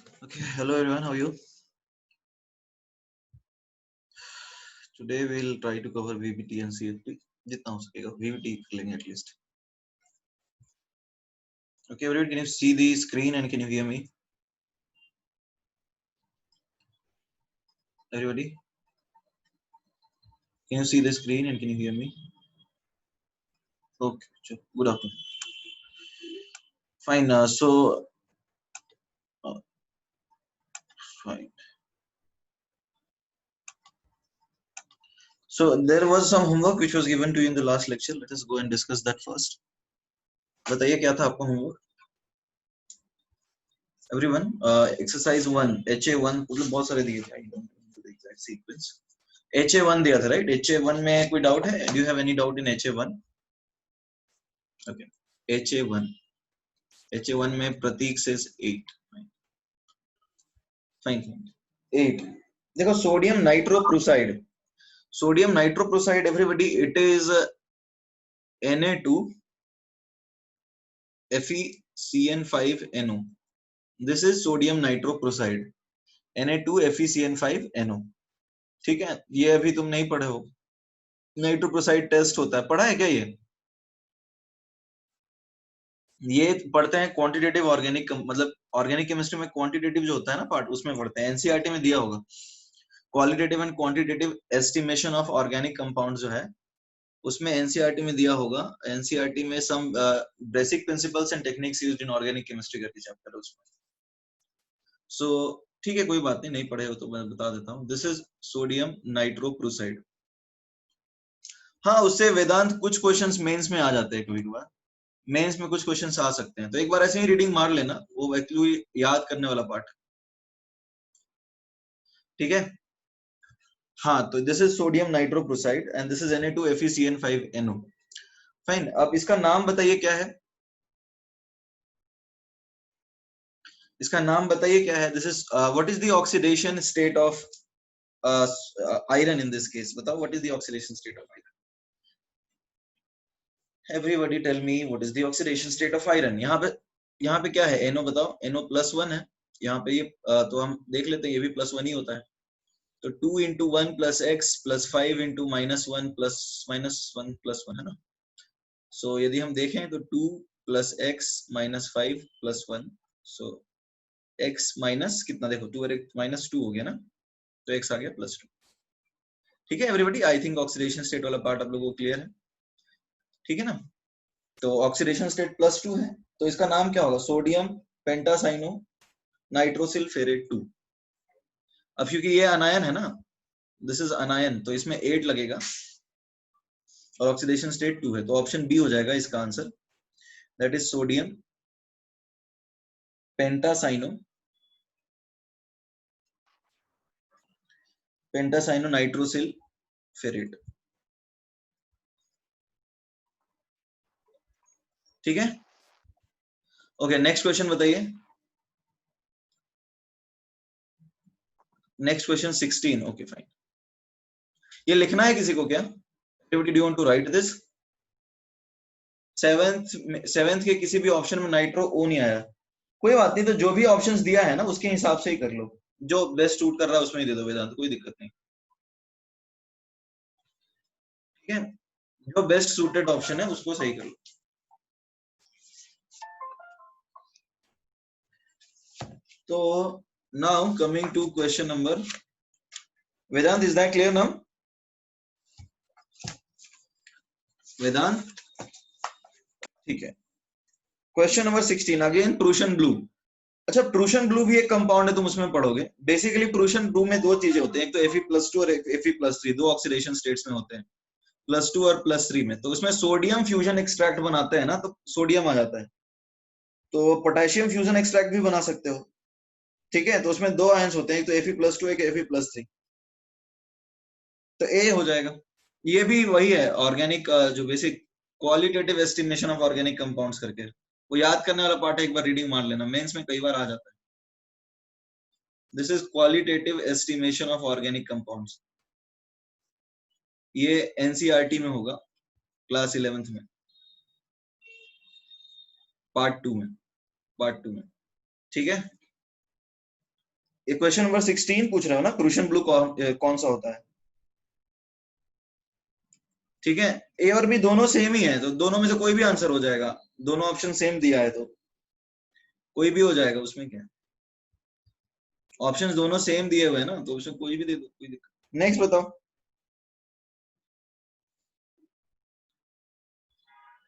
Okay, hello everyone, how are you? Today we'll try to cover VBT and CFT. जितना हो सकेगा VBT कर लेंगे at least. Okay, everyone, can you see the screen and can you hear me? Everybody, can you see the screen and can you hear me? Okay, sure. Good afternoon. Fine. Fine. So there was some homework which was given to you in the last lecture. Let us go and discuss that first. बताइए क्या था आपका homework? Everyone, exercise 1, HA1 मतलब बहुत सारे दिए थे. I don't remember the exact sequence. HA1 दिया था, right? HA1 में कोई doubt है? Do you have any doubt in HA1? Okay. HA1. HA1 में प्रतीक says 8. Fine. 8. देखो sodium nitroprusside. Sodium nitroprusside everybody, it is Na2 FeCN5NO. This is sodium nitroproside. Na2 FeCN5NO. ठीक है, ये अभी तुम नहीं पढ़े हो. नाइट्रोप्रोसाइड टेस्ट होता है, पढ़ा है क्या ये पढ़ते हैं क्वांटिटेटिव ऑर्गेनिक, मतलब ऑर्गेनिक केमिस्ट्री में क्वांटिटेटिव जो होता है ना पार्ट, उसमें पढ़ते हैं. एनसीईआरटी में दिया होगा qualitative and quantitative estimation of organic compound जो है, उसमें एनसीईआरटी में दिया होगा. एनसीईआरटी में some basic principles and techniques used in organic chemistry करके चैप्टर है उसमें. सो ठीक है, कोई बात नहीं, नहीं पढ़े हो तो मैं बता देता हूँ. This is sodium nitroprusside. हाँ, उससे वेदांत कुछ क्वेश्चंस मेंस में आ जाते हैं, कभी कभार मेंस में कुछ क्वेश्चंस आ सकते हैं, तो एक बार ऐसे ही रीडिंग मार लेना, वो एक्चुअली याद करने वाला पार्ट. ठीक है. हाँ, तो this is sodium nitroprusside and this is Na2FeCN5NO. Fine. अब इसका नाम बताइए क्या है. इसका नाम बताइए क्या है. This is what is the oxidation state of iron in this case. बताओ what is the oxidation state of iron. Everybody tell me what is the oxidation state of iron. यहाँ पे क्या है. NO बताओ. NO+1 है यहाँ पे. ये तो हम देख लेते हैं, ये भी +1 ही होता है. तो 2 into 1 plus x plus 5 into -1 plus -1 plus 1 है ना. सो यदि हम देखें तो 2 plus x minus 5 plus 1. सो x माइनस कितना, देखो 2 और -2 हो गया ना, तो x आ गया +2. ठीक है everybody, I think oxidation state वाला पार्ट आप लोगों को क्लियर है. ठीक है ना. तो ऑक्सीडेशन स्टेट +2 है, तो इसका नाम क्या होगा. Sodium pentacyano nitrosyl ferrate 2. अब क्योंकि ये अनायन है ना, दिस इज अनायन, तो इसमें 8 लगेगा और ऑक्सीडेशन स्टेट 2 है, तो ऑप्शन बी हो जाएगा इसका answer. That is sodium pentacyano nitrosyl ferrate. ठीक है. ओके, नेक्स्ट क्वेश्चन बताइए. Next question 16. Okay fine. ये लिखना है किसी को क्या. Activity do want to write this. Seventh के किसी भी ऑप्शन में नाइट्रो ओ नहीं आया, कोई बात नहीं, तो जो भी ऑप्शंस दिया है ना उसके हिसाब से ही कर लो. जो बेस्ट सूट कर रहा है उसमें ही दे दो वेदांत, कोई दिक्कत नहीं. ठीक है, जो बेस्ट सूटेड ऑप्शन है उसको सही कर लो. तो now coming to question number. Vedant, is that clear now. Vedant, ठीक है. Question number 16 again Prussian blue. अच्छा, प्रूशन ब्लू भी एक कंपाउंड है, तुम उसमें पढ़ोगे. बेसिकली प्रूशन ब्लू में दो चीजें होती हैं, एक तो Fe+2 और Fe+3, दो ऑक्सीडेशन स्टेट्स में होते हैं, +2 और +3 में. तो उसमें सोडियम फ्यूजन एक्सट्रैक्ट बनाते हैं ना, तो सोडियम आ जाता है. तो पोटेशियम फ्यूजन एक्सट्रैक्ट भी बना सकते हो. ठीक है, तो उसमें दो आयंस होते हैं, एक तो Fe+2 एक Fe+3, तो ए हो जाएगा. ये भी वही है ऑर्गेनिक, जो basic qualitative estimation of organic compounds करके, वो याद करने वाला पार्ट है, एक बार रीडिंग मार लेना, मेंस में कई बार आ जाता है. This is qualitative estimation of organic compounds. ये एनसीईआरटी में होगा क्लास 11th में, पार्ट 2 में. ठीक है. क्वेश्चन नंबर 16 पूछ रहे हो ना, क्रूशन ब्लू कौन सा होता है? ठीक है, ए और बी दोनों सेम ही है, तो दोनों में से कोई भी आंसर हो जाएगा, दोनों ऑप्शन सेम दिया है तो कोई भी हो जाएगा, उसमें क्या है, ऑप्शंस दोनों सेम दिए हुए हैं ना, तो उसमें कोई भी दे दो, कोई दिक्कत। नेक्स्ट बताओ,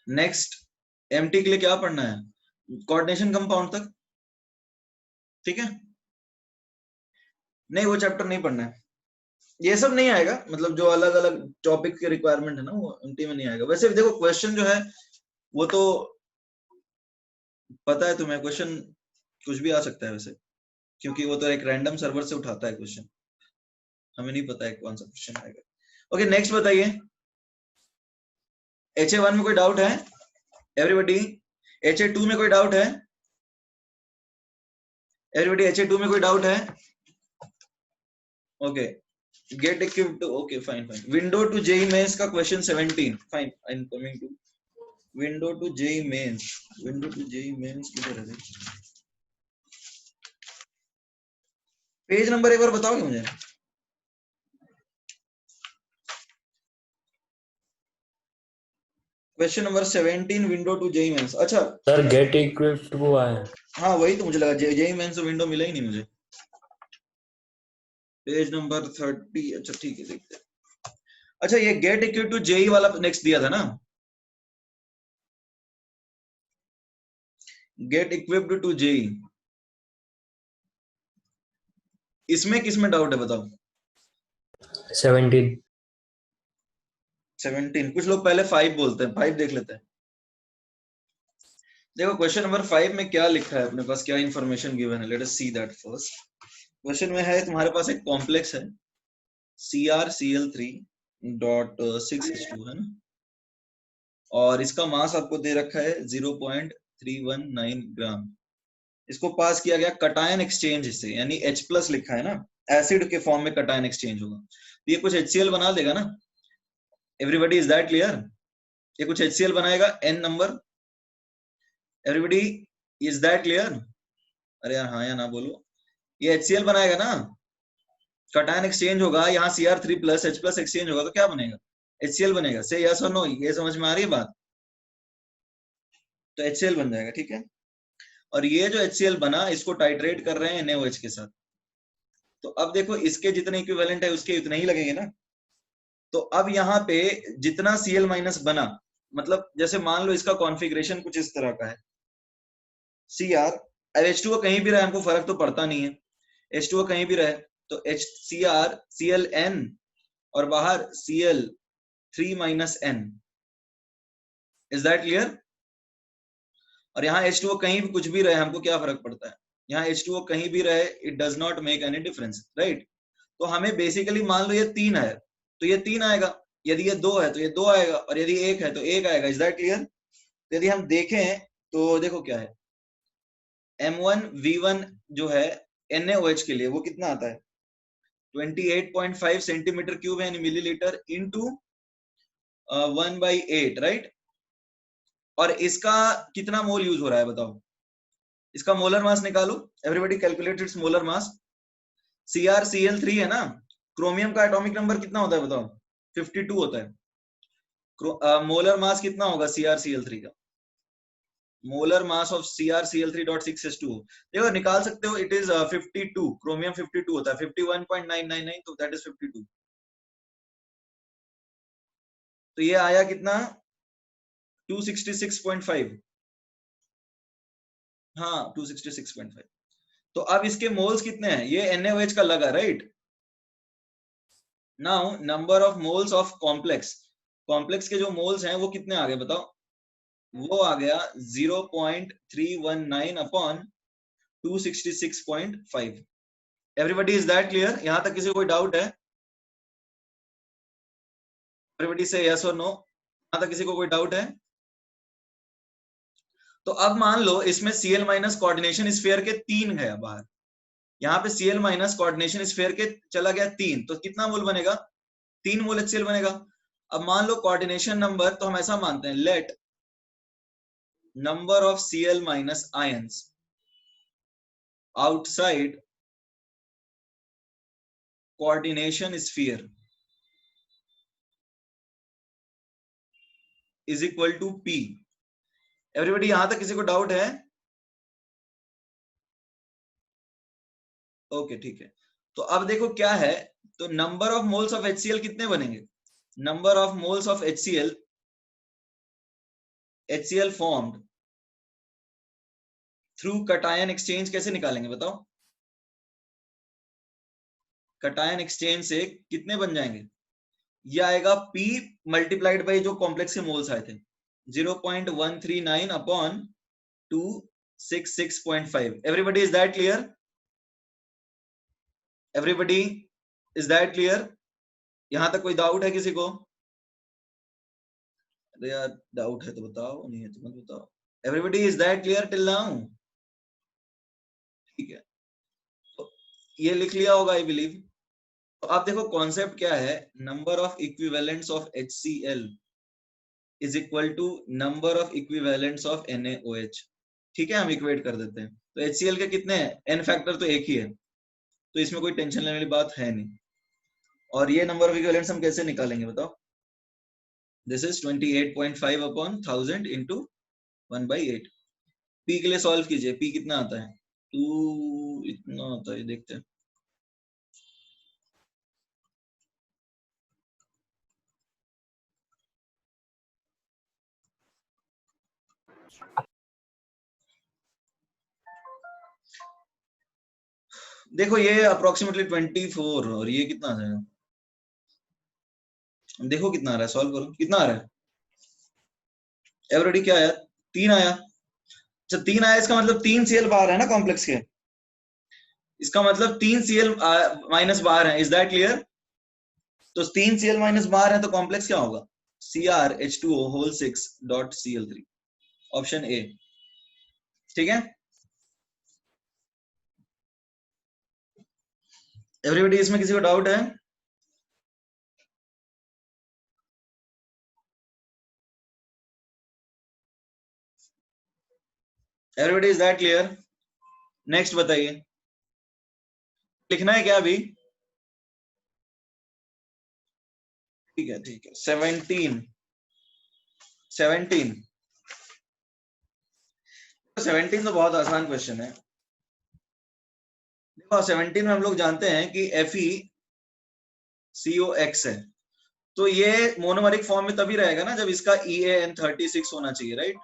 नेक्स्ट एमटी के लिए क्या पढ़ना है? कोऑर्डिनेशन कंपाउंड तक, ठीक है। नहीं वो चैप्टर नहीं पढ़ना है, ये सब नहीं आएगा, मतलब जो अलग अलग टॉपिक के रिक्वायरमेंट है ना वो एमटी में नहीं आएगा। वैसे देखो क्वेश्चन जो है वो तो पता है तुम्हें, क्वेश्चन कुछ भी आ सकता है वैसे, क्योंकि वो तो एक रैंडम सर्वर से उठाता है क्वेश्चन, हमें नहीं पता है कौन सा क्वेश्चन आएगा। ओके नेक्स्ट बताइए, HA1 में कोई डाउट है एवरीबॉडी? HA2 में कोई डाउट है एवरीबॉडी? HA2 में कोई डाउट है? Okay get equipped, okay fine fine. Window to JEE Mains का question 17, fine I am coming to window to JEE Mains. Window to JEE Mains किधर है? पेज नंबर एक बार बताओगे मुझे? Question number 17 window to JEE Mains. अच्छा sir get equipped हुआ है। हाँ वही तो मुझे लगा, जेई मेंस तो विंडो मिला ही नहीं मुझे। पेज नंबर 30, अच्छा ठीक है देखते हैं। अच्छा ये गेट इक्विप्ड टू जेई वाला नेक्स्ट दिया था ना, गेट इक्विप्ड टू जेई, इसमें किसमें डाउट है बताओ? 17। 17, कुछ लोग पहले 5 बोलते हैं, 5 देख लेते हैं। देखो क्वेश्चन नंबर 5 में क्या लिखा है अपने पास, क्या इंफॉर्मेशन गिवन है, let us see that first. Question में है तुम्हारे पास एक कॉम्प्लेक्स है CrCl3.6H2 है ना, और इसका मास आपको दे रखा है 0.319 ग्राम। इसको पास किया गया कटायन एक्सचेंज से, यानी H+ लिखा है ना, एसिड के फॉर्म में कटायन एक्सचेंज होगा, तो ये कुछ HCl बना देगा ना। Everybody is that clear? ये कुछ HCl बनाएगा n number, everybody is that clear? अरे यार हाँ या ना बोलो, ये HCl बनाएगा ना, कटायन एक्सचेंज होगा, यहाँ Cr3+ H+ एक्सचेंज होगा तो क्या बनेगा? HCl बनेगा। से यस और नो, ये समझ में आ रही है बात? तो HCl बन जाएगा, ठीक है। और ये जो HCl बना, इसको टाइट्रेट कर रहे हैं NaOH के साथ, तो अब देखो इसके जितने इक्विवेलेंट है उसके उतने ही लगेंगे ना। तो अब यहाँ पे जितना Cl- बना, मतलब जैसे मान लो इसका कॉन्फ़िगरेशन कुछ इस तरह का है, Cr, अब H2O कहीं भी रहे हमको फर्क तो पड़ता नहीं है, H2O कहीं भी रहे तो HCr Cln और बाहर Cl3 - n, is that clear? और यहाँ H2O कहीं भी कुछ भी रहे हमको क्या फर्क पड़ता है, यहाँ H2O कहीं भी रहे it does not make any difference, right. तो हमें बेसिकली मान लो ये 3 है तो ये 3 आएगा, यदि ये 2 है तो ये 2 आएगा, और यदि 1 है तो 1 आएगा, इज दैट क्लियर? यदि हम देखें तो देखो क्या है, M1V1 जो है NaOH के लिए वो कितना आता है, 28.5 सेंटीमीटर क्यूब है मिलीलीटर इंटू 1/8, राइट। और इसका कितना मोल यूज हो रहा है बताओ, इसका मोलर मास निकालो, everybody calculate its molar mass. CrCl3 है ना, क्रोमियम का एटॉमिक नंबर कितना होता है बताओ? 52 होता है। मोलर मास कितना होगा CrCl3 का? मोलर मास ऑफ CrCl3.6H2, देखो निकाल सकते हो, इट इज 52, क्रोमियम 52 होता है, 51.999, तो दैट इज 52। तो ये आया कितना, 266.5, हाँ 266.5। तो अब इसके मोल्स कितने हैं, ये NaOH का लगा, right. Now number of moles of complex, complex के जो मोल्स हैं वो कितने आ गए बताओ? वो आ गया 0.319 upon 266.5। Everybody is that clear? यहां तक किसी को कोई डाउट है? एवरीबॉडी से यस और नो, यहां तक किसी को कोई डाउट है? तो अब मान लो इसमें Cl- कोऑर्डिनेशन स्फीयर के 3 है बाहर, यहाँ पे Cl- कोऑर्डिनेशन स्फीयर के चला गया 3, तो कितना मोल बनेगा? 3 मोल HCl बनेगा। अब मान लो कोऑर्डिनेशन नंबर, तो हम ऐसा मानते हैं, let number of Cl- ions outside coordination sphere is equal to P. Everybody यहां तक किसी को डाउट है? ओके ठीक है। तो अब देखो क्या है, तो number of moles of HCl कितने बनेंगे? Number of moles of HCl formed through cation exchange कैसे निकालेंगे बताओ? कटायन एक्सचेंज से कितने बन जाएंगे? ये आएगा P मल्टीप्लाइड बाई जो कॉम्प्लेक्स के मोल्स आए थे 0.139 upon 266.5. Everybody is that clear? Everybody is that clear? यहां तक कोई डाउट है किसी को? अरे यार डाउट है तो बताओ, नहीं है तो मत बताओ। Everybody is that clear till now? ठीक है, तो ये लिख लिया होगा आई बिलीव। तो आप देखो कॉन्सेप्ट क्या है, number of equivalents of HCl is equal to number of equivalents of NaOH। ठीक है, हम इक्वेट कर देते हैं। तो HCl के कितने हैं? n फैक्टर तो एक ही है, तो इसमें कोई टेंशन लेने वाली बात है नहीं। और ये नंबर ऑफ इक्विवेलेंट्स हम कैसे निकालेंगे बताओ? This is 28.5 upon 1000 into 1/8। P के लिए सॉल्व कीजिए, P कितना आता है? 2 इतना आता है, देखते हैं। देखो ये अप्रोक्सीमेटली 24 और ये कितना आ जाएगा? देखो कितना आ रहा है, सॉल्व करो कितना आ रहा है। एवरीबॉडी क्या आया? 3 आया। अच्छा 3 आया, इसका मतलब 3 Cl बाहर है ना कॉम्प्लेक्स के, इसका मतलब 3 Cl माइनस बाहर है। Is that clear? तो 3 Cl माइनस बाहर है तो कॉम्प्लेक्स क्या होगा? CrH2O whole 6 dot Cl3, option A. ठीक है, एवरीबॉडी इसमें किसी को डाउट है? Everybody is that clear? Next बताइए, लिखना है क्या अभी? ठीक है ठीक है, 17 तो बहुत आसान क्वेश्चन है। देखो 17 में हम लोग जानते हैं कि FeCOX है, तो ये मोनोमरिक फॉर्म में तभी रहेगा ना जब इसका EAN 36 होना चाहिए, right?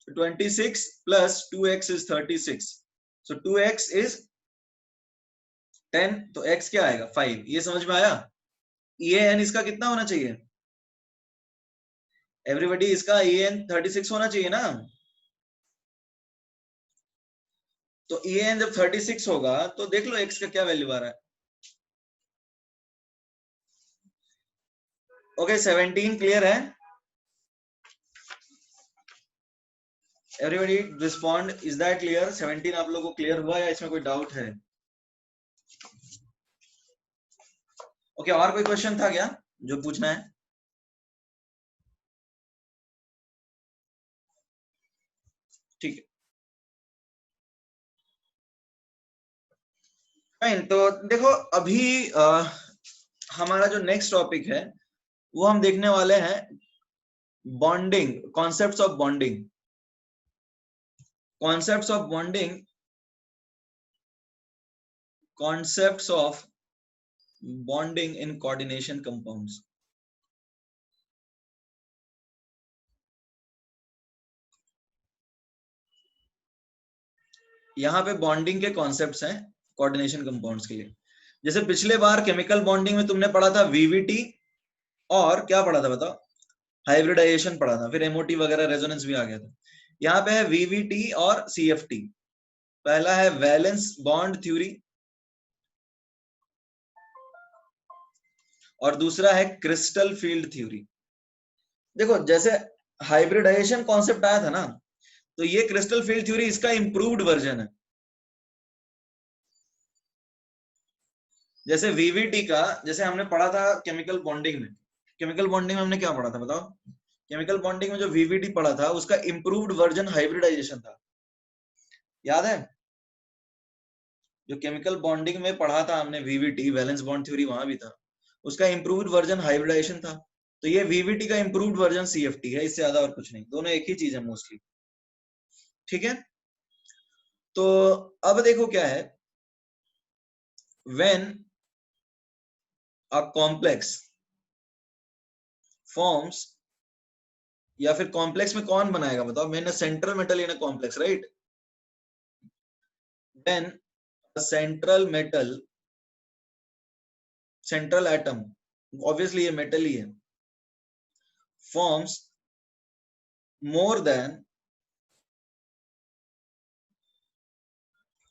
26 plus 2x is 36, so 2x is 10, तो x क्या आएगा? 5। ये समझ में आया? EAN इसका कितना होना चाहिए? एवरीबॉडी इसका EAN 36 होना चाहिए ना, तो EAN जब 36 होगा तो देख लो x का क्या वैल्यू आ रहा है। ओके 17 क्लियर है? Everybody respond, is that clear? 17 आप लोगों को क्लियर हुआ या इसमें कोई डाउट है? ओके और कोई क्वेश्चन था क्या जो पूछना है? ठीक है फाइन, तो देखो अभी हमारा जो नेक्स्ट टॉपिक है वो हम देखने वाले हैं bonding, concepts of bonding. Concepts of bonding, concepts of bonding in coordination compounds. यहाँ पे बॉन्डिंग के कॉन्सेप्ट्स हैं कोऑर्डिनेशन कंपाउंड्स के लिए। जैसे पिछले बार केमिकल बॉन्डिंग में तुमने पढ़ा था VVT और क्या पढ़ा था बताओ? हाइब्रिडाइजेशन पढ़ा था, फिर MOT वगैरह रेजोनेंस भी आ गया था। यहाँ पे है VVT और CFT। पहला है वैलेंस बॉन्ड थ्योरी और दूसरा है क्रिस्टल फील्ड थ्योरी। देखो जैसे हाइब्रिडाइजेशन कॉन्सेप्ट आया था ना, तो ये क्रिस्टल फील्ड थ्योरी इसका इंप्रूव्ड वर्जन है। जैसे VVT का, जैसे हमने पढ़ा था केमिकल बॉन्डिंग में, केमिकल बॉन्डिंग में हमने क्या पढ़ा था बताओ? केमिकल बॉन्डिंग में जो VVT पढ़ा था उसका इंप्रूव्ड वर्जन हाइब्रिडाइजेशन था, याद है? जो केमिकल बॉन्डिंग में पढ़ा था हमने वीवीटी, वैलेंस बॉन्ड थ्योरी, वहां भी था, उसका इंप्रूव्ड वर्जन हाइब्रिडाइजेशन था। तो ये वीवीटी का इंप्रूव्ड वर्जन सीएफटी है, इससे ज्यादा और कुछ नहीं, दोनों एक ही चीज है मोस्टली। ठीक है, तो अब देखो क्या है, व्हेन अ कॉम्प्लेक्स फॉर्म्स, या फिर कॉम्प्लेक्स में कौन बनाएगा बताओ, when a central metal in a complex, right, when a central metal, central atom, obviously ये मेटल ही है, forms more than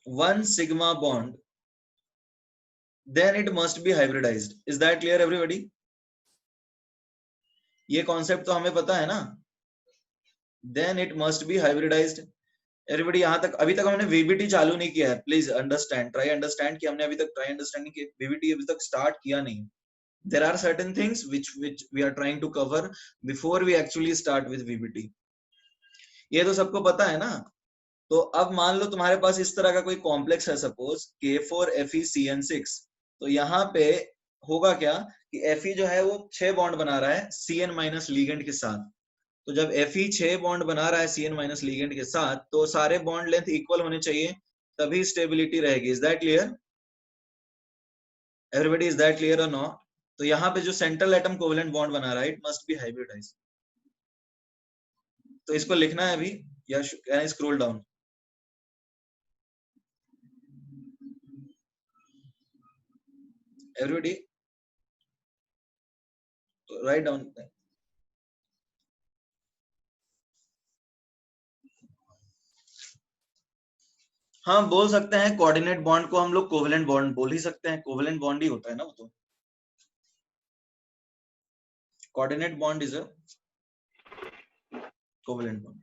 1 sigma bond, then it must be hybridized. Is that clear everybody? ये concept तो हमें पता है ना, then it must be hybridized. Everybody यहां तक, अभी तक हमने वीबीटी चालू नहीं किया है, प्लीज अंडरस्टैंड, ट्राई अंडरस्टैंड कि हमने अभी तक ट्राई अंडरस्टैंडिंग की, वीबीटी अभी तक स्टार्ट किया नहीं। There are certain things which we are trying to cover before we actually start with VBT. ये तो सबको पता है ना। तो अब मान लो तुम्हारे पास इस तरह का कोई कॉम्प्लेक्स है, सपोज K4FeCN6, तो यहाँ पे होगा क्या कि Fe जो है वो 6 बॉन्ड बना रहा है Cn माइनस लीगेंड के साथ। तो जब Fe 6 बॉन्ड बना रहा है Cn माइनस लीगेंड के साथ, तो सारे बॉन्ड लेंथ इक्वल होने चाहिए, तभी स्टेबिलिटी रहेगी। Is that clear everybody, is that clear और नो? तो यहाँ पे जो सेंट्रल एटम कोवेलेंट बॉन्ड बना रहा है, इट मस्ट बी हाइब्रिडाइज्ड। तो इसको लिखना है अभी, या scroll down? Everybody write down. हाँ बोल सकते हैं, कोऑर्डिनेट बॉन्ड को हम लोग कोवेलेंट बॉन्ड बोल ही सकते हैं, कोवेलेंट बॉन्ड ही होता है ना वो तो। Coordinate bond is a covalent bond.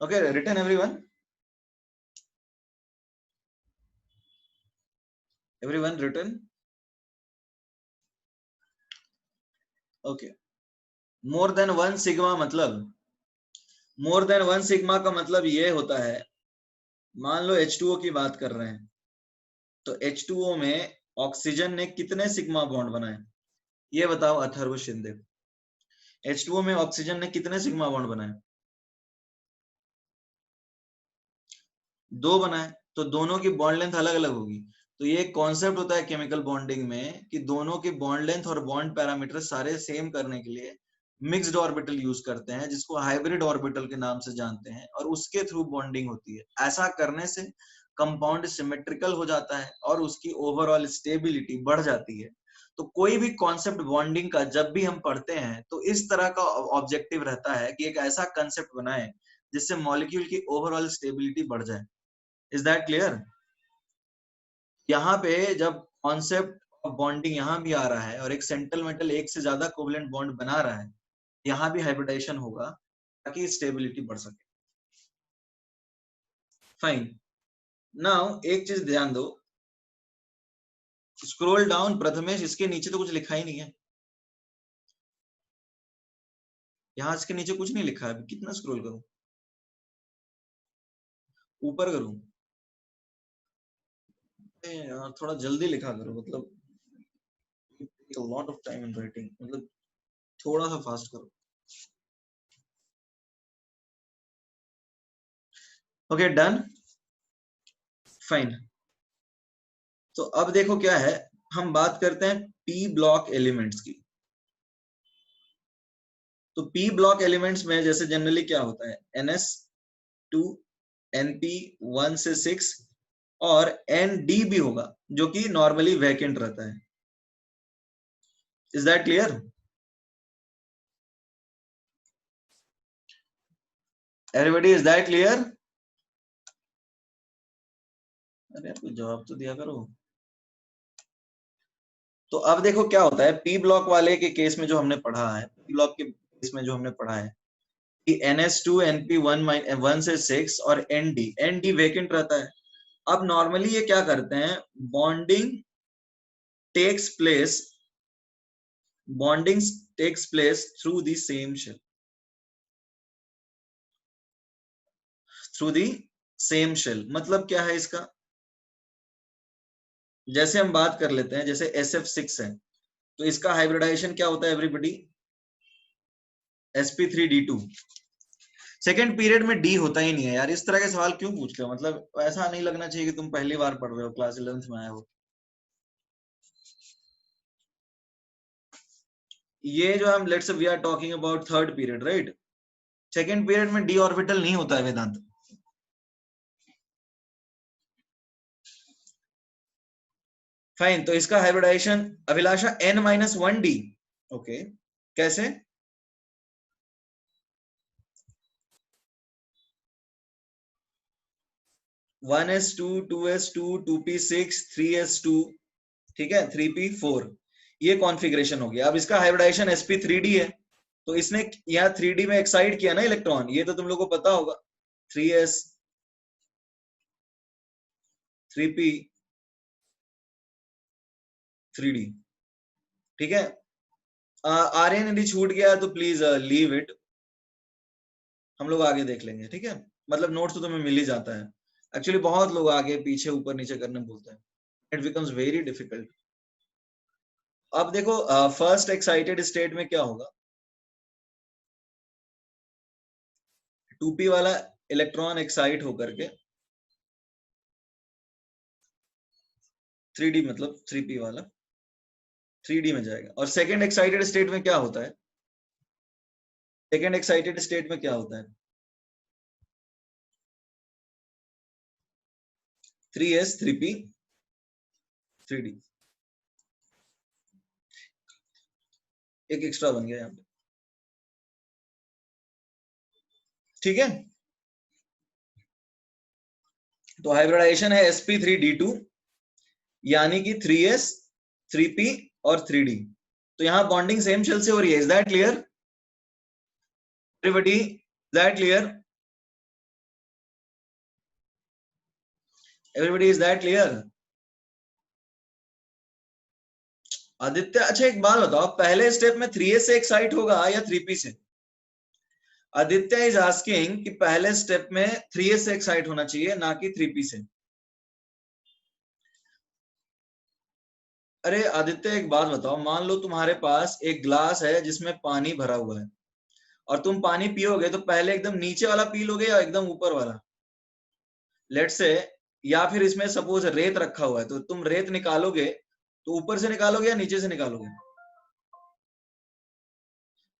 Okay, written everyone, everyone written. Okay, more than 1 sigma मतलब, मोर देन 1 सिग्मा का मतलब ये होता है, मान लो H2O की बात कर रहे हैं, तो H2O में ऑक्सीजन ने कितने सिग्मा बॉन्ड बनाए, ये बताओ अथर्व शिंदे। H2O में ऑक्सीजन ने कितने सिग्मा बॉन्ड बनाए? 2 बनाए, तो दोनों की बॉन्ड लेंथ अलग अलग होगी। तो ये एक कॉन्सेप्ट होता है केमिकल बॉन्डिंग में कि दोनों की बॉन्ड लेंथ और बॉन्ड पैरामीटर सारे सेम करने के लिए मिक्स्ड ऑर्बिटल यूज करते हैं, जिसको हाइब्रिड ऑर्बिटल के नाम से जानते हैं, और उसके थ्रू बॉन्डिंग होती है। ऐसा करने से कंपाउंड सिमेट्रिकल हो जाता है और उसकी ओवरऑल स्टेबिलिटी बढ़ जाती है। तो कोई भी कॉन्सेप्ट बॉन्डिंग का जब भी हम पढ़ते हैं, तो इस तरह का ऑब्जेक्टिव रहता है कि एक ऐसा कंसेप्ट बनाएं जिससे मॉलिक्यूल की ओवरऑल स्टेबिलिटी बढ़ जाए। Is that clear? यहाँ पे जब कॉन्सेप्ट ऑफ बॉन्डिंग यहाँ भी आ रहा है और एक सेंट्रल मेटल एक से ज्यादा कोवेलेंट बॉन्ड बना रहा है, यहाँ भी हाइब्रिडाइजेशन होगा ताकि स्टेबिलिटी बढ़ सके। फाइन, नाउ एक चीज ध्यान दो, स्क्रॉल डाउन प्रथमेश, इसके नीचे तो कुछ लिखा ही नहीं है, यहाँ इसके नीचे कुछ नहीं लिखा है। अभी कितना स्क्रॉल करूं, ऊपर करूं? यार थोड़ा जल्दी लिखा करो, मतलब a lot of time in writing, मतलब थोड़ा सा फास्ट करो। Okay done, fine. तो अब देखो क्या है, हम बात करते हैं पी ब्लॉक एलिमेंट्स की। तो पी ब्लॉक एलिमेंट्स में जैसे जनरली क्या होता है, NS2, NP1 से 6 और ND भी होगा, जो कि नॉर्मली वैकेंट रहता है। Is that clear everybody, is that clear? अरे आपको जवाब तो दिया करो। तो अब देखो क्या होता है, पी ब्लॉक वाले के केस में जो हमने पढ़ा है, पी ब्लॉक के केस में जो हमने पढ़ा है कि NS2, NP1 1 से 6 और ND वैकेंट रहता है। अब नॉर्मली ये क्या करते हैं, bonding takes place bonding takes place through the same shell, through the same shell. मतलब क्या है इसका, जैसे हम बात कर लेते हैं, जैसे SF6 है तो इसका हाइब्रिडाइजेशन क्या होता है एवरीबॉडी, sp3d2। सेकेंड पीरियड में डी होता ही नहीं है यार, इस तरह के सवाल क्यों पूछते हो, मतलब ऐसा नहीं लगना चाहिए कि तुम पहली बार पढ़ रहे हो, क्लास 11th में आए हो। ये जो हम let's we are talking about third period right, second period में डी ऑर्बिटल नहीं होता है वेदांत। फाइन, तो इसका हाइब्रिडाइजेशन अभिलाषा n-1d। ओके, कैसे, 1s2 2s2 2p6 3s2, ठीक है, 3p4, ये कॉन्फ़िगरेशन हो गया। अब इसका हाइब्रिडाइजेशन sp3d है, तो इसने यहाँ 3d में एक्साइट किया ना इलेक्ट्रॉन, ये तो तुम लोगों को पता होगा, 3s 3p 3d, ठीक है। आर्यन यदि छूट गया तो प्लीज लीव इट, हम लोग आगे देख लेंगे, ठीक है। मतलब नोट्स तो तुम्हें मिल ही जाता है, एक्चुअली बहुत लोग आगे पीछे ऊपर नीचे करने बोलते हैं, इट बिकम्स वेरी डिफिकल्ट। अब देखो फर्स्ट एक्साइटेड स्टेट में क्या होगा, 2p वाला इलेक्ट्रॉन एक्साइट होकर के 3d मतलब 3p वाला 3d में जाएगा। और सेकेंड एक्साइटेड स्टेट में क्या होता है, सेकेंड एक्साइटेड स्टेट में क्या होता है, 3s 3p 3d, एक एक्स्ट्रा बन गया यहाँ पे, ठीक है। तो हाइब्रिडाइजेशन है sp3d2, यानी कि 3s 3p और 3d। तो यहां बॉन्डिंग सेम शेल से हो रही है, is that clear everybody, is that clear everybody, is that clear. Aditya, अच्छा एक बात बताओ, पहले स्टेप में 3s से एक्साइट होगा या 3p से। आदित्य इज आस्किंग कि पहले स्टेप में 3s से एक्साइट होना चाहिए ना कि 3p से। अरे आदित्य एक बात बताओ, मान लो तुम्हारे पास एक ग्लास है जिसमें पानी भरा हुआ है, और तुम पानी पियोगे तो पहले एकदम नीचे वाला पी लोगे या एकदम ऊपर वाला, लेट्स से, या फिर इसमें सपोज रेत रखा हुआ है तो तुम रेत निकालोगे तो ऊपर से निकालोगे या नीचे से निकालोगे।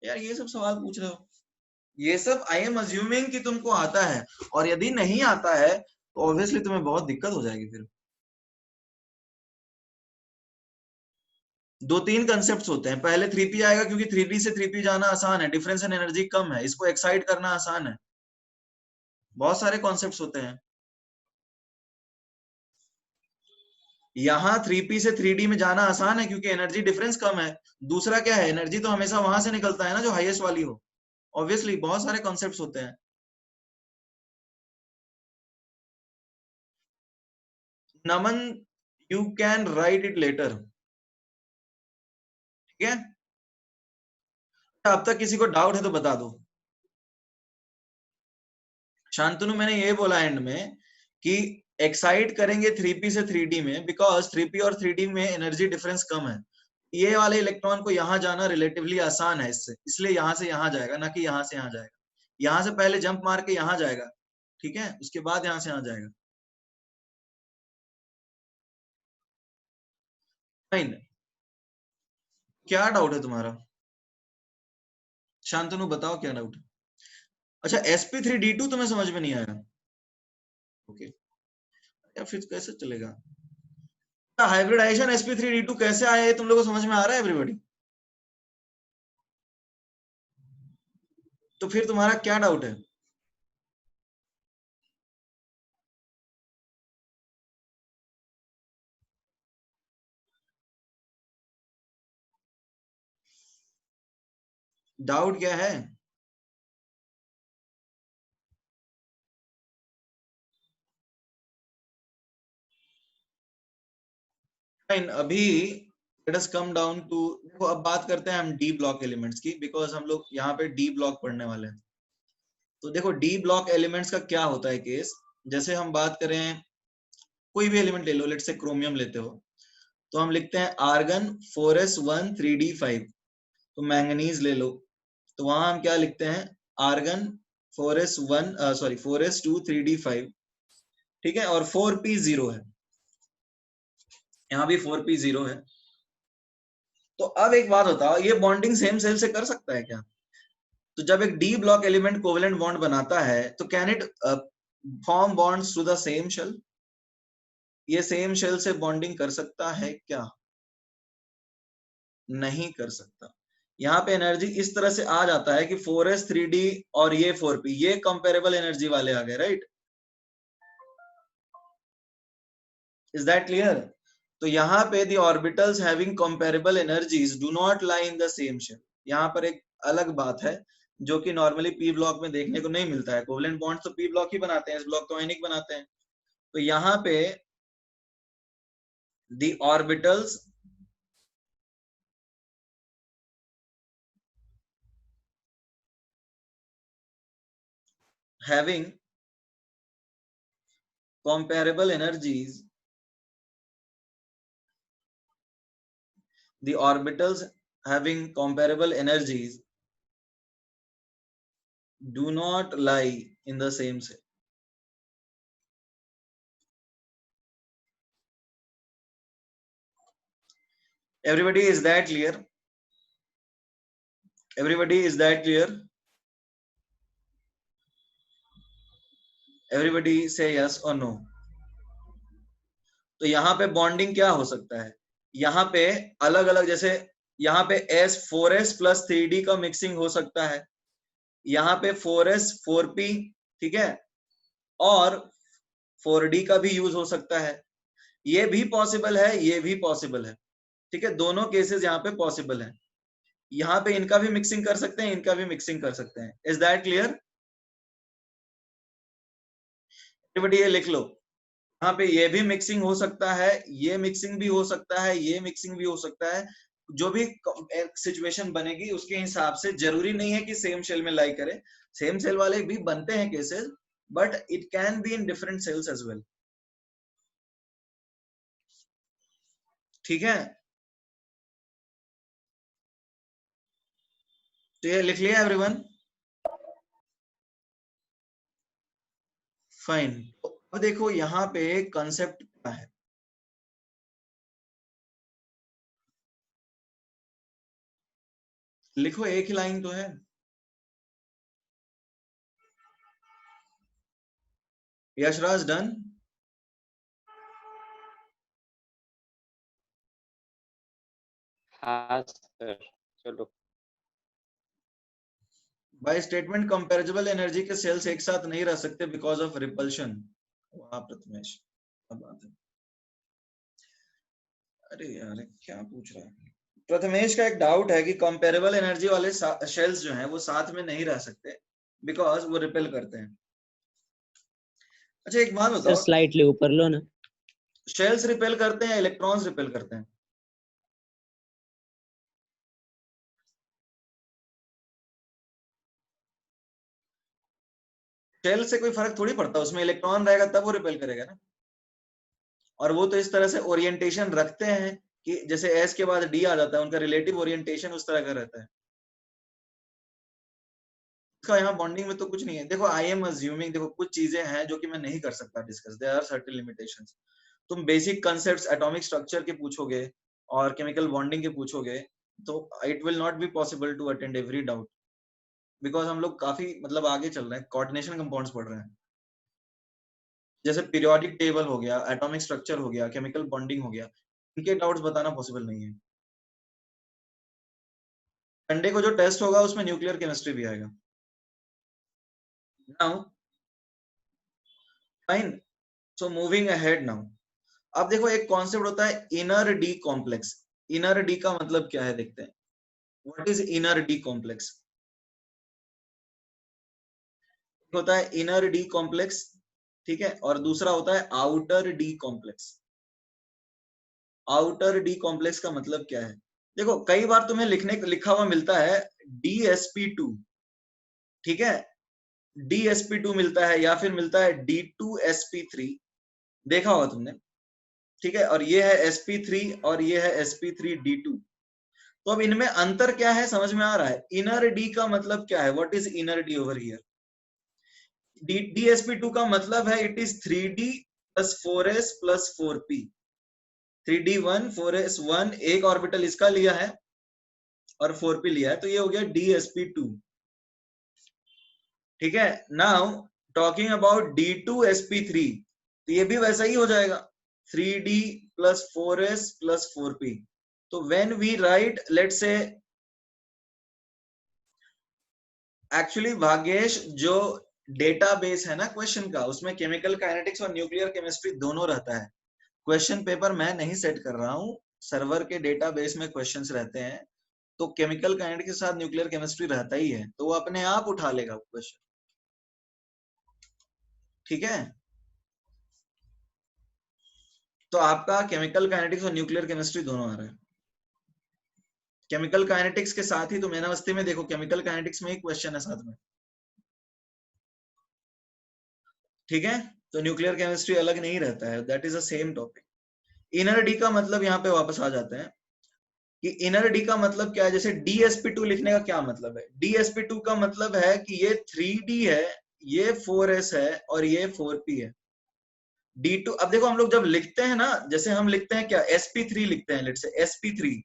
यार ये सब सवाल पूछ रहे हो, ये सब आई एम अज्यूमिंग कि तुमको आता है, और यदि नहीं आता है तो ऑब्वियसली तुम्हें बहुत दिक्कत हो जाएगी फिर। दो तीन कंसेप्ट होते हैं, पहले 3p आएगा क्योंकि 3p से 3p जाना आसान है, डिफरेंस इन एनर्जी कम है, इसको एक्साइट करना आसान है, बहुत सारे कॉन्सेप्ट्स होते हैं। यहाँ 3p से 3d में जाना आसान है क्योंकि एनर्जी डिफरेंस कम है। दूसरा क्या है, एनर्जी तो हमेशा वहां से निकलता है ना जो हाईएस्ट वाली हो, ऑब्वियसली बहुत सारे कॉन्सेप्ट्स होते हैं। Naman, you can write it later, ठीक है। अब तक किसी को डाउट है तो बता दो। शांतनु, मैंने ये बोला एंड में कि एक्साइट करेंगे 3p से 3d में बिकॉज 3p और 3d में एनर्जी डिफरेंस कम है, ये वाले इलेक्ट्रॉन को यहां जाना रिलेटिवली आसान है इससे, इसलिए यहां से यहां जाएगा ना कि यहां से यहां जाएगा। यहां से पहले जंप मार के यहां जाएगा, ठीक है, उसके बाद यहां से यहां जाएगा। फाइन, क्या डाउट है तुम्हारा, शांतनु बताओ क्या डाउट है। अच्छा sp3d2 तुम्हें समझ में नहीं आया, ओके, या फिर कैसे चलेगा। हाइब्रिडाइजेशन sp3d2 कैसे आया, ये तुम लोगों को समझ में आ रहा है एवरीबॉडी, तो फिर तुम्हारा क्या डाउट है। डाउट क्या है। फाइन, अभी let us come down to, देखो अब बात करते हैं हम डी ब्लॉक एलिमेंट्स की, बिकॉज हम लोग यहाँ पे डी ब्लॉक पढ़ने वाले हैं। तो देखो डी ब्लॉक एलिमेंट्स का क्या होता है केस, जैसे हम बात करें कोई भी एलिमेंट ले लो, लेट से क्रोमियम लेते हो, तो हम लिखते हैं आर्गन 4s1 3d5। तो मैंगनीज ले लो, तो वहां हम क्या लिखते हैं, आर्गन 4s2 3d5, ठीक है, और 4p0 है, यहाँ भी 4p0 है। तो अब एक बात बताओ, ये बॉन्डिंग सेम सेल से कर सकता है क्या? तो जब एक d block element covalent bond बनाता है तो can it form bonds to the same shell? ये सेम शेल से बॉन्डिंग कर सकता है क्या? नहीं कर सकता। यहाँ पे एनर्जी इस तरह से आ जाता है कि 4s 3d और ये 4p, ये कंपेरेबल एनर्जी वाले आ गए, राइट? Is that clear? तो यहाँ पे the orbitals having comparable energies do not lie in the same shell. यहाँ पर एक अलग बात है जो कि नॉर्मली पी ब्लॉक में देखने को नहीं मिलता है। कोवेलेंट बॉन्ड तो पी ब्लॉक ही बनाते हैं, एस ब्लॉक तो आयनिक बनाते हैं। तो यहाँ पे the orbitals having comparable energies, the orbitals having comparable energies do not lie in the same set. Everybody, is that clear? Everybody, is that clear? Everybody say yes or no. तो यहाँ पे bonding क्या हो सकता है, यहाँ पे अलग अलग, जैसे यहाँ पे S4s प्लस 3d का मिक्सिंग हो सकता है, यहाँ पे 4s 4p, ठीक है, और 4d का भी यूज हो सकता है। ये भी पॉसिबल है, ये भी पॉसिबल है, ठीक है, दोनों केसेस यहाँ पे पॉसिबल है। यहाँ पे इनका भी मिक्सिंग कर सकते हैं, इनका भी मिक्सिंग कर सकते हैं। Is that clear? एवरीबॉडी ये लिख लो, यहाँ पे ये भी मिक्सिंग हो सकता है, ये मिक्सिंग भी हो सकता है, ये मिक्सिंग भी हो सकता है। जो भी सिचुएशन बनेगी उसके हिसाब से, जरूरी नहीं है कि सेम शेल में लाई करे, सेम सेल वाले भी बनते हैं cases, but it can be in different shells as well, ठीक है? तो ये लिख लिया एवरीवन? फाइन। अब देखो यहाँ पे कंसेप्ट क्या है, लिखो, एक ही लाइन तो है। यशराज डन? हाँ सर, चलो। बाय स्टेटमेंट कंपैरेबल एनर्जी के सेल्स एक साथ नहीं रह सकते बिकॉज ऑफ रिपल्शन। वाह प्रथमेश, क्या बात है। अरे यार क्या पूछ रहा है प्रथमेश का? एक डाउट है कि कंपैरेबल एनर्जी वाले शेल्स जो हैं वो साथ में नहीं रह सकते बिकॉज वो रिपेल करते हैं। अच्छा एक बात सर बताओ, स्लाइटली ऊपर लो ना। शेल्स रिपेल करते हैं, इलेक्ट्रॉन्स रिपेल करते हैं? शेल से कोई फर्क थोड़ी पड़ता, उसमें इलेक्ट्रॉन रहेगा तब वो रिपेल करेगा ना। और वो तो इस तरह से ओरिएंटेशन रखते हैं कि जैसे एस के बाद डी आ जाता है, उनका रिलेटिव ओरिएंटेशन उस तरह का रहता है। इसका यहाँ बॉन्डिंग में तो कुछ नहीं है। देखो आई एम अज्यूमिंग, देखो कुछ चीजें हैं जो कि मैं नहीं कर सकता discuss, there are certain limitations. तुम बेसिक कांसेप्ट्स एटॉमिक स्ट्रक्चर के पूछोगे और केमिकल बॉन्डिंग के पूछोगे तो it will not be possible to attend every doubt, because हम लोग काफी मतलब आगे चल रहे हैं, कोऑर्डिनेशन कंपाउंड्स पढ़ रहे हैं। जैसे पीरियोडिक टेबल हो गया, एटॉमिक स्ट्रक्चर हो गया, केमिकल बॉन्डिंग हो गया, इनके डाउट्स बताना पॉसिबल नहीं है। संडे को जो टेस्ट होगा उसमें न्यूक्लियर केमिस्ट्री भी आएगा। Now fine, so moving ahead now. अब देखो एक कॉन्सेप्ट होता है inner d complex. Inner D का मतलब क्या है देखते हैं। What is inner d complex? होता है इनर डी कॉम्प्लेक्स, ठीक है, और दूसरा होता है outer D complex. Outer D complex का मतलब क्या है? देखो कई बार तुम्हें लिखा हुआ मिलता है DsP2, ठीक है, DsP2 मिलता है या फिर मिलता है D2sp3, देखा होगा तुमने, ठीक है, और ये है sp3 और ये है sp3d2। तो अब इनमें अंतर क्या है समझ में आ रहा है? इनर डी का मतलब क्या है? What is inner D over here? DsP2 का मतलब है it is 3d plus 4s plus 4p। 3d1 4s1 एक ऑर्बिटल इसका लिया है और 4p लिया है, तो ये हो गया DsP2, ठीक है। नाउ टॉकिंग अबाउट D2sp3, तो ये भी वैसा ही हो जाएगा 3d plus 4s plus 4p। तो when we write let's say, actually Bhagyesh जो डेटाबेस है ना क्वेश्चन का, उसमें केमिकल काइनेटिक्स और न्यूक्लियर केमिस्ट्री दोनों रहता है। क्वेश्चन पेपर मैं नहीं सेट कर रहा हूँ, सर्वर के डेटाबेस में क्वेश्चंस रहते हैं, तो केमिकल काइनेटिक्स के साथ न्यूक्लियर केमिस्ट्री रहता ही है, तो वो अपने आप उठा लेगा क्वेश्चन, ठीक है। तो आपका केमिकल काइनेटिक्स और न्यूक्लियर केमिस्ट्री दोनों आ रहा है। केमिकल काइनेटिक्स के साथ ही तो मेनावस्थी में देखो, केमिकल काइनेटिक्स में ही क्वेश्चन है साथ में, ठीक है। तो न्यूक्लियर केमिस्ट्री अलग नहीं रहता है, that is a same topic. Inner D का मतलब यहाँ पे वापस आ जाते हैं कि इनर डी का मतलब क्या है। जैसे DsP2 लिखने का क्या मतलब है? DsP2 का मतलब है कि ये 3d है, ये 4s है और ये 4p है। D2, अब देखो हम लोग जब लिखते हैं ना, जैसे हम लिखते हैं क्या, sp3 लिखते हैं, लेट्स से sp3,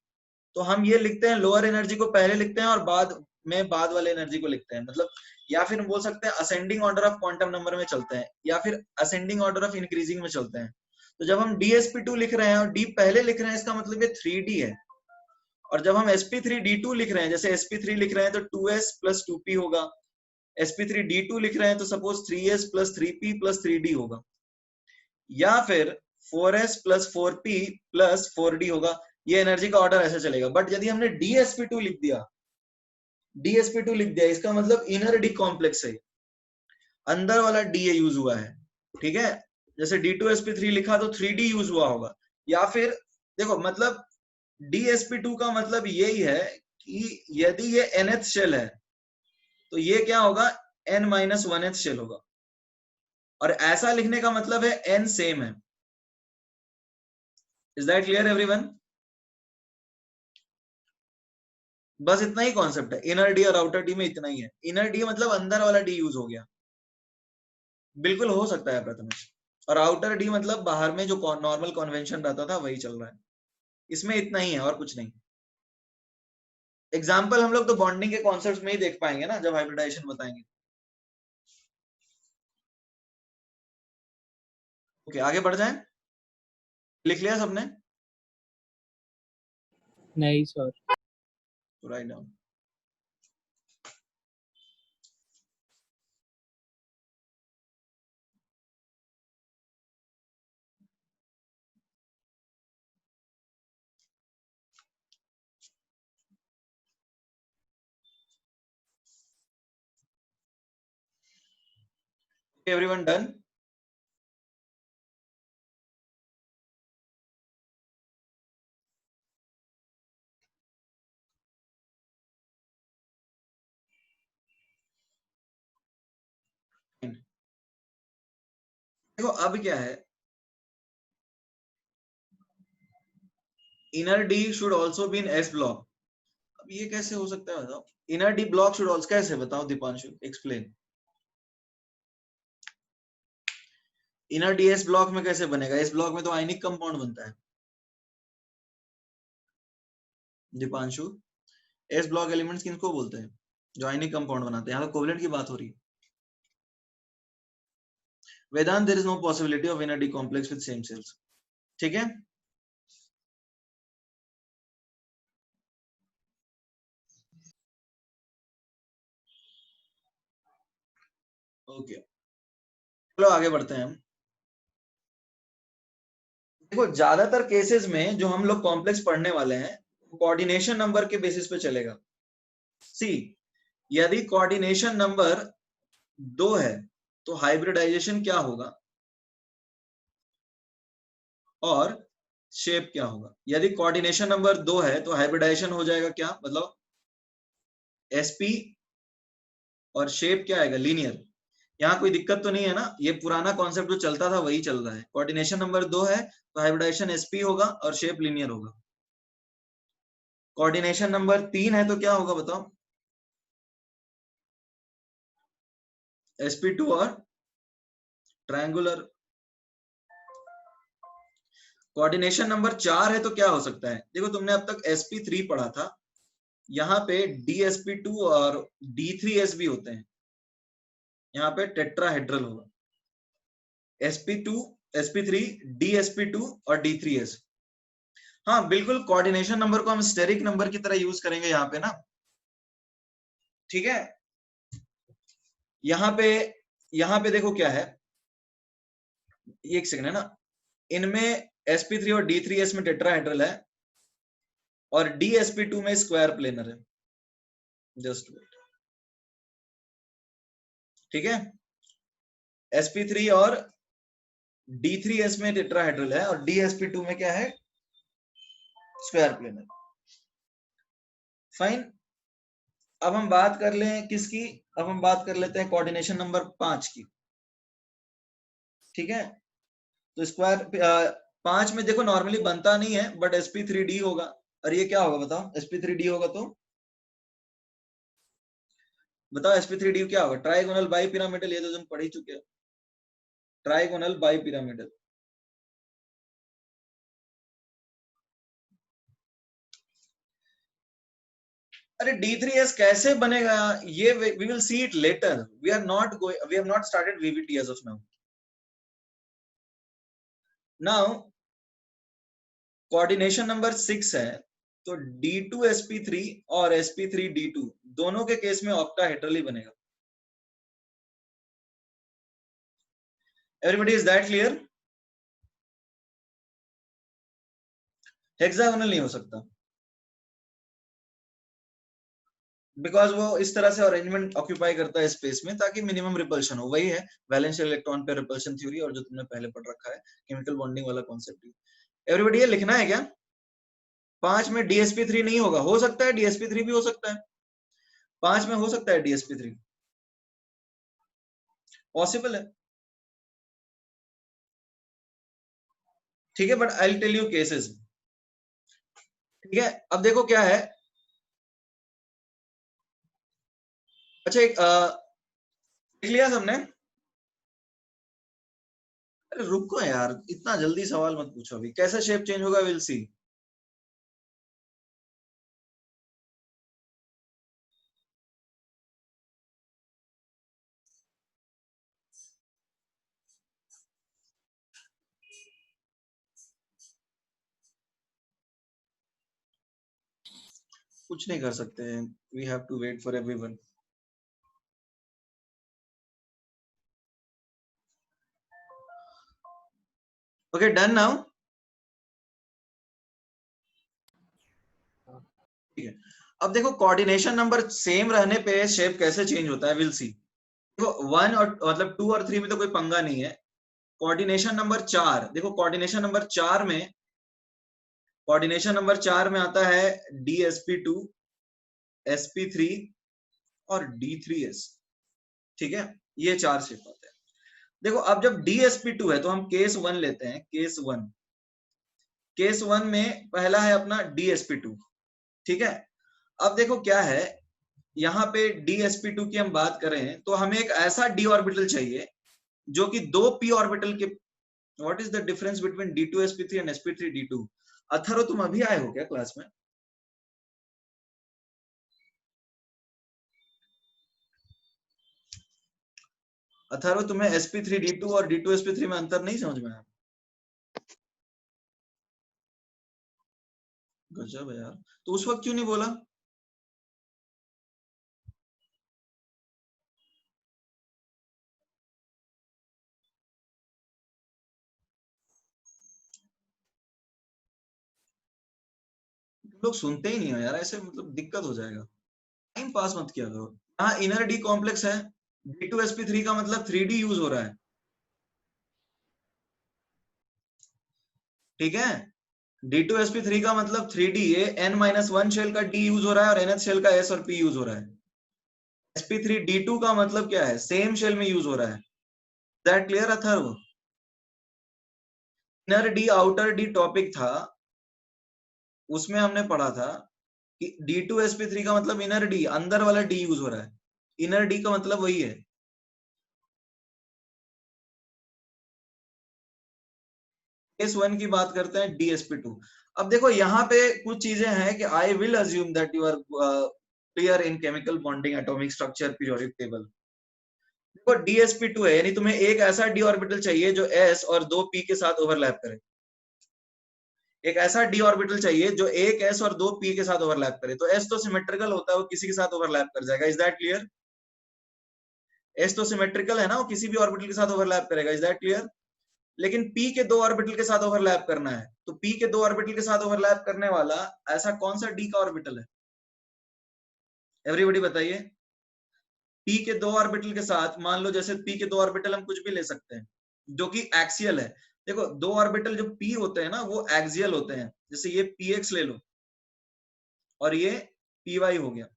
तो हम ये लिखते हैं लोअर एनर्जी को पहले लिखते हैं और बाद में बाद वाले एनर्जी को लिखते हैं, मतलब या फिर हम बोल सकते हैं ascending order of quantum number में चलते हैं या फिर असेंडिंग ऑर्डर ऑफ इंक्रीजिंग में चलते हैं। तो जब हम DsP2 लिख रहे हैं और D पहले लिख रहे हैं, इसका मतलब ये 3d है। और जब हम sp3d2 लिख रहे हैं, जैसे sp3 लिख रहे हैं तो 2s प्लस 2p होगा, sp3d2 लिख रहे हैं तो suppose 3s plus 3p plus 3d होगा, या फिर 4s plus 4p plus 4d होगा। ये एनर्जी का ऑर्डर ऐसे चलेगा। बट यदि हमने DsP2 लिख दिया, DsP2 लिख दिया, इसका मतलब इनर डी कॉम्प्लेक्स है, अंदर वाला डी यूज हुआ है, ठीक है। जैसे D2sp3 लिखा तो 3d यूज हुआ होगा, या फिर देखो मतलब DsP2 का मतलब यही है कि यदि ये nth शेल है तो ये क्या होगा, n-1th शेल होगा, और ऐसा लिखने का मतलब है n सेम है। Is that clear everyone? बस इतना ही कॉन्सेप्ट है, इनर डी और आउटर डी में इतना ही है। इनर डी मतलब अंदर वाला डी यूज हो गया, बिल्कुल हो सकता है प्रथमेश, और आउटर डी मतलब बाहर में जो नॉर्मल कन्वेंशन रहता था वही चल रहा है। इसमें इतना ही है और कुछ नहीं। एग्जाम्पल हम लोग तो बॉन्डिंग के कॉन्सेप्ट में ही देख पाएंगे ना जब हाइब्रिडाइजेशन बताएंगे। ओके, आगे बढ़ जाएं। लिख लिया सबने? नहीं sir. Write down. Everyone done? देखो अब क्या है, inner D should also be in S block. अब ये कैसे हो सकता है बताओ? Inner D block should also, कैसे बताओ Deepanshu, explain. Inner D S block में कैसे बनेगा? एस ब्लॉक में तो आयनिक कंपाउंड बनता है दीपांशु। एस ब्लॉक एलिमेंट्स किनको बोलते हैं? जो आयनिक कंपाउंड बनाते हैं। यहाँ तो कोवलेंट की बात हो रही है। Vedant, there is no possibility of inner d complex with same cells, ठीक है। ओके, चलो आगे बढ़ते हैं हम। देखो ज्यादातर केसेस में जो हम लोग कॉम्प्लेक्स पढ़ने वाले हैं कोऑर्डिनेशन नंबर के बेसिस पे चलेगा। सी, यदि कोऑर्डिनेशन नंबर 2 है तो हाइब्रिडाइजेशन क्या होगा, और शेप क्या होगा। यदि कोऑर्डिनेशन नंबर 2 है तो हाइब्रिडाइजेशन हो जाएगा क्या, मतलब sp और शेप क्या आएगा, लीनियर। यहाँ कोई दिक्कत तो नहीं है ना, ये पुराना कॉन्सेप्ट जो चलता था वही चल रहा है। कोऑर्डिनेशन नंबर 2 है तो हाइब्रिडाइजेशन sp होगा और शेप लीनियर होगा। कोऑर्डिनेशन नंबर 3 है तो क्या होगा बताओ, sp2 और ट्रायंगुलर। कोऑर्डिनेशन नंबर 4 है तो क्या हो सकता है, देखो तुमने अब तक sp3 पढ़ा था, यहाँ पे dsp2 और d3s भी होते हैं, यहाँ पे टेट्राहेड्रल होगा sp2 sp3 dsp2 और d3s। हाँ बिल्कुल, कोऑर्डिनेशन नंबर को हम स्टेरिक नंबर की तरह यूज करेंगे यहाँ पे ना, ठीक है। यहाँ पे देखो क्या है, एक सेकंड है ना, इनमें sp3 और d3s में टेट्राहेड्रल है और dsp2 में स्क्वायर प्लेनर है, जस्ट वेट, ठीक है। sp3 और d3s में टेट्राहेड्रल है और dsp2 में क्या है, स्क्वायर प्लेनर। फाइन, अब हम बात कर लें किसकी, अब हम बात कर लेते हैं कोऑर्डिनेशन नंबर 5 की, ठीक है। तो स्क्वायर 5 में देखो नॉर्मली बनता नहीं है बट sp3d होगा, और ये क्या होगा बताओ, sp3d होगा तो बताओ sp3d क्या होगा, ट्राइगोनल बाई पिरामिडल, ये तो तुम पढ़ ही चुके हो, ट्राइगोनल बाई पिरामिडल। अरे d3s कैसे बनेगा, ये we will see it later, we have not started VBT as of now. Coordination number 6 है तो d2 sp3 और sp3 d2 दोनों के केस में ऑक्टाहेड्रल ही बनेगा। Everybody is that clear? Hexagonal नहीं हो सकता बिकॉज वो इस तरह से अरेंजमेंट ऑक्यूपाई करता है स्पेस में ताकि मिनिमम रिपल्शन हो, वही है वैलेंशियल इलेक्ट्रॉन पे रिपल्शन थ्योरी, और जो तुमने पहले पढ़ रखा है केमिकल बॉन्डिंग वाला कॉन्सेप्ट। एवरीबॉडी ये लिखना है क्या, 5 में dsp3 नहीं होगा, हो सकता है dsp3 भी हो सकता है, 5 में हो सकता है dsp3, पॉसिबल है, ठीक है। But I will tell you cases, ठीक है। अब देखो क्या है, अच्छा एक देख लिया सबने, अरे रुको यार, इतना जल्दी सवाल मत पूछो, अभी कैसा शेप चेंज होगा विल सी। कुछ नहीं कर सकते, we have to wait for everyone. Okay done now, ठीक है। अब देखो कोऑर्डिनेशन नंबर सेम रहने पे शेप कैसे चेंज होता है, विल सी। देखो 1 और मतलब 2 और 3 में तो कोई पंगा नहीं है, कोऑर्डिनेशन नंबर 4 देखो, कोऑर्डिनेशन नंबर 4 में आता है dsp2 sp3 और d3s, ठीक है, ये 4 शेप आते हैं। देखो अब जब dsp2 है तो हम केस 1 लेते हैं, केस 1 में पहला है अपना dsp2, ठीक है। अब देखो क्या है, यहाँ पे dsp2 की हम बात करें तो हमें एक ऐसा d ऑर्बिटल चाहिए जो कि दो p ऑर्बिटल के, what is the difference between d2 sp3 and sp3 d2। Atharva तुम अभी आए हो क्या क्लास में? अथर्व तुम्हें sp3 d2 और d2 sp3 में अंतर नहीं समझ में आया? गजब है यार, तो उस वक्त क्यों नहीं बोला? लोग सुनते ही नहीं हो यार, ऐसे मतलब दिक्कत हो जाएगा, टाइम पास मत किया करो। हाँ इनर डी कॉम्प्लेक्स है, d2 sp3 का मतलब 3d यूज हो रहा है, ठीक है। D2sp3 का मतलब 3D, ये n-1 शेल का D यूज हो रहा है और nth शेल का S और P यूज हो रहा है। sp3d2 का मतलब क्या है, सेम शेल में यूज हो रहा है। That clear Atharva? Inner D outer D topic था, उसमें हमने पढ़ा था कि D2sp3 का मतलब इनर डी, अंदर वाला डी यूज हो रहा है। इनर डी का मतलब वही है। केस 1 की बात करते हैं, DsP2। अब देखो यहाँ पे कुछ चीजें हैं कि I will assume that you are clear in chemical bonding, atomic structure, periodic table. देखो DsP2 है, यानी तुम्हें एक ऐसा डी ऑर्बिटल चाहिए जो S और 2 P के साथ ओवरलैप करे। एक ऐसा डी ऑर्बिटल चाहिए जो एक S और 2 P के साथ ओवरलैप करे। तो S तो सिमेट्रिकल होता है, वो किसी के साथ ओवरलैप कर जाएगा। Is that clear? S तो सिमेट्रिकल है ना, वो किसी भी ऑर्बिटल के साथ ओवरलैप करेगा। Is that clear? लेकिन P के दो ऑर्बिटल के साथ ओवरलैप करना है, तो P के दो ऑर्बिटल के साथ ओवरलैप करने वाला ऐसा कौन सा D का ऑर्बिटल है? एवरीबॉडी बताइए। P के दो ऑर्बिटल के साथ, मान लो जैसे P के दो ऑर्बिटल हम कुछ भी ले सकते हैं जो कि एक्सियल है। देखो दो ऑर्बिटल जो P होते हैं ना, वो एक्सियल होते हैं। जैसे ये PX ले लो और ये PY हो गया।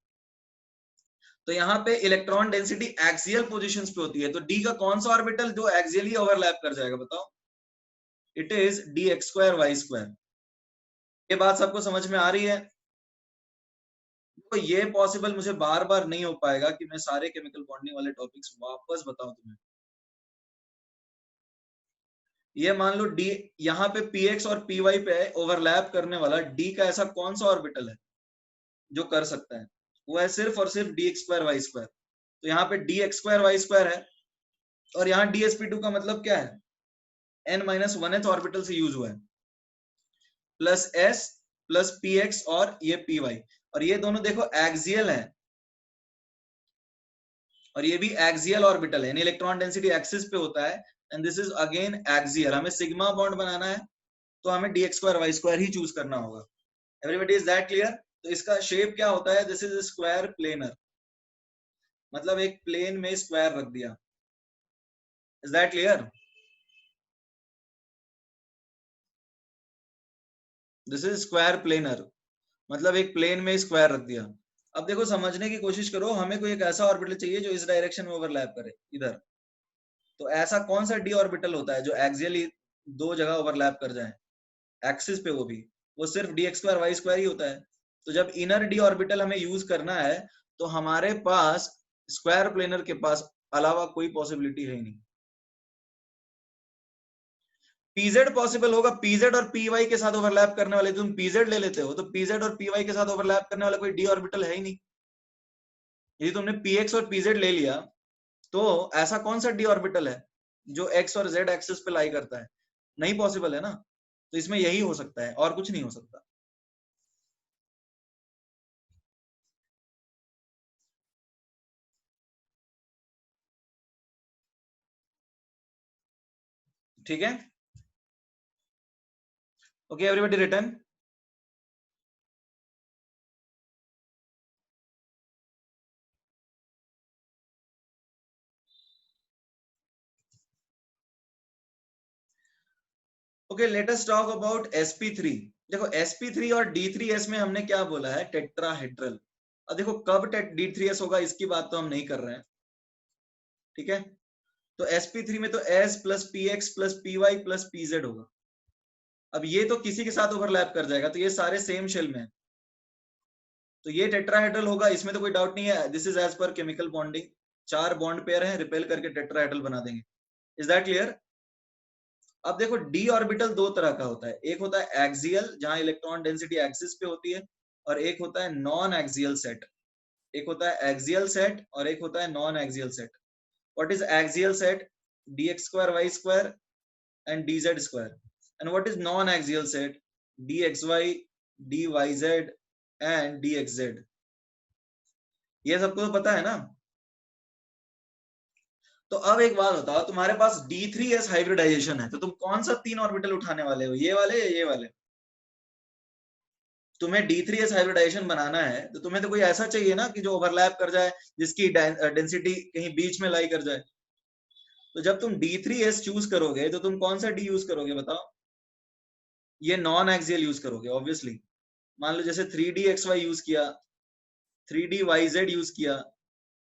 तो यहाँ पे इलेक्ट्रॉन डेंसिटी एक्सियल पोजीशंस पे होती है, तो D का कौन सा ऑर्बिटल जो एक्सियली ओवरलैप कर जाएगा, बताओ? It is dx2y2। ये बात सबको समझ में आ रही है? तो ये पॉसिबल मुझे बार बार नहीं हो पाएगा कि मैं सारे केमिकल बॉन्डिंग वाले टॉपिक्स वापस बताऊं तुम्हें। ये मान लो D यहाँ पे px और py पे ओवरलैप करने वाला D का ऐसा कौन सा ऑर्बिटल है जो कर सकता है? वो है सिर्फ और सिर्फ dx2y2। तो यहाँ पे dx2y2 है, और यहाँ dsp2 का मतलब क्या है, n-1th ऑर्बिटल से यूज हुआ है, प्लस s प्लस px और ये py, और ये दोनों देखो एक्सियल है, और ये भी एक्सियल ऑर्बिटल है, यानी इलेक्ट्रॉन डेंसिटी एक्सिस पे होता है। And this is again axial. हमें सिग्मा बॉन्ड बनाना है तो हमें dx2y2 ही चूज करना होगा। Everybody is that clear? तो इसका शेप क्या होता है, दिस इज स्क्वायर प्लेनर, मतलब एक प्लेन में स्क्वायर रख दिया। Is that clear? This is square planar, मतलब एक प्लेन में स्क्वायर रख दिया। अब देखो समझने की कोशिश करो, हमें कोई एक ऐसा ऑर्बिटल चाहिए जो इस डायरेक्शन में ओवरलैप करे इधर। तो ऐसा कौन सा डी ऑर्बिटल होता है जो एक्सियली दो जगह ओवरलैप कर जाए एक्सिस पे? वो सिर्फ dx2y2 ही होता है। तो जब इनर डी ऑर्बिटल हमें यूज करना है तो हमारे पास स्क्वायर प्लेनर के पास अलावा कोई पॉसिबिलिटी है ही नहीं। pz पॉसिबल होगा, pz और py के साथ ओवरलैप करने वाले, तुम pz ले लेते हो तो pz और py के साथ ओवरलैप करने वाला कोई डी ऑर्बिटल है ही नहीं। यदि तुमने px और pz ले लिया तो ऐसा कौन सा डी ऑर्बिटल है जो x और z एक्सिस पे लाई करता है? नहीं पॉसिबल है ना। तो इसमें यही हो सकता है और कुछ नहीं हो सकता। ठीक है, okay everybody return. Okay let us talk about sp3। देखो sp3 और d3s में हमने क्या बोला है, टेट्राहेड्रल। अब देखो कब d3s होगा इसकी बात तो हम नहीं कर रहे हैं, ठीक है? तो sp3 में तो s plus px plus py plus pz होगा। अब ये तो किसी के साथ ओवरलैप कर जाएगा, तो ये सारे सेम शेल में है, तो ये टेट्राहेड्रल होगा, इसमें तो कोई डाउट नहीं है। This is as per chemical bonding, चार बॉन्ड पेयर हैं, रिपेल करके टेट्राहेड्रल बना देंगे। Is that clear? अब देखो डी ऑर्बिटल दो तरह का होता है, एक होता है एक्सियल जहां इलेक्ट्रॉन डेंसिटी एक्सिस पे होती है, और एक होता है नॉन एक्सियल सेट। एक होता है एक्सियल सेट और एक होता है non axial set. What is axial set? dx2y2 and dz2। and what is non axial set? dxy, dyz and dxz। ये सबको तो पता है ना। तो अब एक बात बताओ, तुम्हारे पास d3s हाइब्रिडाइजेशन है, तो तुम कौन सा तीन ऑर्बिटल उठाने वाले हो, ये वाले या ये वाले? तुम्हें d3s हाइब्रिडाइजेशन बनाना है तो तुम्हें तो कोई ऐसा चाहिए ना कि जो ओवरलैप कर जाए, जिसकी डेंसिटी कहीं बीच में लाई कर जाए। तो जब तुम d3s चूज करोगे तो तुम कौन सा d यूज करोगे, बताओ? ये नॉन एक्सियल यूज करोगे ऑब्वियसली। मान लो जैसे 3dxy यूज किया, 3dyz यूज किया,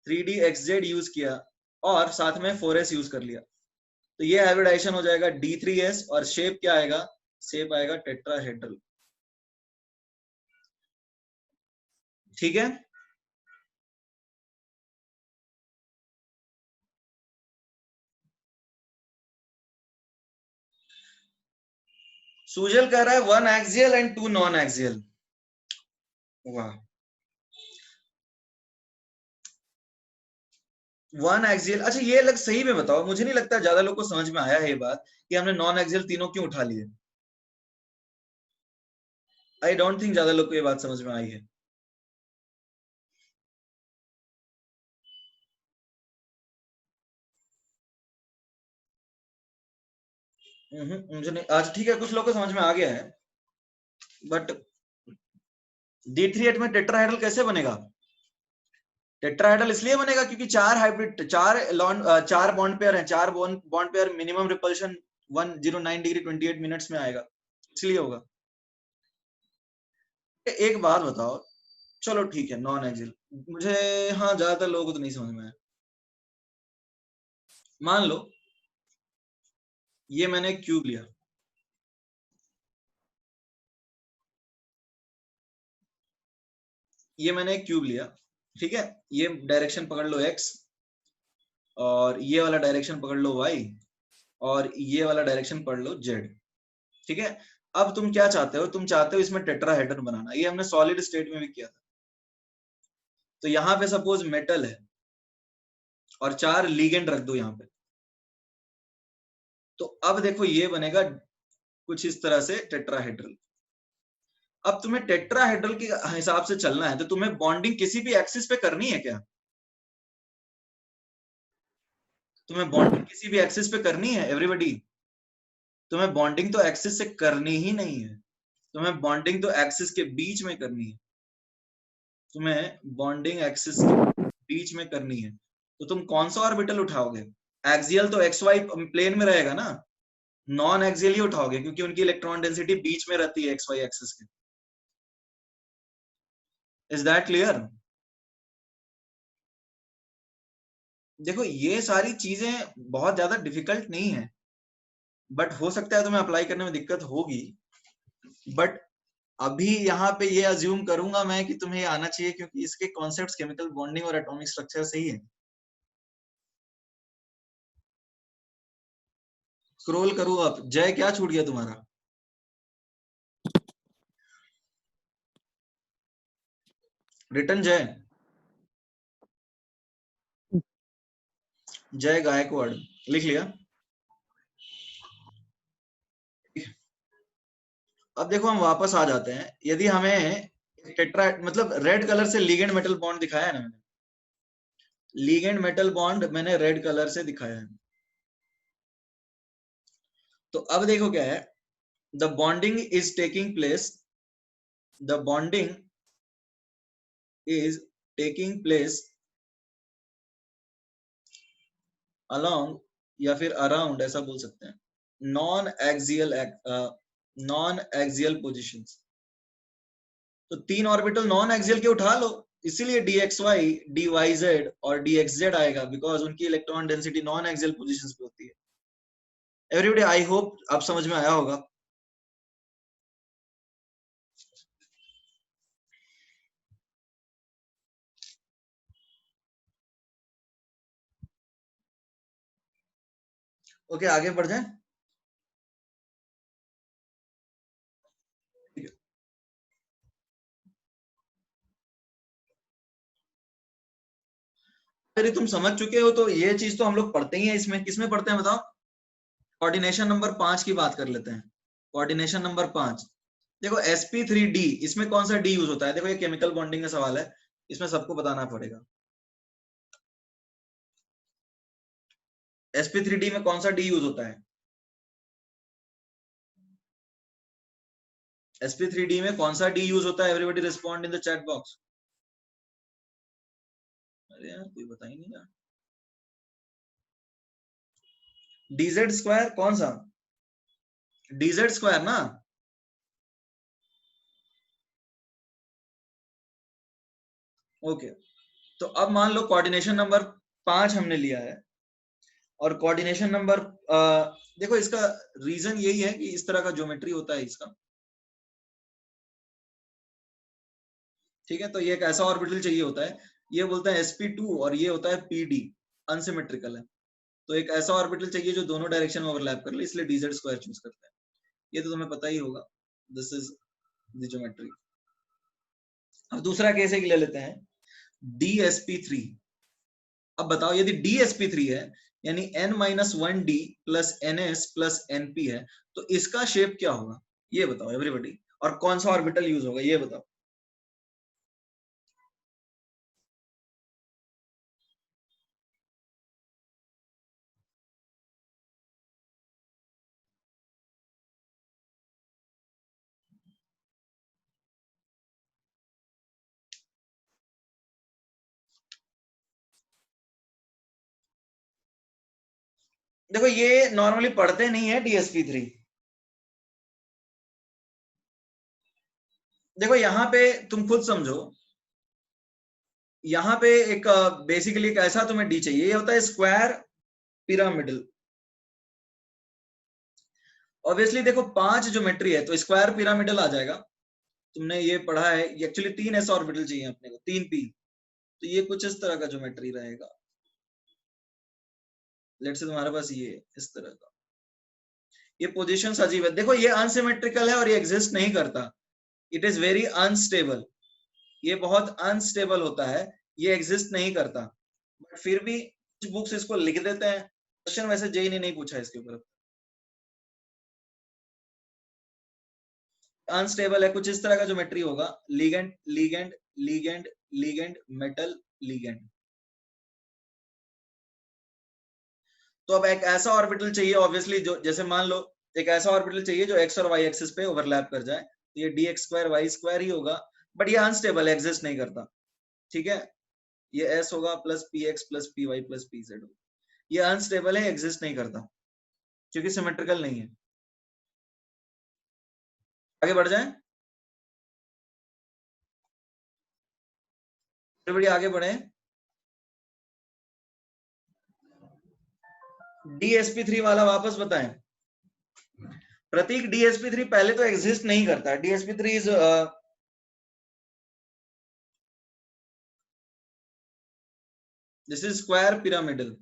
3dxz यूज किया और साथ में 4s यूज कर लिया, तो ये हाइब्रिडाइजेशन हो जाएगा D3s और शेप क्या आएगा, शेप आएगा टेट्राहेड्रल। ठीक है, सुजल कह रहा है 1 एक्सियल एंड 2 नॉन एक्सियल। वाह, 1 एक्सियल, अच्छा ये अलग सही में बताओ, मुझे नहीं लगता ज्यादा लोग को समझ में आया है ये बात कि हमने नॉन एक्सियल तीनों क्यों उठा लिए। आई डोंट थिंक ज्यादा लोग को ये बात समझ में आई है। मुझे नहीं, आज ठीक है कुछ लोग को समझ में आ गया है, बट D3 में टेट्राहेड्रल कैसे बनेगा? टेट्राहेड्रल इसलिए बनेगा क्योंकि चार हाइब्रिड, चार बॉन्ड पेयर हैं, चार bond pair, minimum repulsion 109 degree 28 minutes में आएगा, इसलिए होगा। एक बात बताओ, चलो ठीक है नॉन एक्सियल, मुझे हाँ ज्यादातर लोगों को तो नहीं समझ में आया। मान लो ये मैंने क्यूब लिया, ये मैंने एक क्यूब लिया, ठीक है, ये डायरेक्शन पकड़ लो x और ये वाला डायरेक्शन पकड़ लो y और ये वाला डायरेक्शन पकड़ लो z। ठीक है, अब तुम क्या चाहते हो, तुम चाहते हो इसमें टेट्राहेड्रन बनाना, ये हमने सॉलिड स्टेट में भी किया था। तो यहाँ पे सपोज मेटल है और 4 लीगेंड रख दो यहाँ पे, तो अब देखो ये बनेगा कुछ इस तरह से टेट्राहेड्रल। अब तुम्हें टेट्राहेड्रल के हिसाब से चलना है तो तुम्हें बॉन्डिंग किसी भी एक्सिस पे करनी है क्या? तुम्हें बॉन्डिंग किसी भी एक्सिस पे करनी है एवरीबॉडी? तुम्हें बॉन्डिंग तो एक्सिस से करनी ही नहीं है, तुम्हें बॉन्डिंग तो एक्सिस के बीच में करनी है, तुम्हें बॉन्डिंग एक्सिस के बीच में करनी है। तो तुम कौन सा ऑर्बिटल उठाओगे? एक्सियल तो एक्स वाई प्लेन में रहेगा ना, नॉन एक्सियल ही उठाओगे क्योंकि उनकी इलेक्ट्रॉन डेंसिटी बीच में रहती है एक्स वाई एक्सिस के। Is that clear? देखो ये सारी चीजें बहुत ज्यादा डिफिकल्ट नहीं है, बट हो सकता है तुम्हें अप्लाई करने में दिक्कत होगी, बट अभी यहाँ पे ये अज्यूम करूंगा मैं कि तुम्हें ये आना चाहिए क्योंकि इसके कॉन्सेप्ट्स केमिकल बॉन्डिंग और एटॉमिक स्ट्रक्चर से ही है। स्क्रॉल करो अब, जय क्या छूट गया तुम्हारा? रिटर्न जय, जय गायकवाड़ लिख लिया। अब देखो हम वापस आ जाते हैं, यदि हमें टेट्रा मतलब रेड कलर से लिगेंड मेटल बॉन्ड दिखाया है ना मैंने, लिगेंड मेटल बॉन्ड मैंने रेड कलर से दिखाया है, तो अब देखो क्या है, the bonding is taking place, the bonding is taking place along या फिर अराउंड ऐसा बोल सकते हैं, non axial non axial positions. तो 3 ऑर्बिटल नॉन एक्सियल के उठा लो, इसीलिए dxy, dyz और dxz आएगा बिकॉज उनकी electron density non axial positions पे होती है। एवरीबॉडी आई होप अब समझ में आया होगा। ओके आगे बढ़ जाए। यदि तुम समझ चुके हो तो ये चीज तो हम लोग पढ़ते ही हैं, इसमें किसमें पढ़ते हैं बताओ? कोऑर्डिनेशन नंबर 5 की बात कर लेते हैं। कोऑर्डिनेशन नंबर 5 देखो sp3d, इसमें कौन सा डी यूज होता है? देखो ये केमिकल बॉन्डिंग का सवाल है, इसमें सबको बताना पड़ेगा। sp3d में कौन सा डी यूज होता है? sp3d में कौन सा डी यूज होता है? Everybody respond in the chat box. अरे यार कोई बता ही नहीं रहा। dz स्क्वायर कौन सा? dz स्क्वायर ना, ओके, तो अब मान लो कोऑर्डिनेशन नंबर 5 हमने लिया है, और कोऑर्डिनेशन नंबर देखो इसका रीजन यही है कि इस तरह का ज्योमेट्री होता है इसका, ठीक है। तो ये एक ऐसा ऑर्बिटल चाहिए होता है, ये बोलता है sp2 और ये होता है pd, अनसिमेट्रिकल है। तो एक ऐसा ऑर्बिटल चाहिए जो दोनों डायरेक्शन में ओवरलैप कर ले, इसलिए dz स्क्वायर चूज करते हैं। ये तो तुम्हें पता ही होगा, दिस इज द ज्योमेट्री। अब दूसरा केस एक ले लेते हैं, dsp3। अब बताओ यदि dsp3 है यानी n-1d plus ns plus np है, तो इसका शेप क्या होगा ये बताओ एवरीबॉडी, और कौन सा ऑर्बिटल यूज होगा ये बताओ। देखो ये नॉर्मली पढ़ते नहीं है dsp3। देखो यहां पे तुम खुद समझो, यहां पे एक बेसिकली एक ऐसा तुम्हें डी चाहिए, ये होता है स्क्वायर पिरामिडल। ऑब्वियसली देखो 5 ज्योमेट्री है तो स्क्वायर पिरामिडल आ जाएगा, तुमने ये पढ़ा है। एक्चुअली 3 ऐसा ऑर्बिटल चाहिए अपने को, 3p। तो ये कुछ इस तरह का ज्योमेट्री रहेगा, लेट्स से तुम्हारे पास ये इस तरह का, ये पोजीशन अजीब है। देखो ये अनसिमेट्रिकल है और ये एग्जिस्ट नहीं करता, इट इज वेरी अनस्टेबल, ये बहुत अनस्टेबल होता है, ये एग्जिस्ट नहीं करता। बट फिर भी कुछ बुक्स इसको लिख देते हैं। क्वेश्चन वैसे जेई ने नहीं पूछा इसके ऊपर। अनस्टेबल है, कुछ इस तरह का ज्योमेट्री होगा, ligand ligand ligand ligand metal ligand. तो अब एक ऐसा ऑर्बिटल चाहिए ऑब्वियसली जो, जैसे मान लो एक ऐसा ऑर्बिटल चाहिए जो एक्स और वाई एक्सिस पे ओवरलैप कर जाए, तो ये dx स्क्वायर वाई स्क्वायर ही होगा। बट ये अनस्टेबल एग्जिस्ट नहीं करता, ठीक है। ये s होगा plus p x plus p y plus p z होगा, ये अनस्टेबल है, एग्जिस्ट नहीं करता क्योंकि सिमेट्रिकल नहीं है। आगे बढ़ जाए, आगे बढ़े। DSP3 वाला वापस बताएं, प्रतीक DSP3 पहले तो एग्जिस्ट नहीं करता। DSP3 is this is square pyramidal.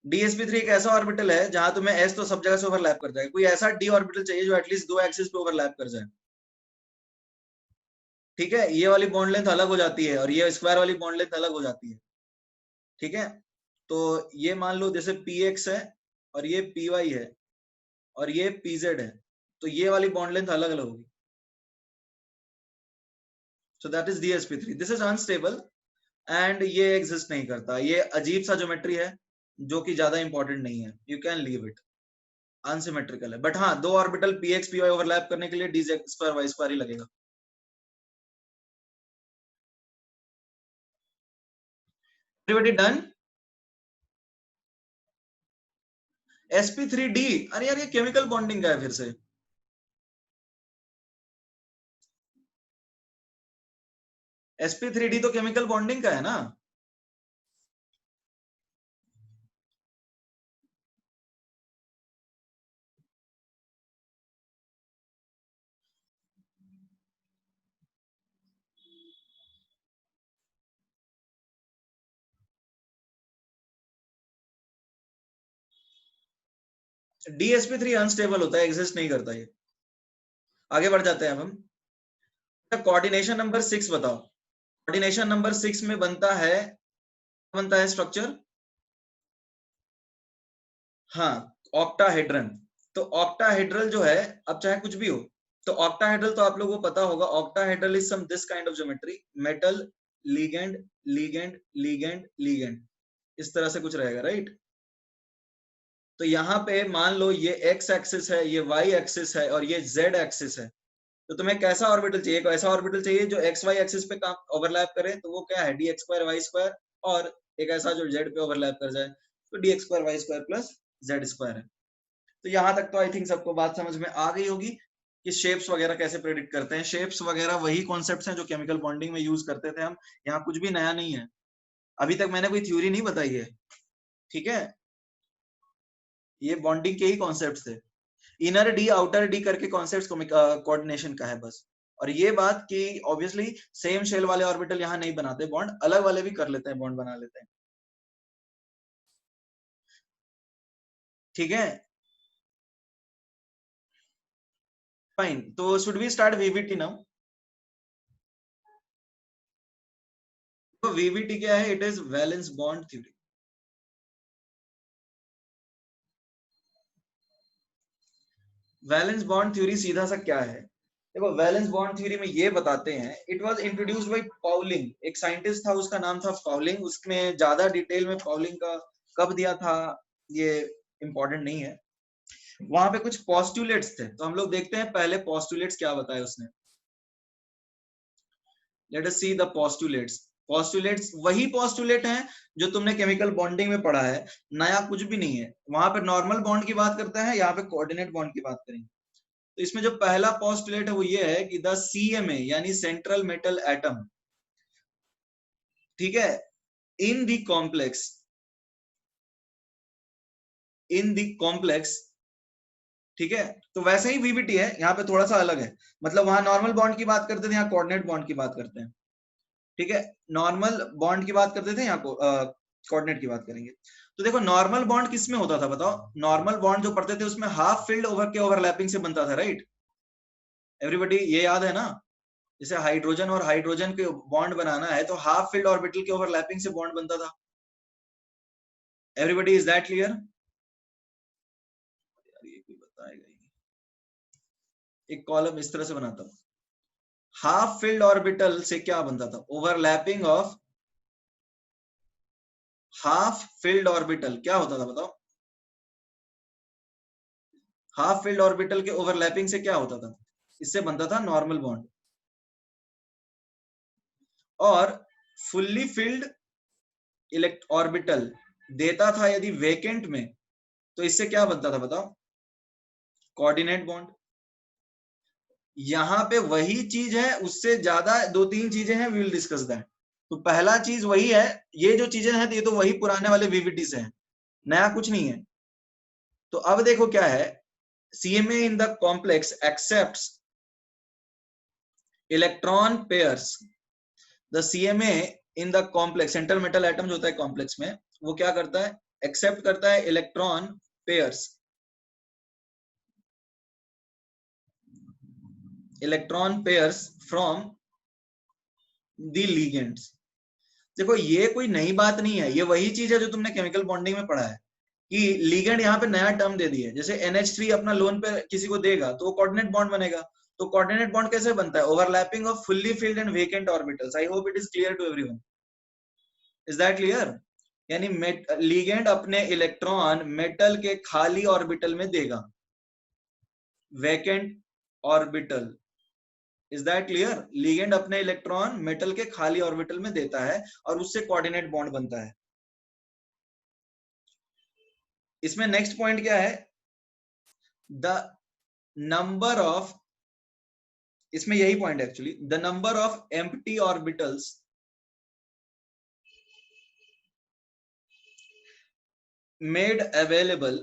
DSP3 एक ऐसा ऑर्बिटल है जहां तुम्हें s तो सब जगह से ओवरलैप कर जाएगा, कोई ऐसा d ऑर्बिटल चाहिए जो एटलीस्ट दो एक्सिस पे ओवरलैप कर जाए, ठीक है। ये वाली बॉन्ड लेंथ अलग हो जाती है और ये स्क्वायर वाली बॉन्ड लेंथ अलग हो जाती है, ठीक है। तो ये मान लो जैसे px है और ये py है और ये pz है, तो ये वाली बॉन्ड लेंथ अलग अलग होगी। So that is DSP3, this is unstable and ये एग्जिस्ट नहीं करता। ये अजीब सा ज्योमेट्री है जो कि ज्यादा इंपॉर्टेंट नहीं है, you can leave it, unsymmetrical है। बट हाँ, दो ऑर्बिटल px py ओवरलैप करने के लिए dz स्क्वायर वाई स्क्वायर ही लगेगा। Everybody done. sp3d, अरे यार ये केमिकल बॉन्डिंग का है फिर से। sp3d तो केमिकल बॉन्डिंग का है ना। DSP3 अनस्टेबल होता है, एग्जिस्ट नहीं करता ये। आगे बढ़ जाते हैं अब हम। कोऑर्डिनेशन नंबर 6 बताओ। कोऑर्डिनेशन नंबर 6 में बनता है स्ट्रक्चर, हाँ, ऑक्टाहेड्रन। तो ऑक्टाहेड्रल जो है, अब चाहे कुछ भी हो, तो ऑक्टाहेड्रल तो आप लोगों को पता होगा, octahedral is some this kind of geometry, metal ligand ligand ligand ligand, इस तरह से कुछ रहेगा, राइट। तो यहाँ पे मान लो ये x एक्सिस है, ये y एक्सिस है और ये z एक्सिस है। तो तुम्हें कैसा ऑर्बिटल चाहिए? कोई ऐसा ऑर्बिटल चाहिए जो एक्स वाई एक्सिस पे काम ओवरलैप करे, तो वो क्या है, dx स्क्वायर वाई स्क्वायर, और एक ऐसा जो z पे ओवरलैप कर जाए, तो dx square y square plus z square है। तो यहाँ तक तो आई थिंक सबको बात समझ में आ गई होगी। कि शेप्स वगैरह कैसे प्रेडिक्ट करते हैं। शेप्स वगैरह वही कॉन्सेप्ट्स हैं जो केमिकल बॉन्डिंग में यूज करते थे हम, यहाँ कुछ भी नया नहीं है, अभी तक मैंने कोई थ्योरी नहीं बताई है, ठीक है, ये बॉन्डिंग के ही कॉन्सेप्ट्स थे। इनर डी आउटर डी करके कॉन्सेप्ट्स कोऑर्डिनेशन का है बस। और ये बात कि ऑब्वियसली सेम शेल वाले ऑर्बिटल यहाँ नहीं बनाते बॉन्ड, अलग वाले भी कर लेते हैं, बॉन्ड बना लेते हैं, ठीक है, फाइन। तो should we start VVT now? तो वीवीटी क्या है? It is valence bond theory. Valence bond theory सीधा सा क्या है? देखो, वैलेंस बॉन्ड थ्योरी में ये बताते हैं, it was introduced by Pauling, एक साइंटिस्ट था, उसका नाम था पाउलिंग। उसमें ज्यादा डिटेल में पाउलिंग का कब दिया था ये इंपॉर्टेंट नहीं है। वहां पे कुछ पोस्टुलेट्स थे, तो हम लोग देखते हैं पहले पोस्टुलेट्स क्या बताया उसने। Let us see the postulates. Postulates वही पोस्टुलेट हैं जो तुमने केमिकल बॉन्डिंग में पढ़ा है, नया कुछ भी नहीं है। वहां पे नॉर्मल बॉन्ड की बात करते हैं, यहाँ पे कोऑर्डिनेट बॉन्ड की बात करेंगे। तो इसमें जो पहला पोस्टुलेट है वो ये है कि द सीएमए यानी सेंट्रल मेटल एटम, ठीक है, in the complex, in the complex, ठीक है। तो वैसे ही वीवीटी है, यहाँ पे थोड़ा सा अलग है, मतलब वहां नॉर्मल बॉन्ड की बात करते थे, यहाँ कोऑर्डिनेट बॉन्ड की बात करते हैं, ठीक है। नॉर्मल बॉन्ड की बात करते थे, यहाँ को कोऑर्डिनेट की बात करेंगे। तो देखो, नॉर्मल बॉन्ड किस में होता था बताओ? नॉर्मल बॉन्ड जो पढ़ते थे उसमें हाफ फील्ड ओवर के ओवरलैपिंग से बनता था, राइट? एवरीबॉडी ये याद है ना? जैसे हाइड्रोजन और हाइड्रोजन के बॉन्ड बनाना है तो हाफ फील्ड ऑर्बिटल के ओवरलैपिंग से बॉन्ड बनता था। Everybody is that clear? ये कोई बताएगा ही नहीं। एक कॉलम इस तरह से बनाता हूं, हाफ फील्ड ऑर्बिटल से क्या बनता था? Overlapping of half filled orbital क्या होता था बताओ? हाफ फील्ड ऑर्बिटल के ओवरलैपिंग से क्या होता था? इससे बनता था नॉर्मल बॉन्ड। और फुल्ली फिल्ड इलेक्ट ऑर्बिटल देता था यदि वेकेंट में, तो इससे क्या बनता था बताओ? Coordinate bond. यहां पे वही चीज है, उससे ज्यादा दो तीन चीजें हैं, वी विल डिस्कस दैट। तो पहला चीज वही है, ये जो चीजें हैं ये तो वही पुराने वाले वीवीटी से हैं, नया कुछ नहीं है। तो अब देखो क्या है, CMA in the complex accepts electron pairs. The CMA in the complex, central metal atom जो होता है कॉम्प्लेक्स में, वो क्या करता है? एक्सेप्ट करता है electron pairs, electron pairs from the ligands. देखो, ये कोई नई बात नहीं है, ये वही चीज है जो तुमने केमिकल बॉन्डिंग में पढ़ा है कि लिगेंड यहाँ पे नया टर्म दे दिए। जैसे NH3 अपना लोन पे किसी को देगा तो वो कोऑर्डिनेट बॉन्ड बनेगा। तो कोऑर्डिनेट बॉन्ड कैसे बनता है? Overlapping of fully filled and vacant orbitals. I hope it is clear to everyone. Is that clear? यानी लिगेंड अपने इलेक्ट्रॉन मेटल के खाली ऑर्बिटल में देगा, vacant orbital. Is that clear? Ligand अपने इलेक्ट्रॉन मेटल के खाली ऑर्बिटल में देता है और उससे कोऑर्डिनेट बॉन्ड बनता है। इसमें नेक्स्ट पॉइंट क्या है? द नंबर ऑफ, इसमें यही पॉइंट है actually, the number of empty orbitals made available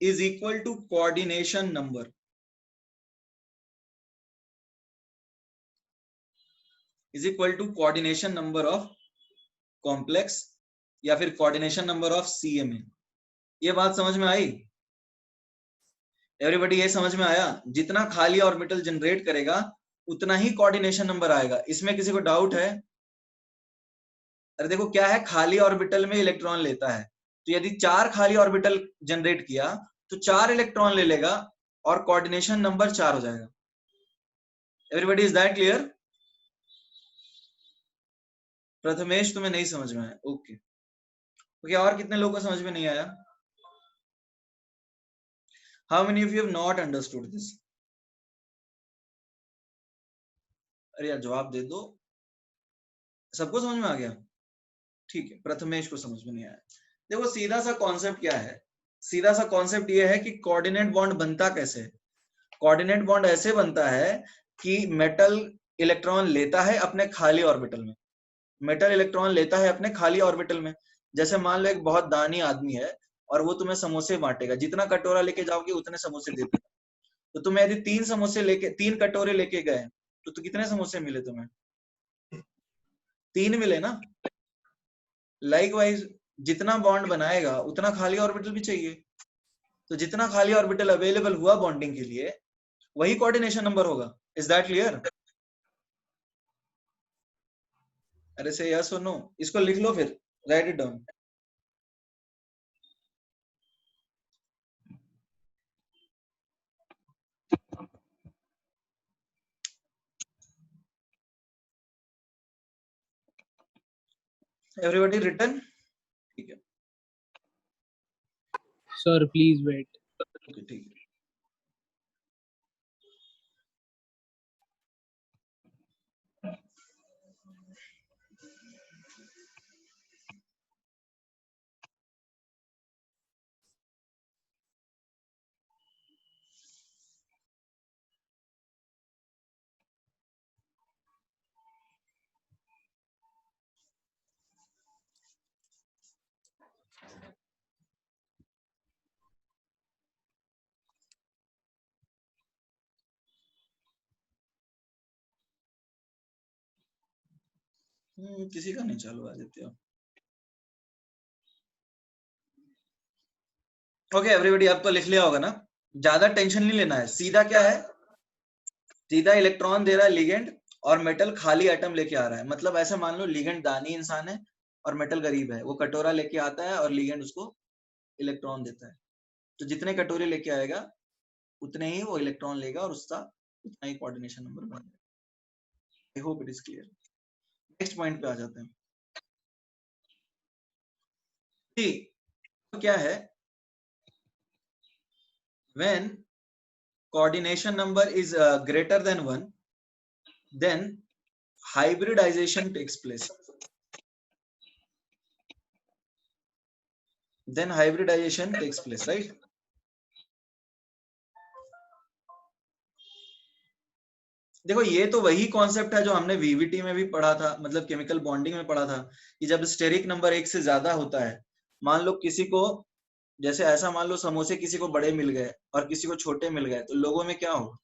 is equal to coordination number, is equal to coordination number of complex या फिर coordination number of CMA। ये बात समझ में आई? एवरीबॉडी ये समझ में आया? जितना खाली ऑर्बिटल जनरेट करेगा उतना ही कोऑर्डिनेशन नंबर आएगा। इसमें किसी को डाउट है? अरे देखो क्या है, खाली ऑर्बिटल में इलेक्ट्रॉन लेता है, तो यदि 4 खाली ऑर्बिटल जनरेट किया तो 4 इलेक्ट्रॉन ले लेगा और कोऑर्डिनेशन नंबर 4 हो जाएगा। Everybody is that clear? Prathamesh तुम्हें नहीं समझ में आया? ओके ओके, और कितने लोगों को समझ में नहीं आया? How many of you have not understood this? अरे यार जवाब दे दो। सबको समझ में आ गया? ठीक है, प्रथमेश को समझ में नहीं आया। देखो सीधा सा कॉन्सेप्ट क्या है, सीधा सा कॉन्सेप्ट ये है कि कोऑर्डिनेट बॉन्ड बनता कैसे है। कोऑर्डिनेट बॉन्ड ऐसे बनता है कि मेटल इलेक्ट्रॉन लेता है अपने खाली ऑर्बिटल में, मेटल इलेक्ट्रॉन लेता है अपने खाली ऑर्बिटल में। जैसे मान लो एक बहुत दानी आदमी है और वो तुम्हें समोसे बांटेगा, जितना कटोरा लेके जाओगे उतने समोसे दे देगा। तो तुम्हें यदि 3 कटोरे लेके गए तो कितने समोसे मिले तुम्हें? 3 मिले ना। लाइकवाइज जितना बॉन्ड बनाएगा उतना खाली ऑर्बिटल भी चाहिए, तो जितना खाली ऑर्बिटल अवेलेबल हुआ बॉन्डिंग के लिए वही कोऑर्डिनेशन नंबर होगा। Is that clear? अरे से यस और नो, इसको लिख लो फिर, write it down. Everybody written? ठीक है, Sir, please wait. ओके ठीक है। किसी का नहीं चालू आदित्य। ओके एवरीबॉडी, अब तो लिख लिया होगा ना, ज्यादा टेंशन नहीं लेना है। सीधा क्या है, सीधा इलेक्ट्रॉन दे रहा है लिगेंड और मेटल खाली एटम लेके आ रहा है। मतलब ऐसे मान लो लिगेंड दानी इंसान है और मेटल गरीब है, वो कटोरा लेके आता है और लिगेंड उसको इलेक्ट्रॉन देता है। तो जितने कटोरे लेके आएगा उतने ही वो इलेक्ट्रॉन लेगा और उसका उतना ही कोऑर्डिनेशन नंबर बनेगा। आई hope it is clear. Next point पे आ जाते हैं। तो क्या है, when coordination number is greater than 1, then hybridization takes place. Then hybridization takes place, right? देखो ये तो वही कॉन्सेप्ट है जो हमने वीवीटी में भी पढ़ा था, मतलब केमिकल बॉन्डिंग में पढ़ा था, कि जब स्टेरिक नंबर 1 से ज्यादा होता है, मान लो किसी को, जैसे ऐसा मान लो समोसे किसी को बड़े मिल गए और किसी को छोटे मिल गए, तो लोगों में क्या होगा,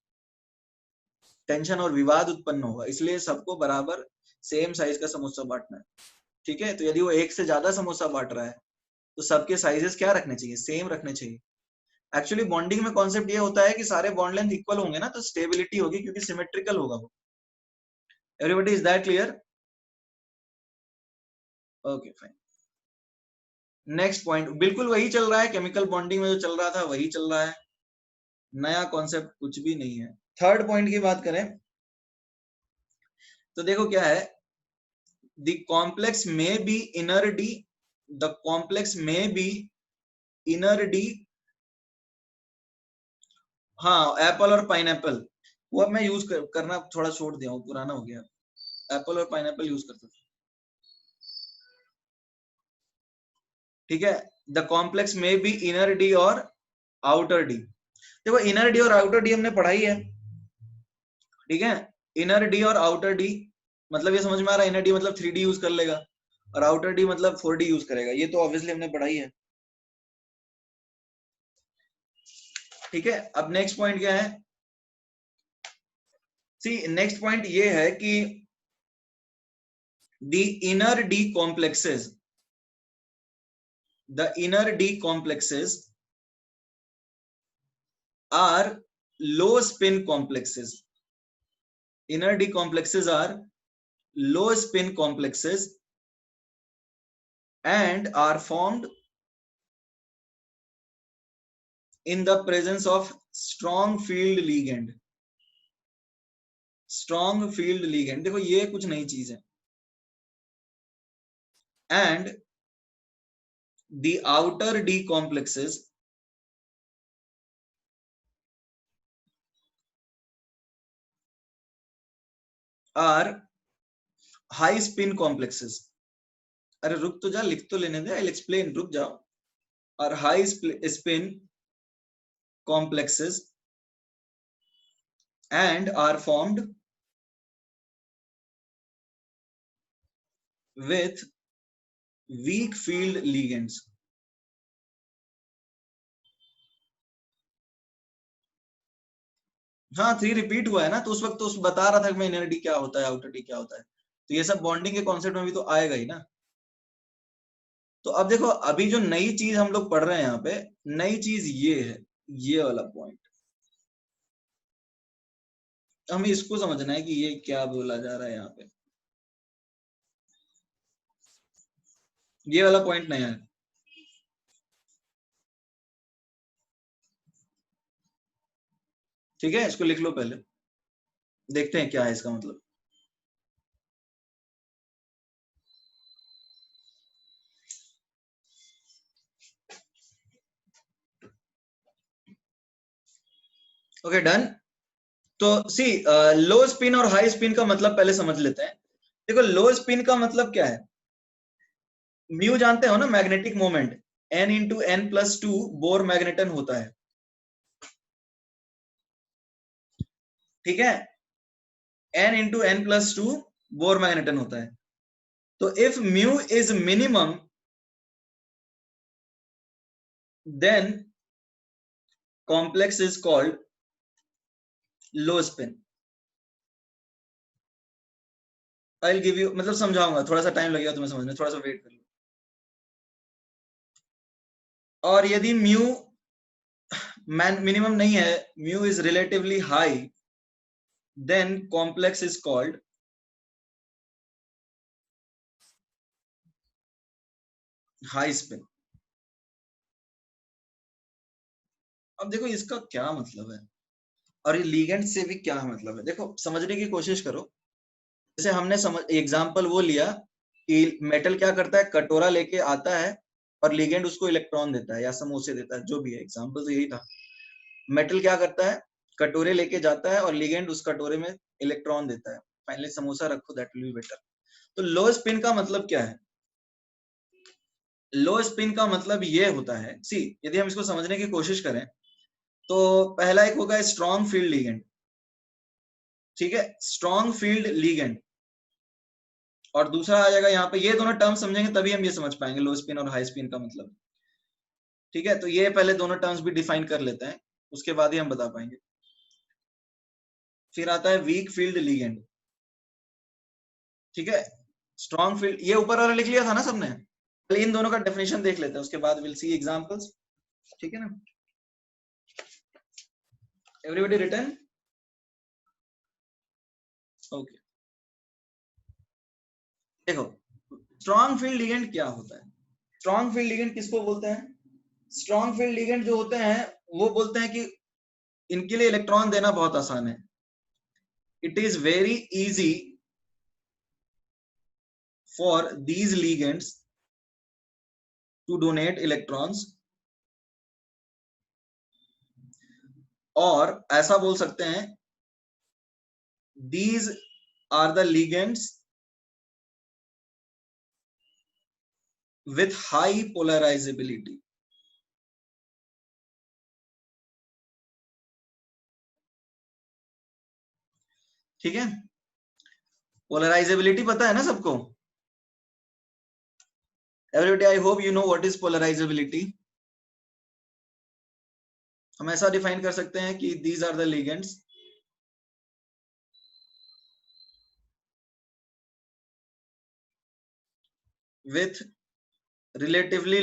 टेंशन और विवाद उत्पन्न होगा। इसलिए सबको बराबर सेम साइज का समोसा बांटना है, ठीक है। तो यदि वो 1 से ज्यादा समोसा बांट रहा है तो सबके साइजेस क्या रखने चाहिए, सेम रखने चाहिए। एक्चुअली बॉन्डिंग में कॉन्सेप्ट ये होता है कि सारे बॉन्ड लेंथ इक्वल होंगे ना, तो स्टेबिलिटी होगी क्योंकि सिमेट्रिकल होगा वो। Everybody is that clear? Okay fine. Next point बिल्कुल वही चल रहा है, केमिकल बॉन्डिंग में जो चल रहा था वही चल रहा है, नया कॉन्सेप्ट कुछ भी नहीं है। थर्ड पॉइंट की बात करें तो देखो क्या है, द कॉम्प्लेक्स में be inner d, the complex में बी इनर डी। हाँ एप्पल और पाइनएप्पल, वो अब मैं यूज करना थोड़ा छोड़ दिया हूँ, पुराना हो गया। एप्पल और पाइनएप्पल यूज करता था, ठीक है। द कॉम्प्लेक्स में बी इनर डी और आउटर डी। देखो इनर डी और आउटर डी हमने पढ़ाई है, ठीक है। इनर डी और आउटर डी मतलब ये समझ में आ रहा है, इनर डी मतलब 3D यूज कर लेगा और आउटर डी मतलब 4D यूज करेगा, ये तो ऑब्वियसली हमने पढ़ाई है, ठीक है। अब नेक्स्ट पॉइंट क्या है, सी नेक्स्ट पॉइंट ये है कि the inner D complexes, the inner D complexes are low spin complexes. Inner D complexes are low spin complexes and are formed in the presence of strong field ligand. Strong field ligand, देखो ये कुछ नई चीज है। And the outer D complexes are high spin complexes. अरे रुक तो जा, लिख तो लेने दे, I'll explain, रुक जाओ। are high spin complexes and are formed with weak field ligands. हाँ 3 रिपीट हुआ है ना, तो उस वक्त तो उस बता रहा था कि मैं इनर डी क्या होता है, आउटर डी क्या होता है, तो ये सब बॉन्डिंग के कॉन्सेप्ट में भी तो आएगा ही ना। तो अब देखो अभी जो नई चीज हम लोग पढ़ रहे हैं यहाँ पे, नई चीज ये है, ये वाला पॉइंट हमें इसको समझना है कि ये क्या बोला जा रहा है यहाँ पे, ये वाला पॉइंट नया है। ठीक है, इसको लिख लो पहले, देखते हैं क्या है इसका मतलब। Okay done. तो सी लो स्पिन और हाई स्पिन का मतलब पहले समझ लेते हैं। देखो लो स्पिन का मतलब क्या है, म्यू जानते हो ना, magnetic moment, n into n plus two Bohr magneton होता है, ठीक है, n into n plus two Bohr magneton होता है। तो if mu is minimum then complex is called low spin. I will give you, मतलब समझाऊंगा, थोड़ा सा टाइम लगेगा तुम्हें समझने, थोड़ा सा वेट कर लो। और यदि म्यू मिनिमम नहीं है, mu is relatively high, then complex is called high spin. अब देखो इसका क्या मतलब है और ये लीगेंड से भी क्या मतलब है, देखो समझने की कोशिश करो। जैसे हमने समझ एग्जांपल वो लिया कि मेटल क्या करता है, कटोरा लेके आता है और लीगेंड उसको इलेक्ट्रॉन देता है या समोसे देता है, जो भी है, एग्जांपल तो यही था। मेटल क्या करता है, कटोरे लेके जाता है और लीगेंड उस कटोरे में इलेक्ट्रॉन देता है, फाइनली समोसा रखो, दैट विल बी बेटर। तो लो स्पिन का मतलब क्या है, लो स्पिन का मतलब ये होता है, सी यदि हम इसको समझने की कोशिश करें तो पहला एक होगा स्ट्रॉन्ग फील्ड लीगेंड, ठीक है, स्ट्रॉन्ग फील्ड लीगेंड, और दूसरा आ जाएगा यहाँ पे, ये दोनों टर्म समझेंगे तभी हम ये समझ पाएंगे लो स्पिन और हाई स्पिन का मतलब। ठीक है, तो ये पहले दोनों टर्म्स भी डिफाइन कर लेते हैं, उसके बाद ही हम बता पाएंगे। फिर आता है वीक फील्ड लीगेंड, ठीक है, स्ट्रॉन्ग फील्ड, ये ऊपर वाला लिख लिया था ना सबने, पहले इन दोनों का डेफिनेशन देख लेते हैं, उसके बाद विल सी एग्जांपल्स, ठीक है ना। Everybody written, okay. देखो स्ट्रॉन्ग फील्ड लिगेंड क्या होता है, स्ट्रॉन्ग फील्ड लिगेंड किसको बोलते हैं, स्ट्रॉन्ग फील्ड लिगेंड जो होते हैं वो बोलते हैं कि इनके लिए इलेक्ट्रॉन देना बहुत आसान है, it is very easy for these ligands to donate electrons, और ऐसा बोल सकते हैं these are the ligands with high polarizability। ठीक है, पोलराइजेबिलिटी पता है ना सबको, everybody, I hope you know what is polarizability. हम ऐसा डिफाइन कर सकते हैं कि these are the ligands with relatively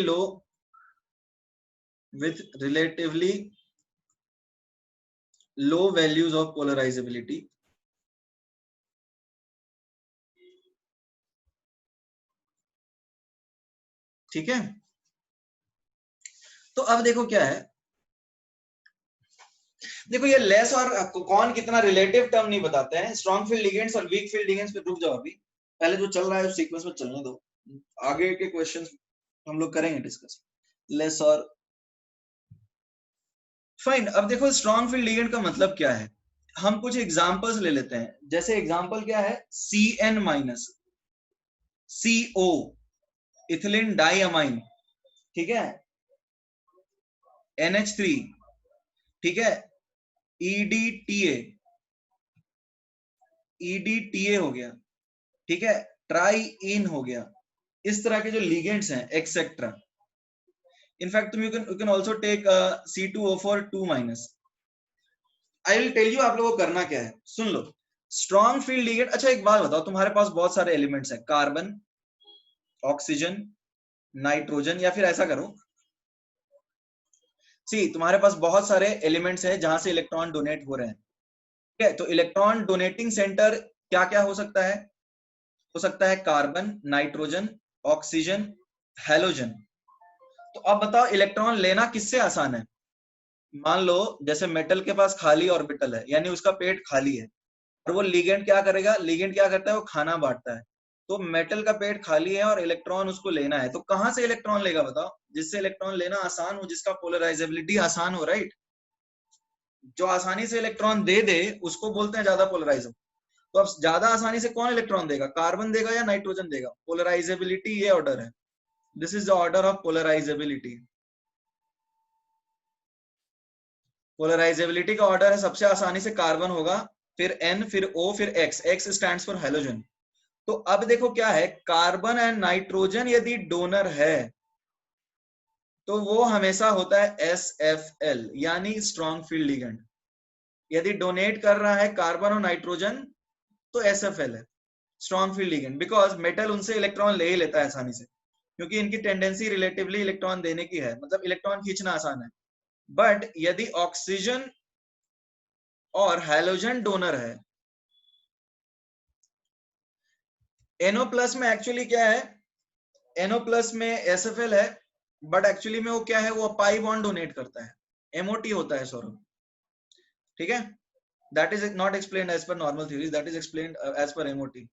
low values of polarizability, ठीक है। तो अब देखो क्या है, देखो ये लेस और कौन कितना रिलेटिव टर्म नहीं बताते हैं, स्ट्रॉन्ग फील्ड लिगेंड्स और वीक फील्ड लिगेंड्स पे रुक जाओ, अभी पहले जो चल रहा है उस सीक्वेंस में चलने दो, आगे के क्वेश्चंस हम लोग करेंगे डिस्कस, लेस और फाइन। अब देखो स्ट्रॉन्ग फील्ड लिगेंड का मतलब क्या है, हम कुछ एग्जांपल्स ले लेते हैं, जैसे एग्जांपल क्या है, Cn minus, CO ethylene diamine, ठीक है, NH3, ठीक है, EDTA, EDTA हो गया, ठीक है, ट्राई हो गया, इस तरह के जो लिगेंड्स हैं etcetera. In fact you can also take C2O4 2 minus. I will tell you आप लोगों को करना क्या है, सुन लो। स्ट्रॉन्ग फील्ड लिगेंड, अच्छा एक बात बताओ, तुम्हारे पास बहुत सारे एलिमेंट्स हैं, कार्बन, ऑक्सीजन, नाइट्रोजन, या फिर ऐसा करो, सी तुम्हारे पास बहुत सारे एलिमेंट्स हैं जहां से इलेक्ट्रॉन डोनेट हो रहे हैं, ठीक है, तो इलेक्ट्रॉन डोनेटिंग सेंटर क्या क्या हो सकता है? हो सकता है कार्बन, नाइट्रोजन, ऑक्सीजन, हैलोजन। तो अब बताओ इलेक्ट्रॉन लेना किससे आसान है? मान लो जैसे मेटल के पास खाली ऑर्बिटल है, यानी उसका पेट खाली है, और वो लिगेंड क्या करेगा, लिगेंड क्या करता है, वो खाना बांटता है। तो मेटल का पेट खाली है और इलेक्ट्रॉन उसको लेना है, तो कहां से इलेक्ट्रॉन लेगा बताओ? जिससे इलेक्ट्रॉन लेना आसान हो, जिसका पोलराइजेबिलिटी आसान हो, राइट? जो आसानी से इलेक्ट्रॉन दे दे उसको बोलते हैं ज्यादा पोलराइजेबल। तो अब ज्यादा आसानी से कौन इलेक्ट्रॉन देगा, कार्बन देगा या नाइट्रोजन देगा? पोलराइजेबिलिटी ये ऑर्डर है, this is the order of polarisability. Polarisability का ऑर्डर है, सबसे आसानी से कार्बन होगा, फिर N, फिर O, फिर X, X stands for halogen. तो अब देखो क्या है, कार्बन एंड नाइट्रोजन यदि डोनर है तो वो हमेशा होता है SFL, यानी स्ट्रॉन्ग फील्ड लिगेंड। यदि डोनेट कर रहा है कार्बन और नाइट्रोजन तो SFL है, strong field ligand, because metal उनसे इलेक्ट्रॉन ले ही लेता है आसानी से, क्योंकि इनकी टेंडेंसी रिलेटिवली इलेक्ट्रॉन देने की है, मतलब इलेक्ट्रॉन खींचना आसान है। बट यदि ऑक्सीजन और हैलोजन डोनर है, NO प्लस में एक्चुअली क्या है, NO प्लस में SFL है, बट एक्चुअली में वो क्या है, वो पाई बॉन्ड डोनेट करता है, MOT होता है सौरभ, ठीक है। That is not explained as per normal theories, that is explained as per MOT,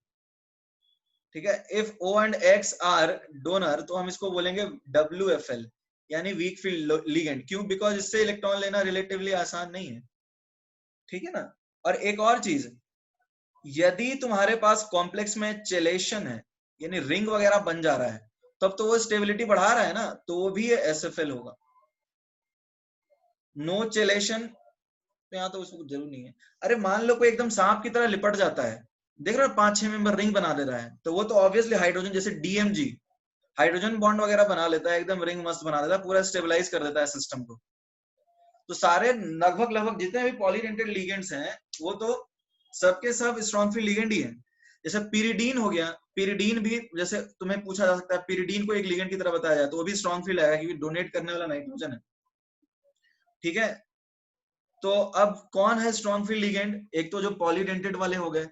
ठीक है। If O and X are donor तो हम इसको बोलेंगे WFL, यानी वीक फील्ड लिगेंड। क्यों? बिकॉज इससे इलेक्ट्रॉन लेना रिलेटिवली आसान नहीं है, ठीक है ना। और एक और चीज, यदि तुम्हारे पास कॉम्प्लेक्स में चेलेशन है, यानी रिंग वगैरह बन जा रहा है, तब तो वो स्टेबिलिटी बढ़ा रहा है ना, तो वो भी SFL होगा। नो चेलेशन तो यहाँ तो उसको जरूर नहीं है। अरे मान लो कोई एकदम सांप की तरह लिपट जाता है, देख रहे हो 5-6 मेंबर रिंग बना दे रहा है, तो वो तो ऑब्वियसली हाइड्रोजन, जैसे DMG हाइड्रोजन बॉन्ड वगैरह बना लेता है, एकदम रिंग मस्त बना देता है, पूरा स्टेबलाइज कर देता है सिस्टम को। तो सारे लगभग जितने भी पॉलीडेंटेड लिगेंड्स हैं वो तो सबके सब स्ट्रॉन्ग फील्ड लिगेंड ही है। जैसे पिरिडीन हो गया, पिरिडीन भी जैसे तुम्हें पूछा जा सकता है, पिरिडीन को एक लिगेंड की तरह बताया जाए तो वो भी स्ट्रॉन्ग फील्ड आएगा, क्योंकि डोनेट करने वाला नाइट्रोजन है, ठीक है। तो अब कौन है स्ट्रॉन्ग फील्ड लिगेंड? एक तो जो पॉलीडेंटेड वाले हो गए,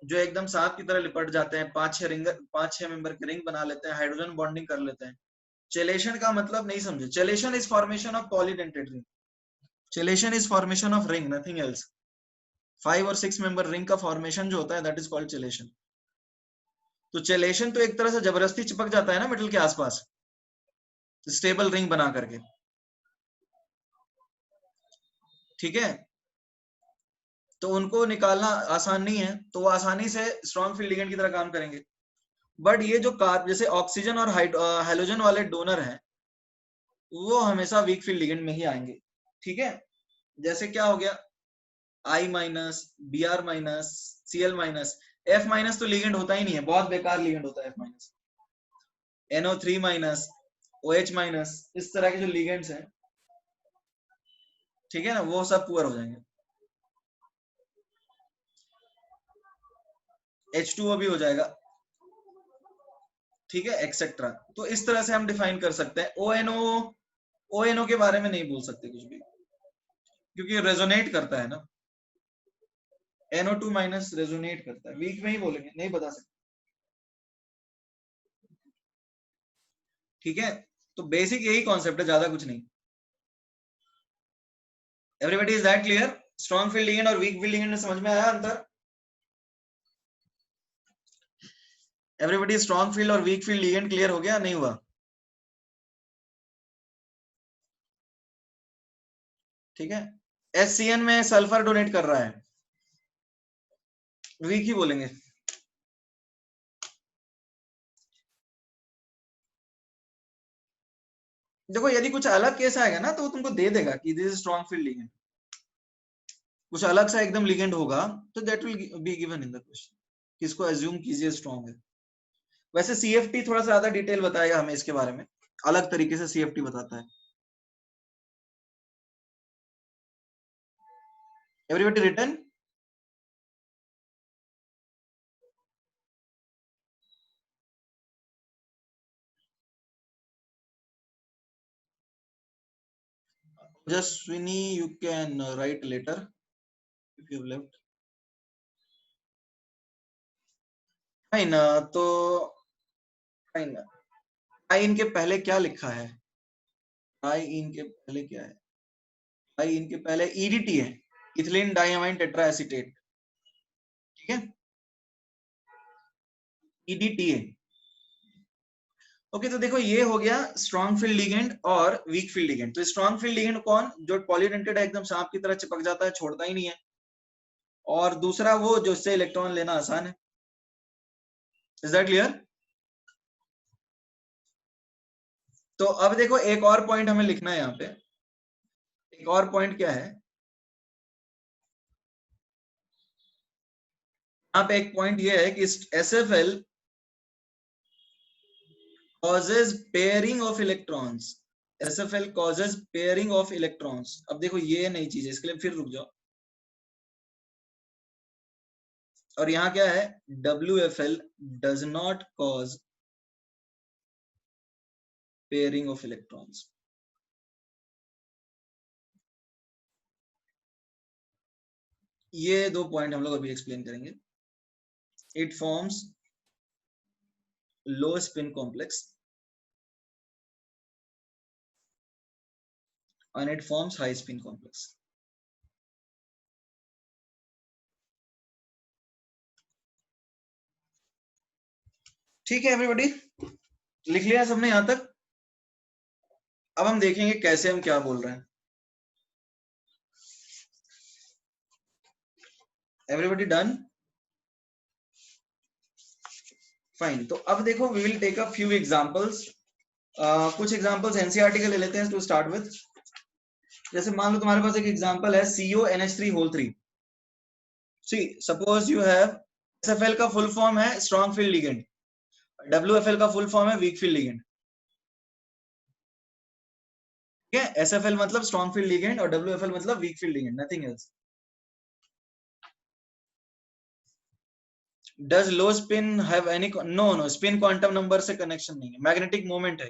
जो एकदम सांप की तरह लिपट जाते हैं, 5-6 मेंबर के रिंग बना लेते हैं, हाइड्रोजन बॉन्डिंग कर लेते हैं। चेलेशन का मतलब नहीं समझे, chelation is formation of polydentate ring, chelation is formation of ring, nothing else. 5 और 6 मेंबर रिंग का फॉर्मेशन जो होता है दैट इज कॉल्ड चेलेशन। तो चेलेशन तो एक तरह से जबरदस्ती चिपक जाता है ना मेटल के आसपास, स्टेबल रिंग बना करके, ठीक है। तो उनको निकालना आसान नहीं है, तो वो आसानी से स्ट्रॉन्ग फील्ड लिगेंड की तरह काम करेंगे। बट ये जो कार्ब जैसे ऑक्सीजन और हेलोजन वाले डोनर हैं, वो हमेशा वीक फील्ड लिगेंड में ही आएंगे, ठीक है। जैसे क्या हो गया, I minus, Br minus, Cl minus. F minus तो लिगेंड होता ही नहीं है, बहुत बेकार लिगेंड होता है F minus. NO3 minus, OH minus, इस तरह के जो लिगेंड्स हैं, ठीक है ना, वो सब पुअर हो जाएंगे। H2O भी हो जाएगा, ठीक है, एक्सेट्रा। तो इस तरह से हम डिफाइन कर सकते हैं। ONO के बारे में नहीं बोल सकते कुछ भी, क्योंकि रेजोनेट करता है ना, NO2 माइनस रेजोनेट करता है, वीक में ही बोलेंगे, नहीं बता सकते, ठीक है। तो बेसिक यही कॉन्सेप्ट है, ज्यादा कुछ नहीं। Everybody is that clear? Strong field ligand और वीक फील्ड लिगेंड में समझ में आया अंतर? एवरीबॉडी स्ट्रॉन्ग फील्ड और वीक फील्ड लिगेंड क्लियर हो गया, नहीं हुआ? ठीक है। SCN में सल्फर डोनेट कर रहा है, वीक ही बोलेंगे। देखो यदि कुछ अलग केस आएगा ना तो वो तुमको दे देगा कि this is strong field ligand, कुछ अलग सा एकदम लिगेंड होगा तो that will be given in the question, किसको एज्यूम कीजिए स्ट्रॉन्ग है। वैसे सीएफटी थोड़ा सा ज्यादा डिटेल बताएगा हमें इसके बारे में, अलग तरीके से सीएफटी बताता है। Everybody written? Jaswini, you can write later if you have left. Fine, तो फाइन, आई इनके पहले क्या लिखा है? आई इनके पहले क्या है? आई इनके पहले ईडीटी है, इथिलीन डाइअमाइन टेट्राएसीटेट, ठीक है, ईडीटी है। ओके, तो देखो ये हो गया स्ट्रॉन्ग फील्ड लिगेंड और वीक फील्ड लिगेंड। तो स्ट्रॉन्ग फील्ड लिगेंड कौन? जो पॉलीडेंटेड है, एकदम सांप की तरह चिपक जाता है, छोड़ता ही नहीं है। और दूसरा वो जो इससे इलेक्ट्रॉन लेना आसान है। Is that clear? तो अब देखो एक और पॉइंट हमें लिखना है यहाँ पे। एक और पॉइंट क्या है यहाँ पे? एक पॉइंट ये है कि SFL causes pairing of electrons, SFL causes pairing of electrons। अब देखो ये नई चीज है, इसके लिए फिर रुक जाओ। और यहाँ क्या है? WFL does not cause pairing of electrons। ये दो पॉइंट हम लोग अभी एक्सप्लेन करेंगे। It forms low spin complex and it forms high spin complex। ठीक है एवरीबॉडी, लिख लिया सबने यहां तक? अब हम देखेंगे कैसे हम क्या बोल रहे हैं। Everybody done? फाइन, तो अब देखो we will take a few examples. कुछ एग्जांपल्स एनसीईआरटी के ले लेते हैं टू स्टार्ट विद। जैसे मान लो तुम्हारे पास एक एग्जांपल है CONH3 whole 3। See suppose you have, SFL का फुल फॉर्म है स्ट्रॉन्ग फील्ड लिगेंड, WFL का फुल फॉर्म है वीक फील्ड लिगेंड, ठीक है। SFL मतलब स्ट्रॉन्ग फील्ड लिगेंड और WFL मतलब weak field ligand, nothing else. Does low spin have any? No, spin quantum number से कनेक्शन नहीं है, मैग्नेटिक मोमेंट है,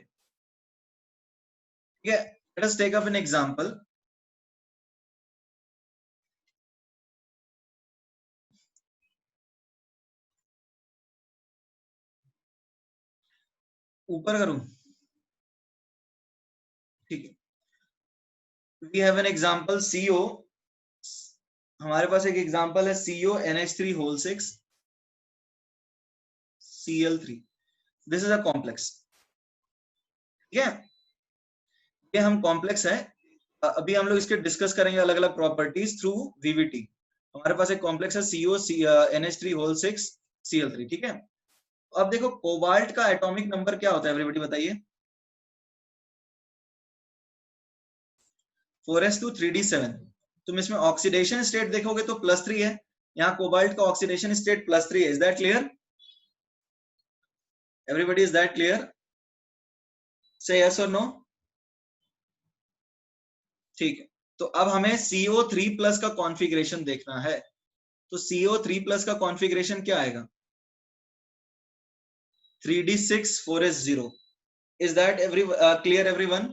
ठीक है। Let us take up an example। ऊपर करूं? ठीक है। We have an example CO, हमारे पास एक एग्जांपल है CONH3 whole 6 Cl3। This is a complex, ठीक है। ये हम कॉम्प्लेक्स है, अभी हम लोग इसके डिस्कस करेंगे अलग अलग प्रॉपर्टीज थ्रू VVT। हमारे पास एक कॉम्प्लेक्स है CONH3 होल 6 Cl3, ठीक है। अब देखो कोबाल्ट का एटॉमिक नंबर क्या होता है एवरीबॉडी बताइए? 4s2 3d7। तुम इसमें ऑक्सीडेशन स्टेट देखोगे तो +3 है, यहाँ कोबाल्ट का ऑक्सीडेशन स्टेट +3 है। Is that clear? Everybody is that clear? से यस और नो? ठीक है, तो अब हमें CO3+ का कॉन्फ़िगरेशन देखना है। तो CO3+ का कॉन्फ़िगरेशन क्या आएगा? 3d6 4s0। Is that clear everyone?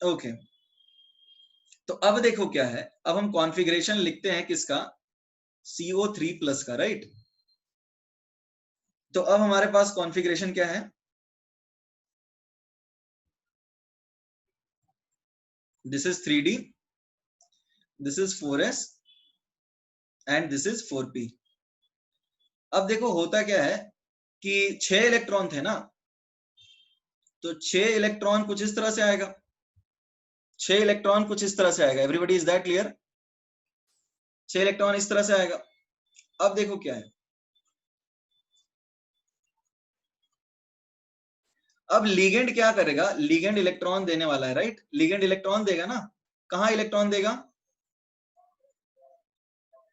Okay, तो अब देखो क्या है, अब हम कॉन्फ़िगरेशन लिखते हैं किसका? CO3+ का, राइट। तो अब हमारे पास कॉन्फ़िगरेशन क्या है? This is 3d, this is 4s and this is 4p। अब देखो होता क्या है कि 6 इलेक्ट्रॉन थे ना, तो 6 इलेक्ट्रॉन कुछ इस तरह से आएगा, 6 इलेक्ट्रॉन कुछ इस तरह से आएगा। Everybody is that clear? 6 electron इस तरह से आएगा। अब देखो क्या है, अब लिगेंड क्या करेगा, लिगेंड इलेक्ट्रॉन देने वाला है, राइट? लिगेंड इलेक्ट्रॉन देगा ना, कहां इलेक्ट्रॉन देगा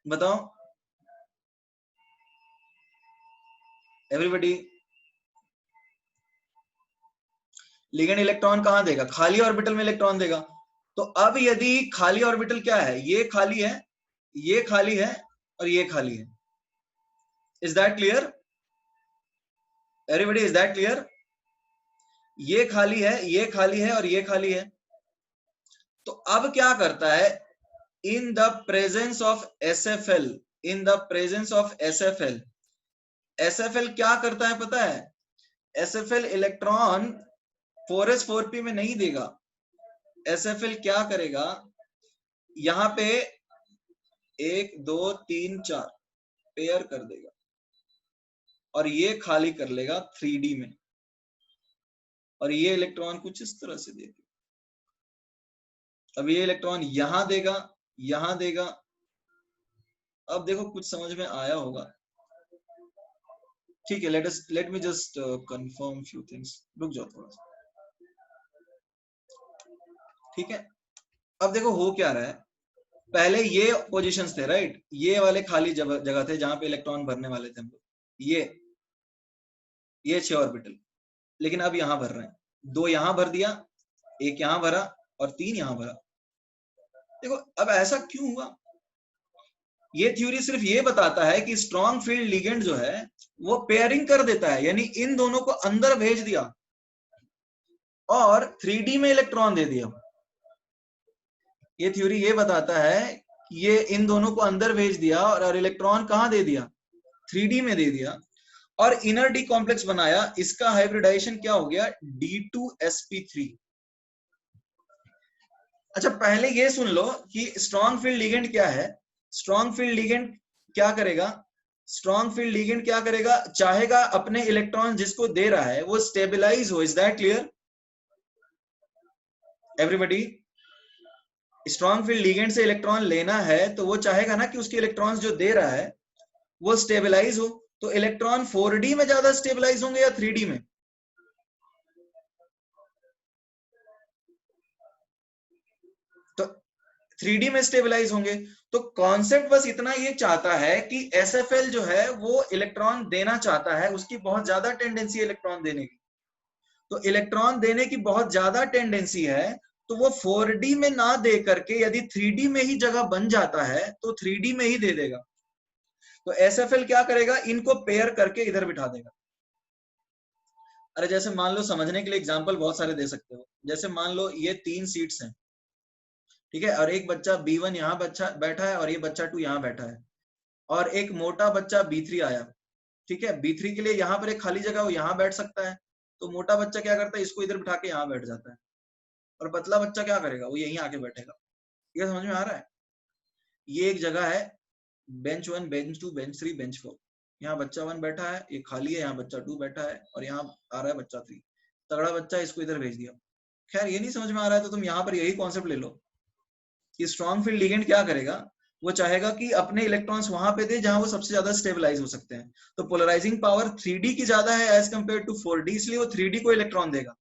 बताओ एवरीबॉडी? लिगेंड इलेक्ट्रॉन कहां देगा, खाली ऑर्बिटल में इलेक्ट्रॉन देगा। तो अब यदि खाली ऑर्बिटल क्या है, ये खाली है, ये खाली है और ये खाली है। Is that clear everybody? Is that clear? ये खाली है, ये खाली है और ये खाली है। तो अब क्या करता है, in the presence of SFL, in the presence of SFL, SFL क्या करता है पता है? SFL इलेक्ट्रॉन 4s4p में नहीं देगा। SFL क्या करेगा, यहां पे 1 2 3 4 पेयर कर देगा और ये खाली कर लेगा 3D में, और ये इलेक्ट्रॉन कुछ इस तरह से देगा। अब ये इलेक्ट्रॉन यहां देगा, यहां देगा। अब देखो कुछ समझ में आया होगा, ठीक है? Let me just confirm few things, रुक जाओ थोड़ा सा, ठीक है? अब देखो हो क्या रहा है, पहले ये पोजीशंस थे, राइट? ये वाले खाली जगह थे जहां पे इलेक्ट्रॉन भरने वाले थे हम लोग, ये 6 ऑर्बिटल। लेकिन अब यहां भर रहे हैं, 2 यहां भर दिया, 1 यहां भरा और 3 यहां भरा। देखो अब ऐसा क्यों हुआ, ये थ्योरी सिर्फ ये बताता है कि स्ट्रॉन्ग फील्ड लिगेंड जो है वो पेयरिंग कर देता है, यानी इन दोनों को अंदर भेज दिया और 3D में इलेक्ट्रॉन दे दिया। ये थ्योरी ये बताता है कि ये इन दोनों को अंदर भेज दिया और इलेक्ट्रॉन कहां दे दिया, 3D में दे दिया और इनर डी कॉम्प्लेक्स बनाया। इसका हाइब्रिडाइजेशन क्या हो गया, D2sp3। अच्छा पहले ये सुन लो कि स्ट्रॉन्ग फील्ड लिगेंड क्या है। स्ट्रॉन्ग फील्ड लिगेंड क्या करेगा, स्ट्रॉन्ग फील्ड लिगेंड क्या करेगा, चाहेगा अपने इलेक्ट्रॉन जिसको दे रहा है वो स्टेबलाइज हो। Is that clear everybody? Strong field ligand से इलेक्ट्रॉन लेना है तो वो चाहेगा ना कि उसके इलेक्ट्रॉन्स जो दे रहा है वो स्टेबलाइज हो। तो इलेक्ट्रॉन 4D में ज्यादा स्टेबलाइज होंगे या 3D में? तो 3D में स्टेबलाइज होंगे। तो कॉन्सेप्ट बस इतना ये चाहता है कि SFL जो है वो इलेक्ट्रॉन देना चाहता है, उसकी बहुत ज्यादा टेंडेंसी है इलेक्ट्रॉन देने की। तो इलेक्ट्रॉन देने की बहुत ज्यादा टेंडेंसी है, तो वो 4D में ना दे करके यदि 3D में ही जगह बन जाता है तो 3D में ही दे देगा। तो SFL क्या करेगा, इनको पेयर करके इधर बिठा देगा। अरे जैसे मान लो, समझने के लिए एग्जांपल बहुत सारे दे सकते हो। जैसे मान लो ये 3 सीट्स हैं, ठीक है? और एक बच्चा B1 यहाँ बच्चा बैठा है और ये बच्चा 2 यहाँ बैठा है, और एक मोटा बच्चा B3 आया, ठीक है? B3 के लिए यहाँ पर एक खाली जगह, वो यहाँ बैठ सकता है। तो मोटा बच्चा क्या करता है, इसको इधर बिठा के यहाँ बैठ जाता है, और पतला बच्चा क्या करेगा, वो यहीं आके बैठेगा। ये समझ में आ रहा है? ये एक जगह है, बेंच 1 बेंच 2 बेंच 3 बेंच 4। यहाँ बच्चा 1 बैठा है, ये खाली है, यहाँ बच्चा 2 बैठा है और यहाँ आ रहा है बच्चा 3। तगड़ा बच्चा, इसको इधर भेज दिया। खैर ये नहीं समझ में आ रहा है तो तुम यहाँ पर यही कॉन्सेप्ट ले लो कि स्ट्रॉन्ग फील्ड लिगेंड क्या करेगा, वो चाहेगा कि अपने इलेक्ट्रॉन्स वहां पे दे जहां वो सबसे ज्यादा स्टेबलाइज हो सकते हैं। तो पोलराइजिंग पावर 3D की ज्यादा है एज कंपेयर टू 4D, इसलिए वो 3D को इलेक्ट्रॉन देगा।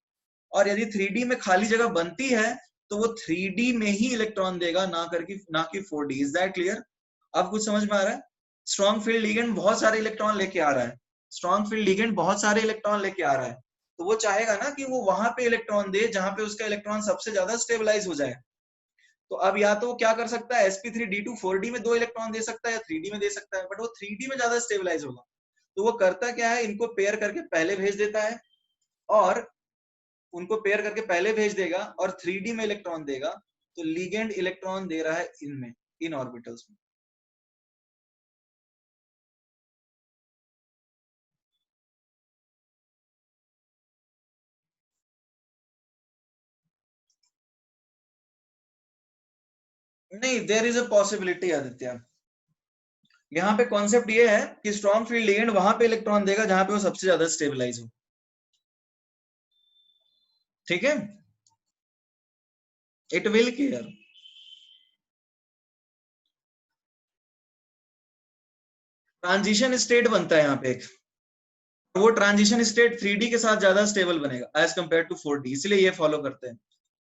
और यदि 3D में खाली जगह बनती है तो वो 3D में ही इलेक्ट्रॉन देगा, ना कि 4D। Is that clear? अब कुछ समझ में आ रहा है? स्ट्रॉन्ग फील्ड लिगेंड बहुत सारे इलेक्ट्रॉन लेके आ रहा है, स्ट्रॉन्ग फील्ड लिगेंड बहुत सारे इलेक्ट्रॉन लेके आ रहा है। तो वो चाहेगा ना कि वो वहां पे इलेक्ट्रॉन दे जहां पे उसका इलेक्ट्रॉन सबसे ज्यादा स्टेबलाइज हो जाए। तो अब या तो वो क्या कर सकता है, sp3d2 4D में 2 इलेक्ट्रॉन दे सकता है या 3D में दे सकता है, बट वो 3D में ज्यादा स्टेबलाइज होगा। तो वो करता क्या है, इनको पेयर करके पहले भेज देता है, और उनको पेयर करके पहले भेज देगा और 3D में इलेक्ट्रॉन देगा। तो लिगेंड इलेक्ट्रॉन दे रहा है इनमें, इन ऑर्बिटल्स में। नहीं, there is a possibility Aditya. यहाँ पे कॉन्सेप्ट ये है कि स्ट्रॉन्ग फील्ड लिगेंड वहां पे इलेक्ट्रॉन देगा जहां पे वो सबसे ज्यादा स्टेबलाइज हो, ठीक है? It will care. Transition state बनता है यहाँ पे एक, वो ट्रांजिशन स्टेट 3D के साथ ज्यादा स्टेबल बनेगा एज कंपेयर टू 4D, इसलिए ये फॉलो करते हैं।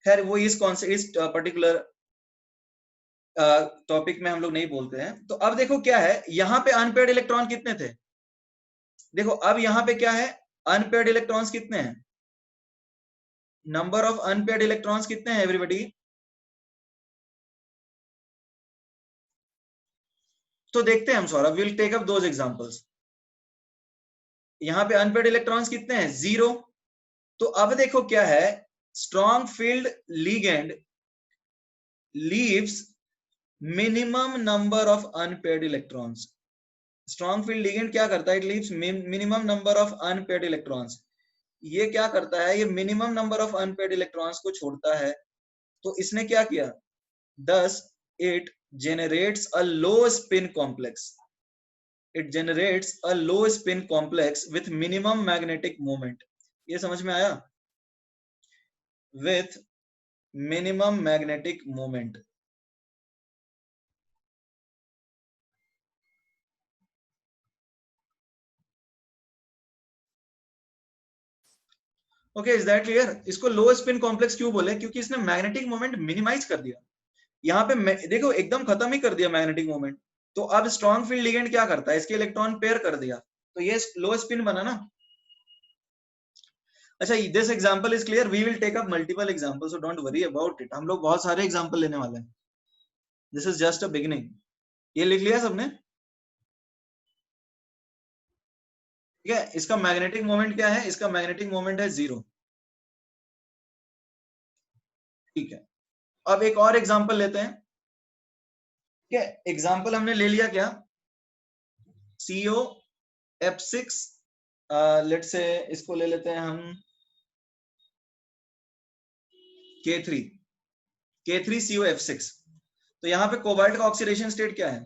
खैर वो इस पर्टिकुलर टॉपिक में हम लोग नहीं बोलते हैं। तो अब देखो क्या है, यहाँ पे अनपेयर्ड इलेक्ट्रॉन कितने थे, देखो अब यहाँ पे क्या है, अनपेयर्ड इलेक्ट्रॉन्स कितने हैं, नंबर ऑफ अनपेयर्ड इलेक्ट्रॉन्स कितने हैं एवरीबॉडी। तो देखते हैं हम Saurabh, will take up those examples. यहाँ पे अनपेयर्ड इलेक्ट्रॉन्स कितने हैं, 0। तो अब देखो क्या है, strong field ligand leaves minimum number of unpaired electrons. Strong field ligand क्या करता है, it leaves minimum number of unpaired electrons. ये क्या करता है, ये minimum number of unpaired electrons को छोड़ता है। तो इसने क्या किया, thus it generates a low spin complex. It generates a low spin complex with minimum magnetic moment. ये समझ में आया, with minimum magnetic moment. Okay, is that clear. इसको लो स्पिन कॉम्प्लेक्स क्यों बोले, क्योंकि इसने मैग्नेटिक मोमेंट मिनिमाइज कर दिया। यहाँ पे देखो एकदम खत्म ही कर दिया मैग्नेटिक मोमेंट। तो अब स्ट्रॉन्ग फील्ड लिगेंड क्या करता है, इसके इलेक्ट्रॉन पेयर कर दिया, तो ये लो स्पिन बना ना। अच्छा, this example is clear, we will take up multiple example, so don't worry about it. हम लोग बहुत सारे एग्जांपल लेने वाले हैं, this is just a beginning. ये लिख लिया सबने, ठीक है। इसका मैग्नेटिक मोमेंट क्या है, इसका मैग्नेटिक मोमेंट है 0, ठीक है। अब एक और एग्जांपल लेते हैं, ठीक है। एग्जांपल हमने ले लिया क्या, COF6, लेट्स से इसको ले लेते हैं हम K3COF6। तो यहाँ पे कोबाल्ट का ऑक्सीडेशन स्टेट क्या है,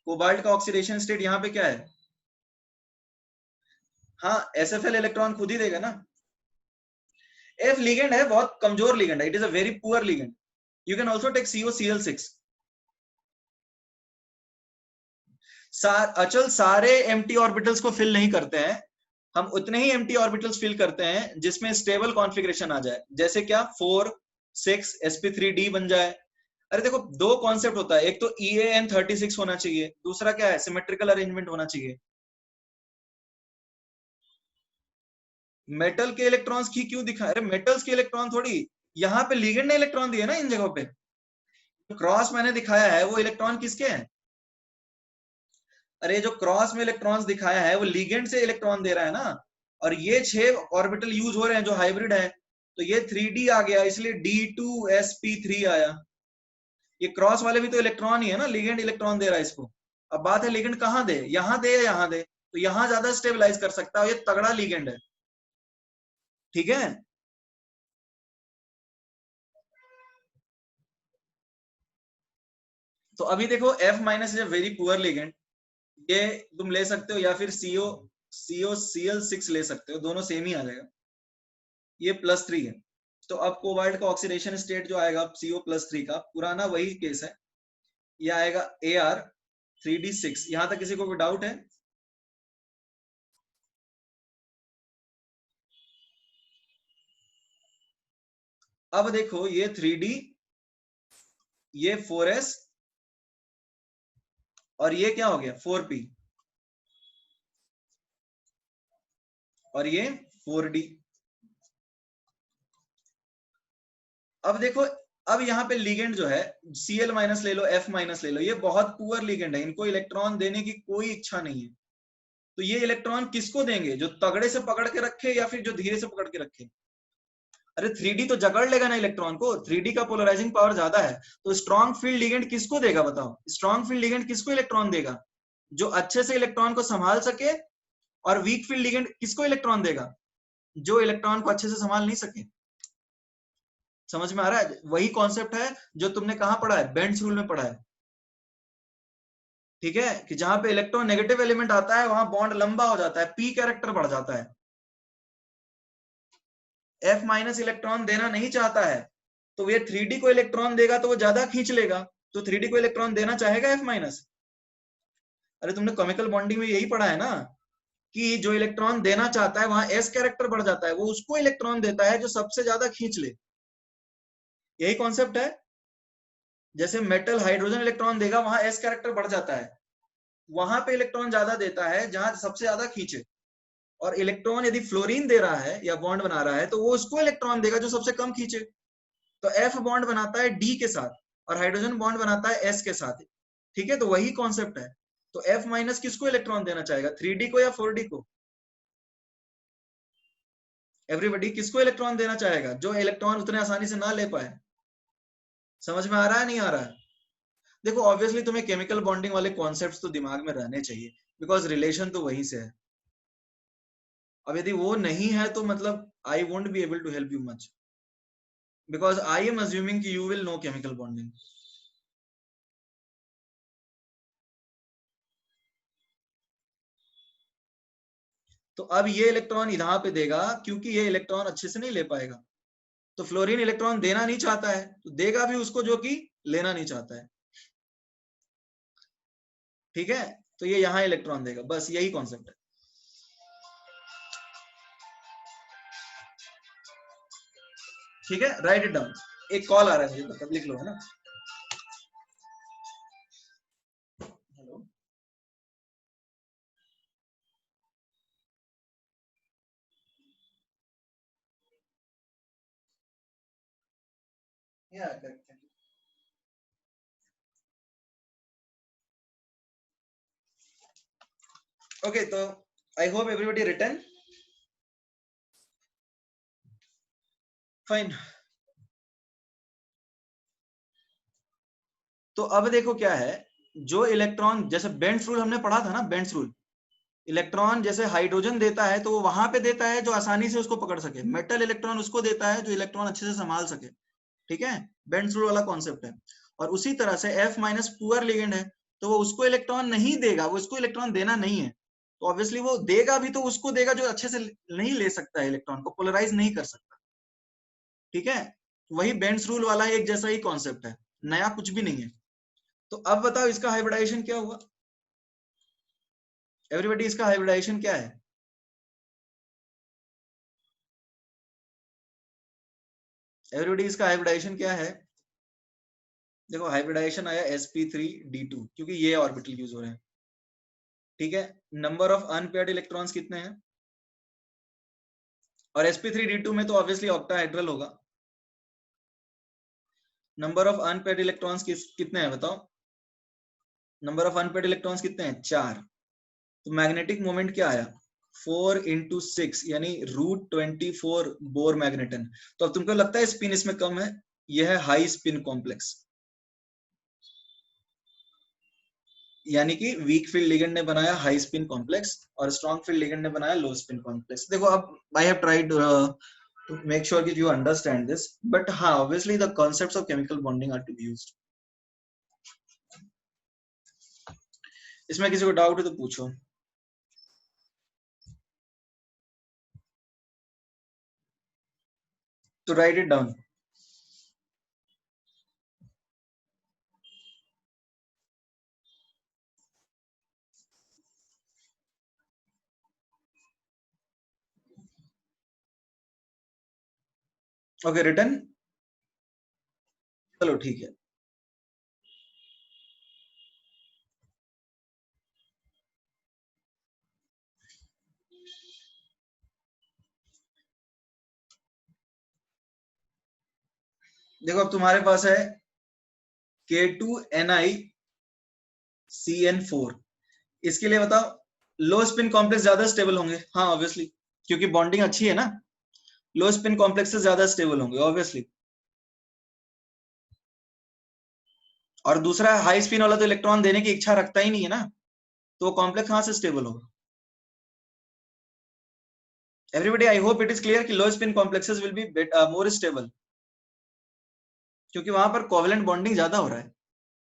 कोबाल्ट का ऑक्सीडेशन स्टेट यहाँ पे क्या है, हाँ SFL इलेक्ट्रॉन खुद ही देगा ना। F लिगेंड है, बहुत कमजोर लिगेंड है, it is a very poor ligand. You can also take COCl6। अचल सारे एम्प्टी ऑर्बिटल्स को फिल नहीं करते हैं, हम उतने ही एम्प्टी ऑर्बिटल्स फिल करते हैं जिसमें स्टेबल कॉन्फ़िगरेशन आ जाए, जैसे क्या 4 6 sp3d बन जाए। अरे देखो दो कॉन्सेप्ट होता है, एक तो EAN36 होना चाहिए, दूसरा क्या है, सिमेट्रिकल अरेंजमेंट होना चाहिए। मेटल के इलेक्ट्रॉन्स की क्यों दिखा, अरे मेटल्स के इलेक्ट्रॉन थोड़ी, यहाँ पे लिगेंड ने इलेक्ट्रॉन दिए ना इन जगहों पे। क्रॉस मैंने दिखाया है वो इलेक्ट्रॉन किसके हैं, अरे जो क्रॉस में इलेक्ट्रॉन्स दिखाया है वो लिगेंड से इलेक्ट्रॉन दे रहा है ना। और ये 6 ऑर्बिटल यूज हो रहे हैं जो हाइब्रिड है, तो ये 3D आ गया, इसलिए D2sp3 आया। ये क्रॉस वाले भी तो इलेक्ट्रॉन ही है ना, लिगेंड इलेक्ट्रॉन दे रहा है इसको। अब बात है लिगेंड कहाँ दे, यहाँ दे या यहाँ दे, तो यहाँ ज्यादा स्टेबलाइज कर सकता है, ये तगड़ा लिगेंड है, ठीक है। तो अभी देखो F- is a very poor ligand, ये तुम ले सकते हो, या फिर COCl6 ले सकते हो, दोनों सेम ही आ जाएगा। ये +3 है। तो अब कोबाल्ट का ऑक्सीडेशन स्टेट जो आएगा CO+3 का, पुराना वही केस है, ये आएगा Ar3d6। यहां तक किसी को कोई डाउट है, अब देखो ये 3D, ये 4s, और ये क्या हो गया 4p, और ये 4d। अब देखो, अब यहाँ पे लिगेंड जो है Cl- ले लो, F- ले लो, ये बहुत पुअर लिगेंड है, इनको इलेक्ट्रॉन देने की कोई इच्छा नहीं है। तो ये इलेक्ट्रॉन किसको देंगे, जो तगड़े से पकड़ के रखे या फिर जो धीरे से पकड़ के रखे। अरे 3D तो जकड़ लेगा ना इलेक्ट्रॉन को, 3D का पोलराइजिंग पावर ज्यादा है। तो स्ट्रॉन्ग फील्ड लिगेंड किसको देगा बताओ, स्ट्रॉन्ग फील्ड लिगेंड किसको इलेक्ट्रॉन देगा, जो अच्छे से इलेक्ट्रॉन को संभाल सके। और वीक फील्ड लिगेंड किसको इलेक्ट्रॉन देगा, जो इलेक्ट्रॉन को अच्छे से संभाल नहीं सके। समझ में आ रहा है, वही कॉन्सेप्ट है जो तुमने कहां पढ़ा है, बेंड्स रूल में पढ़ा है, ठीक है। कि जहां पे इलेक्ट्रॉन नेगेटिव एलिमेंट आता है वहां बॉन्ड लंबा हो जाता है, पी कैरेक्टर बढ़ जाता है। F- इलेक्ट्रॉन देना नहीं चाहता है, तो ये 3D को इलेक्ट्रॉन देगा तो वो ज्यादा खींच लेगा, तो 3D को इलेक्ट्रॉन देना चाहेगा F-। अरे तुमने केमिकल बॉन्डिंग में यही पढ़ा है ना, कि जो इलेक्ट्रॉन देना चाहता है वहां s कैरेक्टर बढ़ जाता है, वो उसको इलेक्ट्रॉन देता है जो सबसे ज्यादा खींच ले। यही कॉन्सेप्ट है। जैसे मेटल हाइड्रोजन इलेक्ट्रॉन देगा, वहां s कैरेक्टर बढ़ जाता है, वहां पे इलेक्ट्रॉन ज्यादा देता है जहां सबसे ज्यादा खींचे। और इलेक्ट्रॉन यदि फ्लोरीन दे रहा है या बॉन्ड बना रहा है तो वो उसको इलेक्ट्रॉन देगा जो सबसे कम खींचे। तो F बॉन्ड बनाता है D के साथ और हाइड्रोजन बॉन्ड बनाता है S के साथ। ठीक है, तो वही कॉन्सेप्ट है। तो F माइनस किसको इलेक्ट्रॉन देना चाहेगा, 3D को या 4D को? एवरीबडी किसको इलेक्ट्रॉन देना चाहेगा जो इलेक्ट्रॉन उतने आसानी से ना ले पाए? समझ में आ रहा है नहीं आ रहा है? देखो ऑब्वियसली तुम्हें केमिकल बॉन्डिंग वाले कॉन्सेप्ट्स तो दिमाग में रहने चाहिए, बिकॉज रिलेशन तो वहीं से है। अब यदि वो नहीं है तो मतलब I won't be able to help you much, because I am assuming कि you will know chemical bonding. तो अब ये इलेक्ट्रॉन यहां पे देगा क्योंकि ये इलेक्ट्रॉन अच्छे से नहीं ले पाएगा। तो फ्लोरीन इलेक्ट्रॉन देना नहीं चाहता है तो देगा भी उसको जो कि लेना नहीं चाहता है। ठीक है, तो ये यहां इलेक्ट्रॉन देगा, बस यही कॉन्सेप्ट है। ठीक है, राइट इट डाउन। एक कॉल आ रहा है मुझे, तब लिख लो, है ना। हेलो, या ओके, तो I hope everybody return fine. तो अब देखो क्या है, जो इलेक्ट्रॉन, जैसे बेंड्स रूल हमने पढ़ा था ना, बेंड्स रूल, इलेक्ट्रॉन जैसे हाइड्रोजन देता है तो वो वहां पे देता है जो आसानी से उसको पकड़ सके, मेटल इलेक्ट्रॉन उसको देता है जो इलेक्ट्रॉन अच्छे से संभाल सके। ठीक है, बेंड्स रूल वाला कॉन्सेप्ट है। और उसी तरह से F माइनस पुअर लिगेंड है, तो वो उसको इलेक्ट्रॉन नहीं देगा, वो उसको इलेक्ट्रॉन देना नहीं है। तो ऑब्वियसली वो देगा भी तो उसको देगा जो अच्छे से नहीं ले सकता है, इलेक्ट्रॉन को पोलराइज नहीं कर सकता। ठीक है, वही बेंड्स रूल वाला एक जैसा ही कॉन्सेप्ट है, नया कुछ भी नहीं है। तो अब बताओ इसका हाइब्रिडाइजेशन क्या हुआ एवरीबॉडी, इसका हाइब्रिडाइजेशन क्या है? एवरीबॉडी इसका हाइब्रिडाइजेशन क्या है? देखो हाइब्रिडाइजेशन आया sp3d2 क्योंकि ये ऑर्बिटल यूज हो रहे हैं। ठीक है, नंबर ऑफ अनपेयर्ड इलेक्ट्रॉन्स कितने हैं? और sp3d2 में तो ऑब्वियसली ऑक्टाहेड्रल होगा। नंबर ऑफ अनपेयर्ड इलेक्ट्रॉन्स कितने हैं बताओ? नंबर ऑफ अनपेयर्ड इलेक्ट्रॉन्स कितने हैं? 4। तो मैग्नेटिक मोमेंट क्या आया? 4 into 6 यानी √24 बोर मैग्नेटन। तो अब तुमको लगता है स्पिन इसमें कम है? यह है हाई स्पिन कॉम्प्लेक्स, यानी कि वीक फील्ड लिगेंड ने बनाया हाई स्पिन कॉम्प्लेक्स और स्ट्रॉन्ग फील्ड लिगेंड ने बनाया लो स्पिन कॉम्प्लेक्स। देखो अब I have tried to make sure that you understand this, but हाँ obviously the concepts of chemical bonding are to be used. इसमें किसी को डाउट है तो पूछो। तो right it down. Okay return, चलो ठीक है। देखो अब तुम्हारे पास है K2NiCN4। इसके लिए बताओ लो स्पिन कॉम्प्लेक्स ज्यादा स्टेबल होंगे, हाँ ऑब्वियसली, क्योंकि बॉन्डिंग अच्छी है ना, लो स्पिन कॉम्प्लेक्स से ज्यादा स्टेबल होंगे ऑब्वियसली। और दूसरा हाई स्पिन वाला तो इलेक्ट्रॉन देने की इच्छा रखता ही नहीं है ना, तो वो कॉम्प्लेक्स कहां से स्टेबल होगा? Everybody I hope it is clear कि low spin complexes will be more stable, क्योंकि वहां पर कोवेलेंट बॉन्डिंग ज्यादा हो रहा है।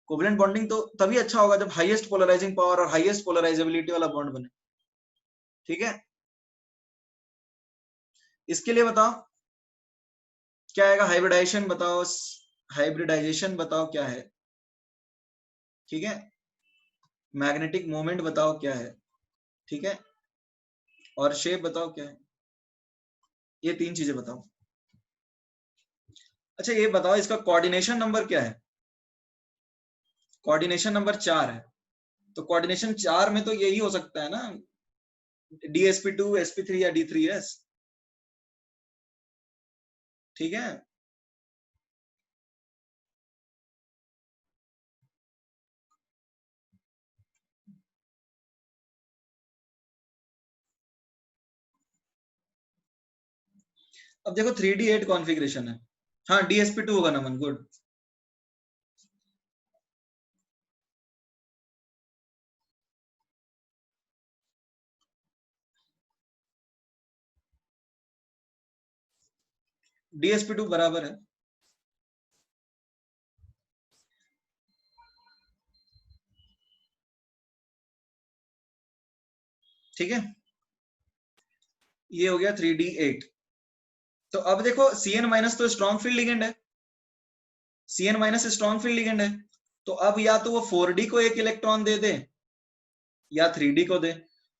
कोवेलेंट बॉन्डिंग तो तभी अच्छा होगा जब हाईएस्ट पोलराइजिंग पावर और हाईएस्ट पोलराइजेबिलिटी वाला बॉन्ड बने। ठीक है, इसके लिए बताओ क्या आएगा? हाइब्रिडाइजेशन बताओ, हाइब्रिडाइजेशन बताओ क्या है? ठीक है, मैग्नेटिक मोमेंट बताओ क्या है? ठीक है, और शेप बताओ क्या है, ये 3 चीजें बताओ। अच्छा ये बताओ इसका कोऑर्डिनेशन नंबर क्या है, कोऑर्डिनेशन नंबर 4 है, तो कोऑर्डिनेशन 4 में तो यही हो सकता है ना, DSP2 SP3 या D3S, ठीक है। अब देखो 3D8 कॉन्फ़िगरेशन है, हाँ DSP2 होगा नमन, गुड। DSP2 बराबर है, ठीक है। ये हो गया 3D8। तो अब देखो Cn माइनस तो स्ट्रॉन्ग फील्ड लिगेंड है, Cn minus strong field ligand है, तो अब या तो वो 4D को एक इलेक्ट्रॉन दे दे या 3D को दे,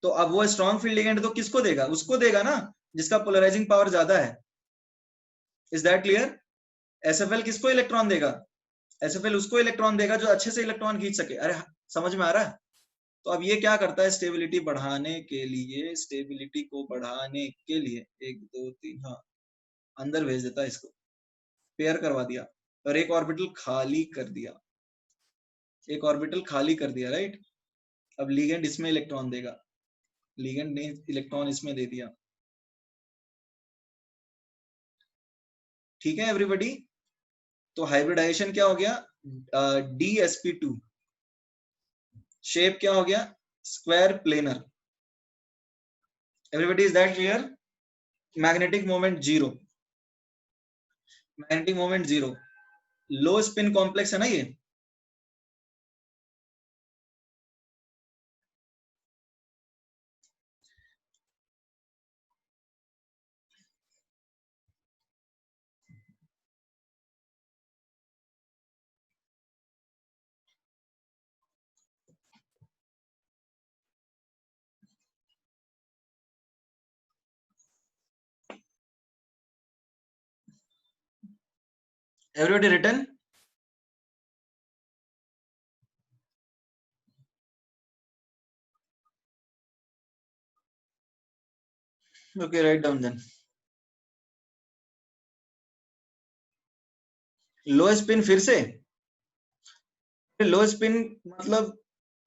तो अब वो स्ट्रॉन्ग फील्ड लिगेंड तो किसको देगा, उसको देगा ना जिसका पोलराइजिंग पावर ज्यादा है। Is that clear? SFL किसको इलेक्ट्रॉन देगा, SFL उसको इलेक्ट्रॉन देगा जो अच्छे से इलेक्ट्रॉन खींच सके। अरे समझ में आ रहा है? तो अब ये क्या करता है, स्टेबिलिटी बढ़ाने के लिए, स्टेबिलिटी को बढ़ाने के लिए 1 2 3 हाँ अंदर भेज देता है इसको, पेयर करवा दिया और एक ऑर्बिटल खाली कर दिया, एक ऑर्बिटल खाली कर दिया, राइट। अब लिगेंड इसमें इलेक्ट्रॉन देगा, लिगेंड ने इलेक्ट्रॉन इसमें दे दिया, ठीक है एवरीबॉडी। तो हाइब्रिडाइजेशन क्या हो गया, DSP2, शेप क्या हो गया, square planar. Everybody is that clear? Magnetic moment zero, magnetic moment zero, low spin complex है ना ये। Everybody written? Okay, write down then. लो स्पिन फिर से, लो स्पिन मतलब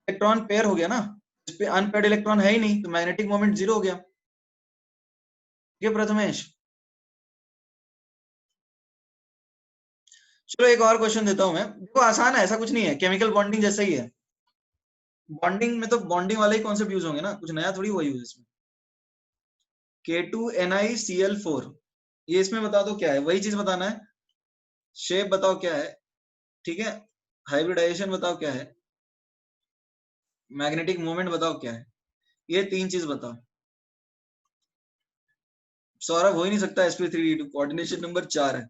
इलेक्ट्रॉन पेयर हो गया ना, इस पे अनपेयर्ड इलेक्ट्रॉन है ही नहीं, तो मैग्नेटिक मोमेंट जीरो हो गया। ठीक है प्रथमेश, चलो एक और क्वेश्चन देता हूं मैं, देखो आसान है, ऐसा कुछ नहीं है, केमिकल बॉन्डिंग जैसा ही है। बॉन्डिंग में तो बॉन्डिंग वाले ही कॉन्सेप्ट यूज होंगे ना, कुछ नया थोड़ी हुआ यूज इसमें। K2NiCl4, ये इसमें बता दो क्या है, वही चीज बताना है। शेप बताओ क्या है, ठीक है। हाइब्रिडाइजेशन बताओ क्या है, मैग्नेटिक मोमेंट बताओ क्या है, ये 3 चीज बताओ। सौरभ हो ही नहीं सकता, sp3d2 कोऑर्डिनेशन नंबर 4 है,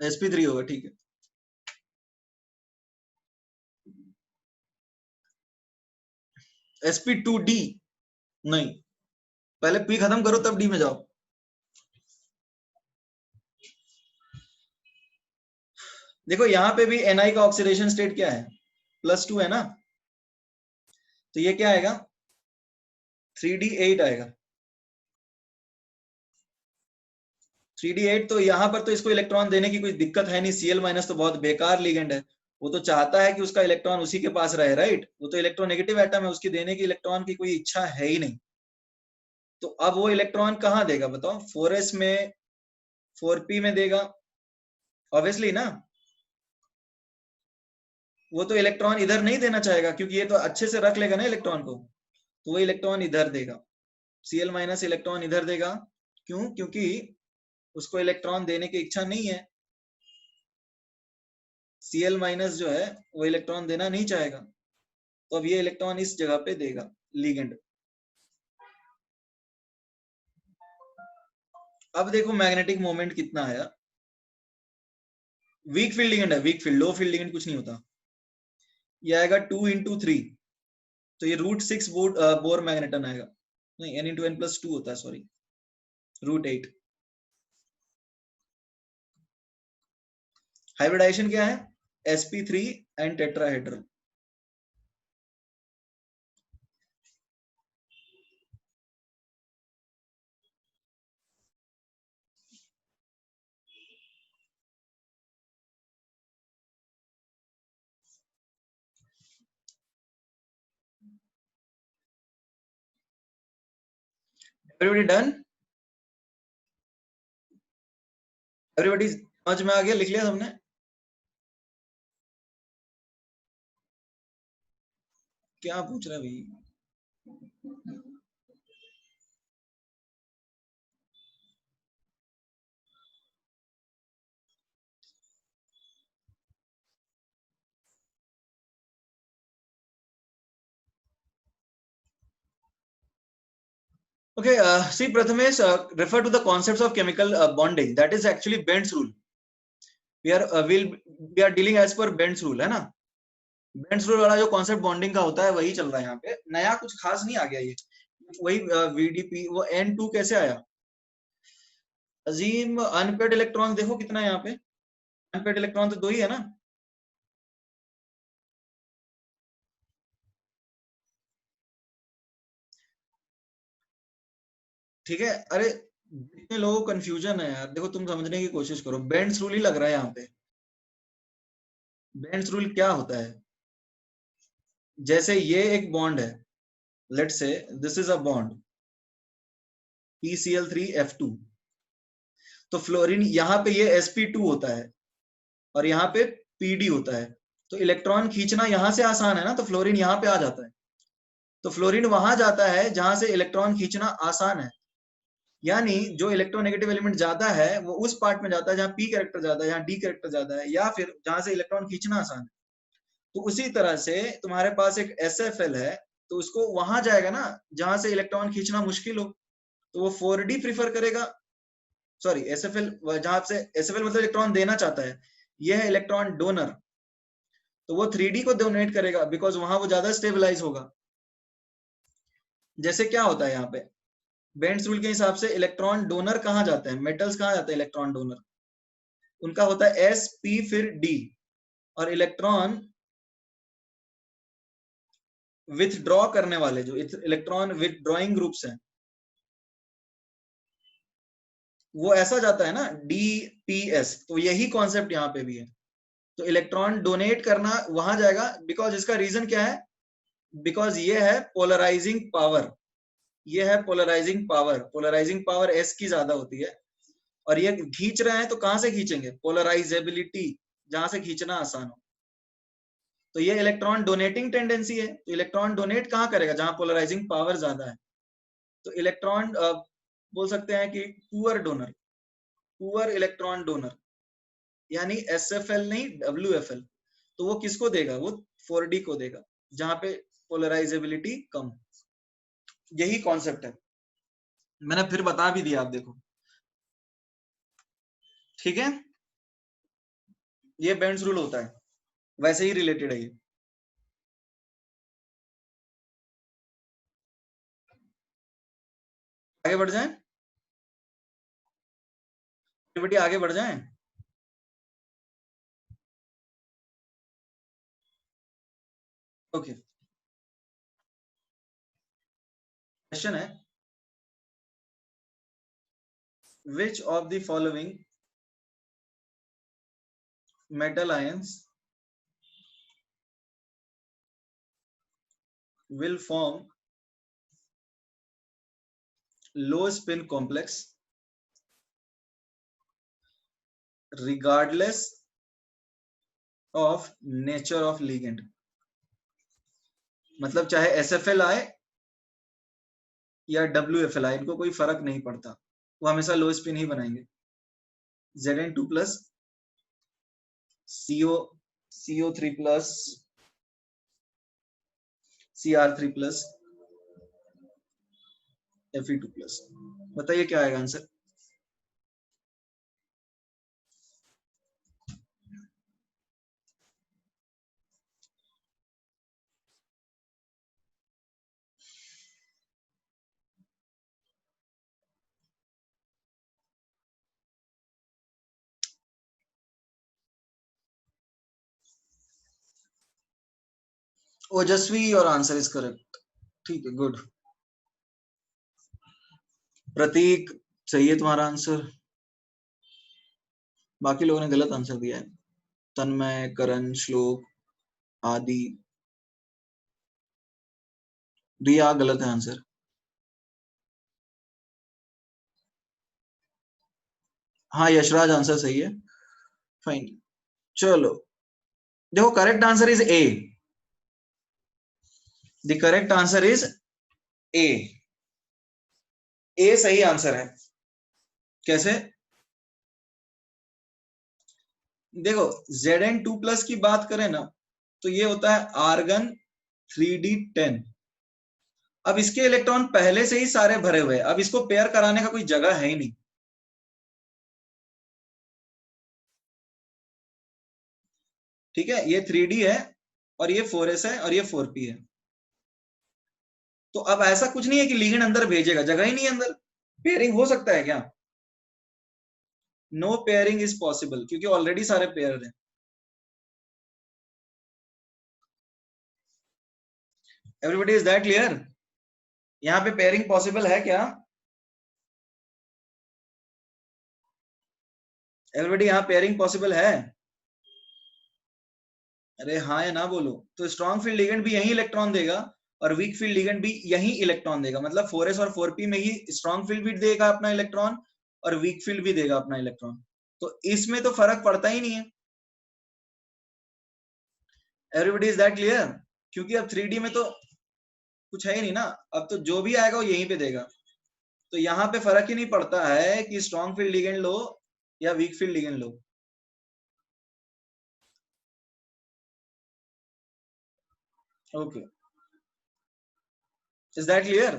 sp3 होगा, ठीक है। sp2d नहीं, पहले p खत्म करो तब d में जाओ। देखो यहाँ पे भी Ni का ऑक्सीडेशन स्टेट क्या है, +2 है ना, तो ये क्या आएगा, 3d8 आएगा। 3d8, तो यहाँ पर तो इसको इलेक्ट्रॉन देने की कोई दिक्कत है नहीं, Cl- तो बहुत बेकार लिगेंड है, वो तो चाहता है कि उसका इलेक्ट्रॉन उसी के पास रहे, राइट। वो तो इलेक्ट्रोनेगेटिव एटम है, उसकी देने की इलेक्ट्रॉन की कोई इच्छा है ही नहीं। तो अब वो इलेक्ट्रॉन कहाँ देगा बताओ, 4s में, 4p में देगा, ऑब्वियसली ना। वो तो इलेक्ट्रॉन इधर नहीं देना चाहेगा, क्योंकि ये तो अच्छे से रख लेगा ना इलेक्ट्रॉन को, तो वो इलेक्ट्रॉन इधर देगा, Cl- इलेक्ट्रॉन इधर देगा। क्यों? क्योंकि उसको इलेक्ट्रॉन देने की इच्छा नहीं है, Cl- जो है वो इलेक्ट्रॉन देना नहीं चाहेगा, तो अब ये इलेक्ट्रॉन इस जगह पे देगा, लिगेंड। अब देखो मैग्नेटिक मोमेंट कितना आया, वीक फील्ड लिगेंड है, वीक फील्ड, लो फील्ड लिगेंड कुछ नहीं होता। ये आएगा 2 × 3, तो ये √6 बोर मैग्नेटन आएगा, नहीं n × n + 2 होता है, सॉरी √8। हाइब्रिडाइजेशन क्या है? sp3 and tetrahedral. Everybody done? Everybody समझ में आ गया? लिख लिया सबने? क्या पूछ रहा है भाई? Okay, see, Prathamesh, refer to the concepts of chemical bonding. That is actually Bend's rule. We are dealing as per Bend's rule, है ना? Bend's rule वाला जो concept bonding का होता है वही चल रहा है यहाँ पे। नया कुछ खास नहीं आ गया ये। वही VDP, वो N2 कैसे आया? अजीम, अनपेड इलेक्ट्रॉन देखो कितना है यहाँ पे? अनपेड इलेक्ट्रॉन तो 2 ही है ना? ठीक है, अरे जितने लोगों को कंफ्यूजन है यार, देखो तुम समझने की कोशिश करो। बेंड्स रूल ही लग रहा है यहाँ पे। बेंड्स रूल क्या होता है? जैसे ये एक बॉन्ड है, let's say this is a bond PCl3F2, तो फ्लोरीन यहाँ पे ये sp2 होता है और यहाँ पे PD होता है, तो इलेक्ट्रॉन खींचना यहाँ से आसान है ना, तो फ्लोरीन यहाँ पे आ जाता है। तो फ्लोरीन वहां जाता है जहां से इलेक्ट्रॉन खींचना आसान है, यानी जो इलेक्ट्रोनेगेटिव एलिमेंट ज्यादा है वो उस पार्ट में जाता है जहां p कैरेक्टर ज्यादा है, जहां d कैरेक्टर ज्यादा है, या फिर जहां से इलेक्ट्रॉन खींचना आसान है। तो उसी तरह से तुम्हारे पास एक SFL है, तो उसको वहां जाएगा ना जहां से इलेक्ट्रॉन खींचना मुश्किल हो, तो वो 4d प्रीफर करेगा। सॉरी, SFL जहां से SFL मतलब इलेक्ट्रॉन देना चाहता है, यह है इलेक्ट्रॉन डोनर, तो वो 3d को डोनेट करेगा बिकॉज वहां वो ज्यादा स्टेबलाइज होगा। जैसे क्या होता है यहाँ पे, बेंड्स रूल के हिसाब से इलेक्ट्रॉन डोनर कहाँ जाते हैं, मेटल्स कहाँ जाते हैं इलेक्ट्रॉन डोनर? उनका होता है sp फिर d, और इलेक्ट्रॉन विथड्रॉ करने वाले जो इलेक्ट्रॉन विथड्रॉइंग ग्रुप्स हैं, वो ऐसा जाता है ना DPS, तो यही कॉन्सेप्ट यहाँ पे भी है। तो इलेक्ट्रॉन डोनेट करना वहां जाएगा, बिकॉज इसका रीजन क्या है? बिकॉज ये है पोलराइजिंग पावर, ये है polarizing power. Polarizing power S की ज्यादा होती है, और ये खींच रहे हैं तो कहां से खींचेंगे? पोलराइजेबिलिटी, जहां से खींचना आसान हो। तो ये इलेक्ट्रॉन डोनेटिंग टेंडेंसी है, तो इलेक्ट्रॉन डोनेट कहां करेगा? जहां पोलराइजिंग पावर ज्यादा है। तो इलेक्ट्रॉन बोल सकते हैं कि poor donor, poor electron donor, यानी SFL नहीं WFL, तो वो किसको देगा? वो 4d को देगा, जहां पे पोलराइजेबिलिटी कम। यही कॉन्सेप्ट है, मैंने फिर बता भी दिया, आप देखो। ठीक है, ये बेंड्स रूल होता है, वैसे ही रिलेटेड है ये। आगे बढ़ जाएं, बेटी आगे बढ़ जाएं। ओके, क्वेश्चन है, which of the following metal ions will form low spin complex regardless of nature of ligand? मतलब चाहे SFL आए या WFL आए, इनको कोई फर्क नहीं पड़ता, वो हमेशा लो स्पिन ही बनाएंगे। Zn2 plus CO3 plus Cr3 plus Fe2 plus. बताइए क्या आएगा आंसर? ओजस्वी, योर आंसर इज करेक्ट। ठीक है, गुड। प्रतीक, सही है तुम्हारा आंसर। बाकी लोगों ने गलत आंसर दिया है। तन्मय, करण, श्लोक, आदि, रिया, गलत है आंसर। हाँ, यशराज आंसर सही है। फाइन, चलो देखो, correct answer is A. The correct answer is A. A सही आंसर है। कैसे? देखो, Zn2+ की बात करें ना, तो ये होता है आर्गन 3d10। अब इसके इलेक्ट्रॉन पहले से ही सारे भरे हुए हैं, अब इसको पेयर कराने का कोई जगह है ही नहीं। ठीक है, ये 3d है और ये 4s है और ये 4p है। तो अब ऐसा कुछ नहीं है कि लिगेंड अंदर भेजेगा, जगह ही नहीं है अंदर। पेयरिंग हो सकता है क्या? नो पेयरिंग इज पॉसिबल, क्योंकि ऑलरेडी सारे पेयर हैं। Everybody, is that clear? यहाँ पे पेयरिंग पॉसिबल है क्या? एवरीबॉडी, यहाँ पेयरिंग पॉसिबल है? अरे हाँ या ना बोलो। तो स्ट्रॉन्ग फील्ड लिगेंड भी यही इलेक्ट्रॉन देगा और वीक फील्ड लिगेंड भी यही इलेक्ट्रॉन देगा। मतलब 4s और 4p में ही स्ट्रॉन्ग फील्ड भी देगा अपना इलेक्ट्रॉन और वीक फील्ड भी देगा अपना इलेक्ट्रॉन। तो इसमें तो फर्क पड़ता ही नहीं है। Everybody, is that clear? क्योंकि अब 3D में तो कुछ है ही नहीं ना, अब तो जो भी आएगा वो यहीं पे देगा। तो यहाँ पे फर्क ही नहीं पड़ता है कि स्ट्रॉन्ग फील्ड लिगेंड लो या week field ligand low. Okay, is that clear?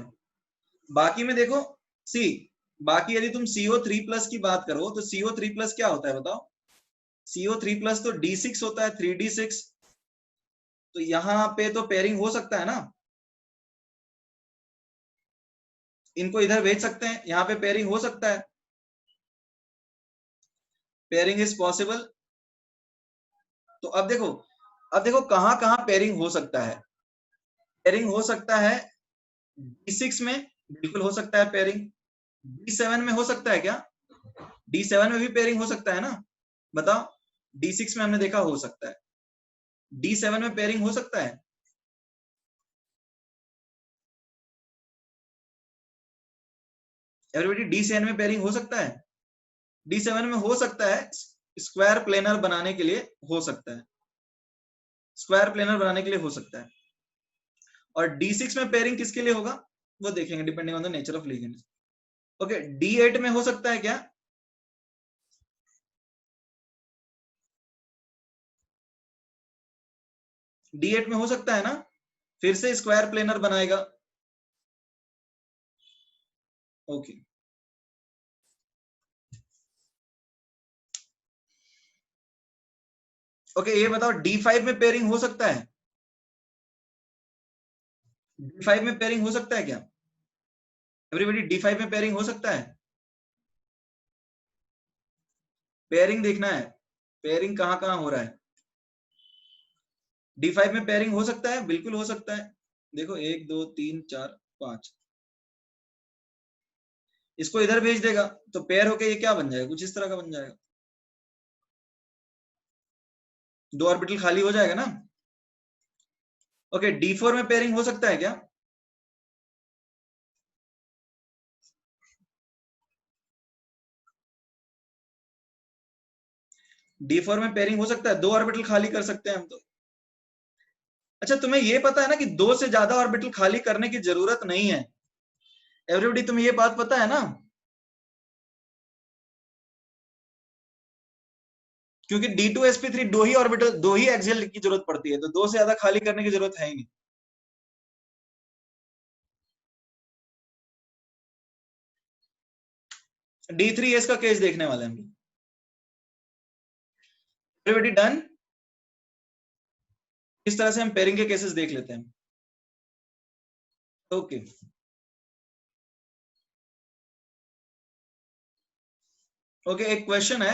बाकी में देखो, सी, बाकी यदि तुम CO3+ की बात करो तो CO3+ क्या होता है बताओ? CO3+ तो D6 होता है, 3D6। तो यहाँ पे तो पेयरिंग हो सकता है ना, इनको इधर भेज सकते हैं, यहाँ पे पेयरिंग हो सकता है। Pairing is possible. तो अब देखो कहां कहां पेयरिंग हो सकता है। पेयरिंग हो सकता है D6 में, बिल्कुल हो सकता है पेयरिंग। D7 में हो सकता है क्या? D7 में भी पेयरिंग हो सकता है ना, बताओ। D6 में हमने देखा हो सकता है, D7 में पेयरिंग हो सकता है। एवरीबॉडी, D7 में पेयरिंग हो सकता है। D7 में हो सकता है, स्क्वायर प्लेनर बनाने के लिए हो सकता है, स्क्वायर प्लेनर बनाने के लिए हो सकता है। और D6 में पेयरिंग किसके लिए होगा वो देखेंगे, depending on the nature of ligand. Okay, D8 में हो सकता है क्या? D8 में हो सकता है ना, फिर से स्क्वायर प्लेनर बनाएगा। ओके, ओके, ये बताओ D5 में पेयरिंग हो सकता है? D5 में पेयरिंग हो सकता है क्या? एवरीबॉडी, D5 में पेयरिंग हो सकता है? पेयरिंग देखना है, पेयरिंग कहां कहां हो रहा है। D5 में पेयरिंग हो सकता है, बिल्कुल हो सकता है। देखो, 1 2 3 4 5, इसको इधर भेज देगा तो पेयर होके ये क्या बन जाएगा, कुछ इस तरह का बन जाएगा। 2 ऑर्बिटल खाली हो जाएगा ना। ओके, D4 में पेयरिंग हो सकता है क्या? D4 में पेयरिंग हो सकता है, 2 ऑर्बिटल खाली कर सकते हैं हम तो। अच्छा, तुम्हें ये पता है ना कि 2 से ज्यादा ऑर्बिटल खाली करने की जरूरत नहीं है। एवरीबॉडी, तुम्हें ये बात पता है ना, क्योंकि D2sp3 दो ही ऑर्बिटल, दो ही एक्सियल की जरूरत पड़ती है, तो 2 से ज्यादा खाली करने की जरूरत है ही नहीं। D3s का केस देखने वाले हैं हम। Everybody done? इस तरह से हम पेयरिंग के केसेस देख लेते हैं। ओके, ओके, एक क्वेश्चन है,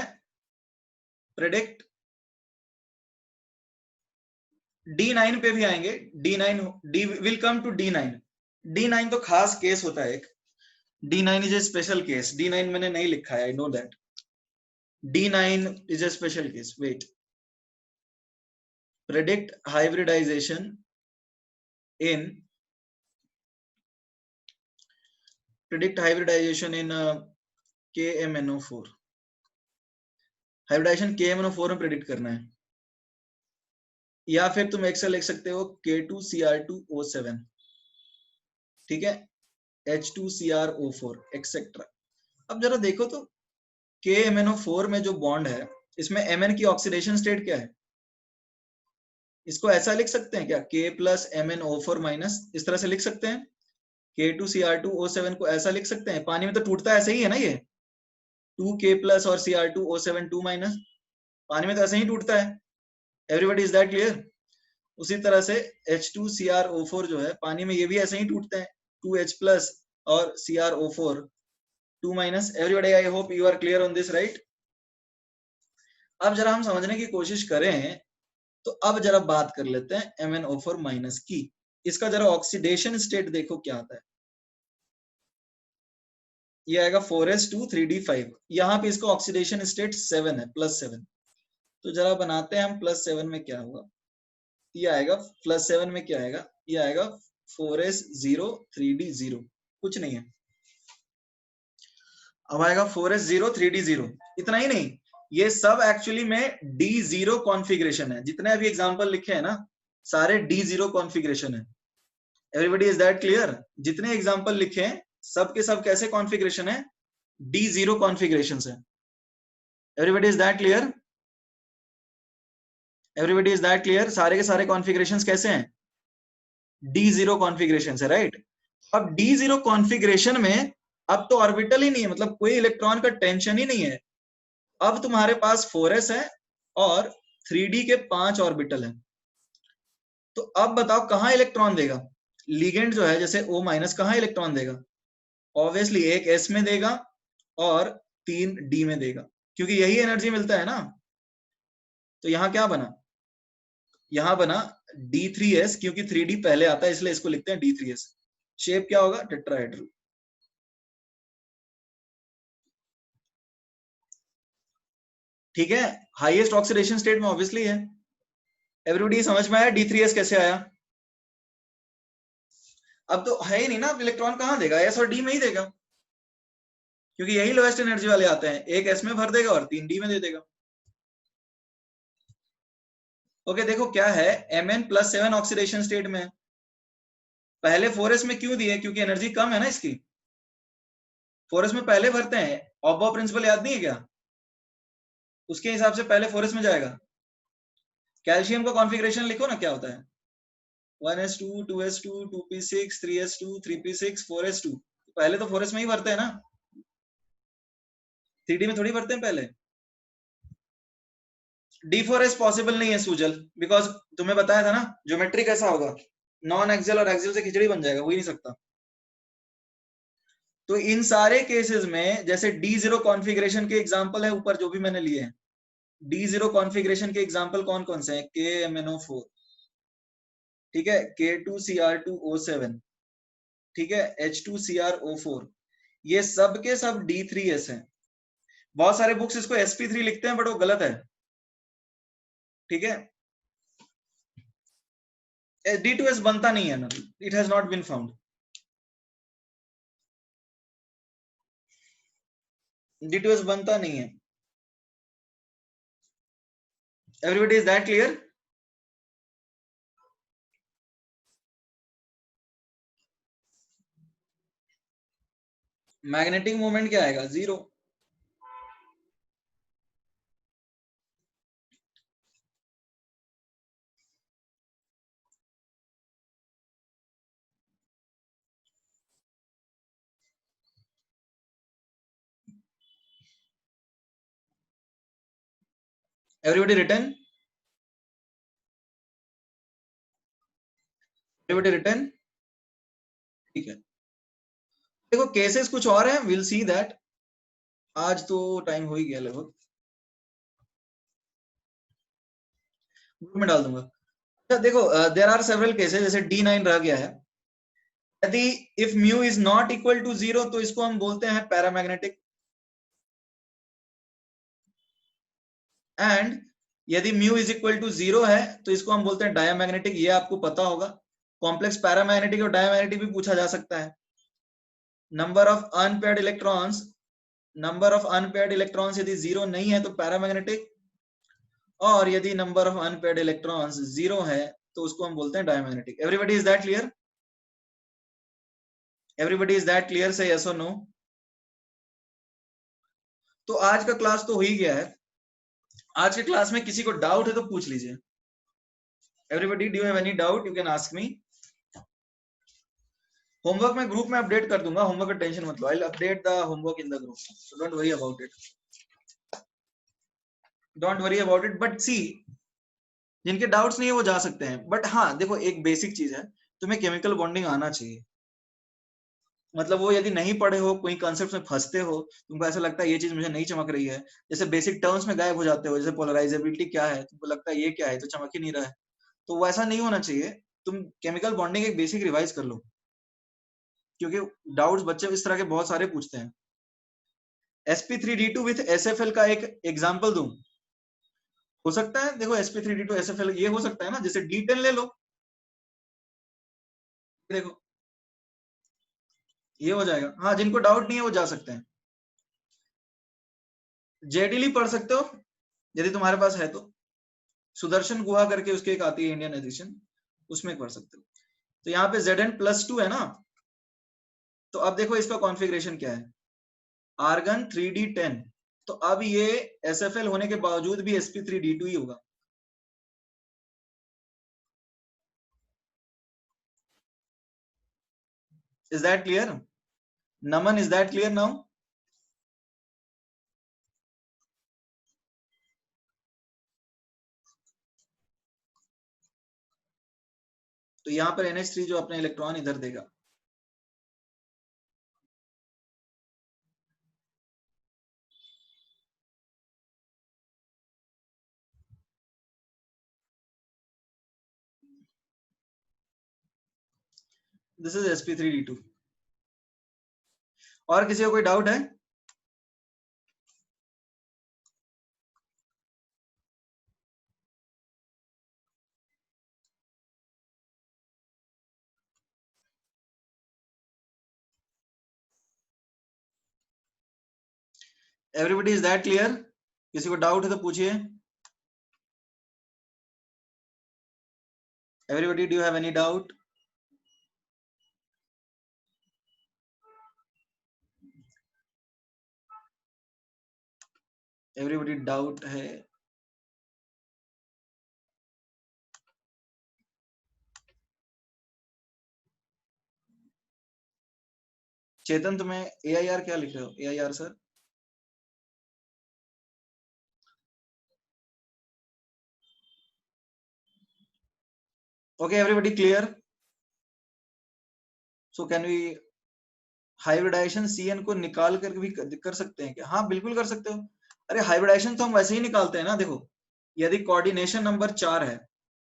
प्रेडिक्ट D9 पे भी आएंगे, D will come to D9। D9 तो खास केस होता है एक, D9 is a special case. D9 मैंने नहीं लिखा है, I know that. D9 is a special case. Wait, predict hybridization in KMNO4। Hybridization KMNO4 में प्रेडिक्ट करना है, या फिर तुम एक्सेल लिख सकते हो K2Cr2O7, ठीक है, H2CrO4 एक्सेट्रा। अब जरा देखो तो KMNO4 में जो बॉन्ड है, इसमें Mn की ऑक्सीडेशन स्टेट क्या है? इसको ऐसा लिख सकते हैं क्या, K प्लस MnO4 माइनस, इस तरह से लिख सकते हैं। K2Cr2O7 को ऐसा लिख सकते हैं, पानी में तो टूटता ऐसे ही है ना, ये 2K प्लस और Cr2O7 2 माइनस, पानी में तो ऐसे ही टूटता है। Everybody is that clear? उसी तरह से H2CrO4 जो है, पानी में ये भी ऐसे ही टूटते हैं, 2H प्लस और CrO4 2 minus. Everybody, I hope you are clear on this, right? अब जरा हम समझने की कोशिश करें, तो अब जरा बात कर लेते हैं MnO4 माइनस की। इसका जरा ऑक्सीडेशन स्टेट देखो क्या आता है। ये आएगा 4s2 3d5। यहाँ पे इसका ऑक्सीडेशन स्टेट 7 है, +7। तो जरा बनाते हैं हम, +7 में क्या होगा, ये आएगा +7 में क्या आएगा, ये आएगा 4s0 3d0, कुछ नहीं है। अब आएगा 4s0 3d0। इतना ही नहीं, ये सब एक्चुअली में D0 कॉन्फ़िगरेशन है। जितने अभी एग्जांपल लिखे हैं ना, सारे D0 कॉन्फ़िगरेशन है। Everybody is that clear? जितने एग्जांपल लिखे हैं, सब के सब कैसे कॉन्फ़िगरेशन है? D0 कॉन्फ़िगरेशंस है। Everybody is that clear? Everybody is that clear? सारे के सारे कॉन्फ़िगरेशंस कैसे हैं? D0 कॉन्फ़िगरेशंस है, राइट? अब D0 कॉन्फ़िगरेशन में अब तो ऑर्बिटल ही नहीं है, मतलब कोई इलेक्ट्रॉन का टेंशन ही नहीं है। अब तुम्हारे पास 4s है और 3d के 5 ऑर्बिटल हैं। तो अब बताओ कहां इलेक्ट्रॉन देगा? लिगेंड जो है जैसे O- कहां इलेक्ट्रॉन देगा? ऑब्वियसली एक s में देगा और 3 d में देगा, क्योंकि यही एनर्जी मिलता है ना। तो यहां क्या बना? यहां बना D3s, क्योंकि 3d पहले आता है इसलिए इसको लिखते हैं D3s। शेप क्या होगा? टेट्राहेड्रल। ठीक है, हाईएस्ट ऑक्सीडेशन स्टेट में ऑब्वियसली है। एवरीबॉडी समझ में आया D3s कैसे आया? अब तो है ही नहीं ना, अब इलेक्ट्रॉन कहां देगा? एस और डी में ही देगा, क्योंकि यही लोएस्ट एनर्जी वाले आते हैं। एक एस में भर देगा और 3 डी में दे देगा। ओके, देखो क्या है, Mn+7 ऑक्सीडेशन स्टेट में। पहले 4s में क्यों दिए? क्योंकि एनर्जी कम है ना इसकी। 4s में पहले भरते हैं, ऑब्बो प्रिंसिपल याद नहीं है क्या? उसके हिसाब से पहले 4s में जाएगा। कैल्शियम का कॉन्फ़िगरेशन लिखो ना, क्या होता है? 1s2 2s2 2p6 3s2 3p6 4s2। पहले तो 4s में ही भरते हैं ना, 3d में थोड़ी भरते हैं पहले। D4s पॉसिबल नहीं है सूजल, बिकॉज तुम्हें बताया था ना ज्योमेट्री कैसा होगा, नॉन एक्सियल और एक्सियल से खिचड़ी बन जाएगा, हो ही नहीं सकता। तो इन सारे केसेस में जैसे D0 कॉन्फ़िगरेशन के एग्जांपल है ऊपर जो भी मैंने लिए हैं, D0 कॉन्फ़िगरेशन के एग्जांपल कौन कौन से हैं? KMNO4, ठीक है, K2Cr2O7, ठीक है, H2CrO4, ये सब के सब D3s हैं। बहुत सारे बुक्स इसको sp3 लिखते हैं, बट वो गलत है, ठीक है। D2s बनता नहीं है ना, it has not been found. D2s बनता नहीं है। Everybody is that clear? Magnetic moment क्या आएगा? 0। Everybody return? Everybody return? ठीक है, देखो केसेस कुछ और हैं, विल सी दैट। आज तो टाइम हो ही गया लगभग, ग्रुप में डाल दूंगा। तो देखो देयर आर सेवरल केसेस, जैसे D9 रह गया है, यदि if mu is not equal to 0 तो इसको हम बोलते हैं पैरामैग्नेटिक, एंड यदि म्यू इज इक्वल टू 0 है तो इसको हम बोलते हैं डायामैग्नेटिक। ये आपको पता होगा। कॉम्प्लेक्स पैरामैग्नेटिक और डायामैग्नेटिक भी पूछा जा सकता है। Number of unpaired electrons, number of unpaired electrons यदि 0 नहीं है तो पैरामैग्नेटिक, और यदि नंबर ऑफ अनपेयर्ड इलेक्ट्रॉन्स 0 है तो उसको हम बोलते हैं diamagnetic. Everybody is that clear? Everybody is that clear? से यस और नो? तो आज का क्लास तो हो ही गया है। आज के क्लास में किसी को डाउट है तो पूछ लीजिए। Everybody, do you have any doubt? You can ask me. Homework मैं ग्रुप में अपडेट कर दूंगा, होमवर्क का टेंशन मत लो। I will update the homework in the group, so don't worry about it, don't worry about it. But see, जिनके doubts नहीं है वो जा सकते हैं। बट हाँ देखो, एक बेसिक चीज है, तुम्हें केमिकल बॉन्डिंग आना चाहिए। मतलब वो यदि नहीं पढ़े हो, कोई कंसेप्ट में फंसते हो, तुमको ऐसा लगता है ये चीज मुझे नहीं चमक रही है, जैसे बेसिक टर्म्स में गायब हो जाते हो, जैसे पोलराइजेबिलिटी क्या है, तुमको लगता है ये क्या है, तो चमक ही नहीं रहा है, तो वैसा नहीं होना चाहिए। तुम केमिकल बॉन्डिंग एक बेसिक रिवाइज कर लो, क्योंकि डाउट्स बच्चे इस तरह के बहुत सारे पूछते हैं। sp3d2 विथ SFL का एक एग्जांपल दूं, हो सकता है? देखो sp3d2 SFL ये हो सकता है ना, जैसे D10 ले लो, देखो ये हो जाएगा। हाँ, जिनको डाउट नहीं है वो जा सकते हैं। जेडीली पढ़ सकते हो यदि तुम्हारे पास है तो, सुदर्शन गुहा करके उसकी एक आती है इंडियन एडिशन, उसमें पढ़ सकते हो। तो यहाँ पे Zn+2 है ना, तो अब देखो इसका कॉन्फ़िगरेशन क्या है, आर्गन 3d10, तो अब ये SFL होने के बावजूद भी sp3d2 ही होगा। Is that clear? Naman, is that clear now? तो यहाँ पर NH3 जो अपने इलेक्ट्रॉन इधर देगा, दिस इज sp3d2। और किसी को कोई डाउट है? Everybody is that clear? किसी को डाउट है तो पूछिए। Everybody, do you have any doubt? Everybody doubt है? चेतन, तुम्हें AIR क्या लिख रहे हो? AIR sir, okay everybody clear? So can we hybridization CN को निकाल कर भी कर सकते हैं क्या? हाँ बिल्कुल कर सकते हो। अरे हाइब्रिडाइजेशन तो हम वैसे ही निकालते हैं ना। देखो, यदि कोऑर्डिनेशन नंबर 4 है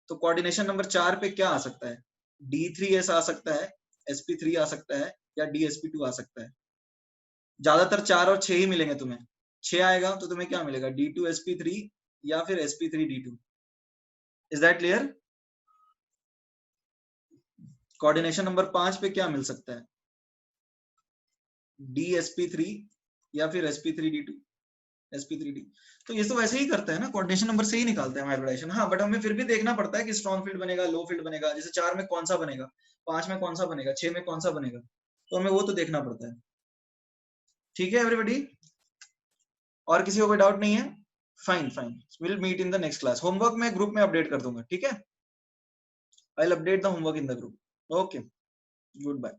तो कोऑर्डिनेशन नंबर 4 पे क्या आ सकता है? D3S आ सकता है, sp3 आ सकता है, या dsp2 आ सकता है। ज्यादातर 4 और 6 ही मिलेंगे तुम्हें। 6 आएगा तो तुम्हें क्या मिलेगा? D2sp3 या फिर sp3d2। Is that clear? Coordination number 5 पे क्या मिल सकता है? dsp3 या फिर sp3d2, sp3d। तो ये तो वैसे ही करता है ना, कोऑर्डिनेशन नंबर से ही निकालते हैं हाइब्रिडाइजेशन। हाँ, बट हमें फिर भी देखना पड़ता है कि स्ट्रॉन्ग फील्ड बनेगा, लो फील्ड बनेगा, जैसे 4 में कौन सा बनेगा, 5 में कौन सा बनेगा, 6 में कौन सा बनेगा, तो हमें वो तो देखना पड़ता है। ठीक है एवरीबॉडी? और किसी को कोई डाउट नहीं है? Fine fine, will meet in the next class. Homework मैं ग्रुप में अपडेट कर दूंगा, ठीक है? I will update the homework in the group. Okay, good bye.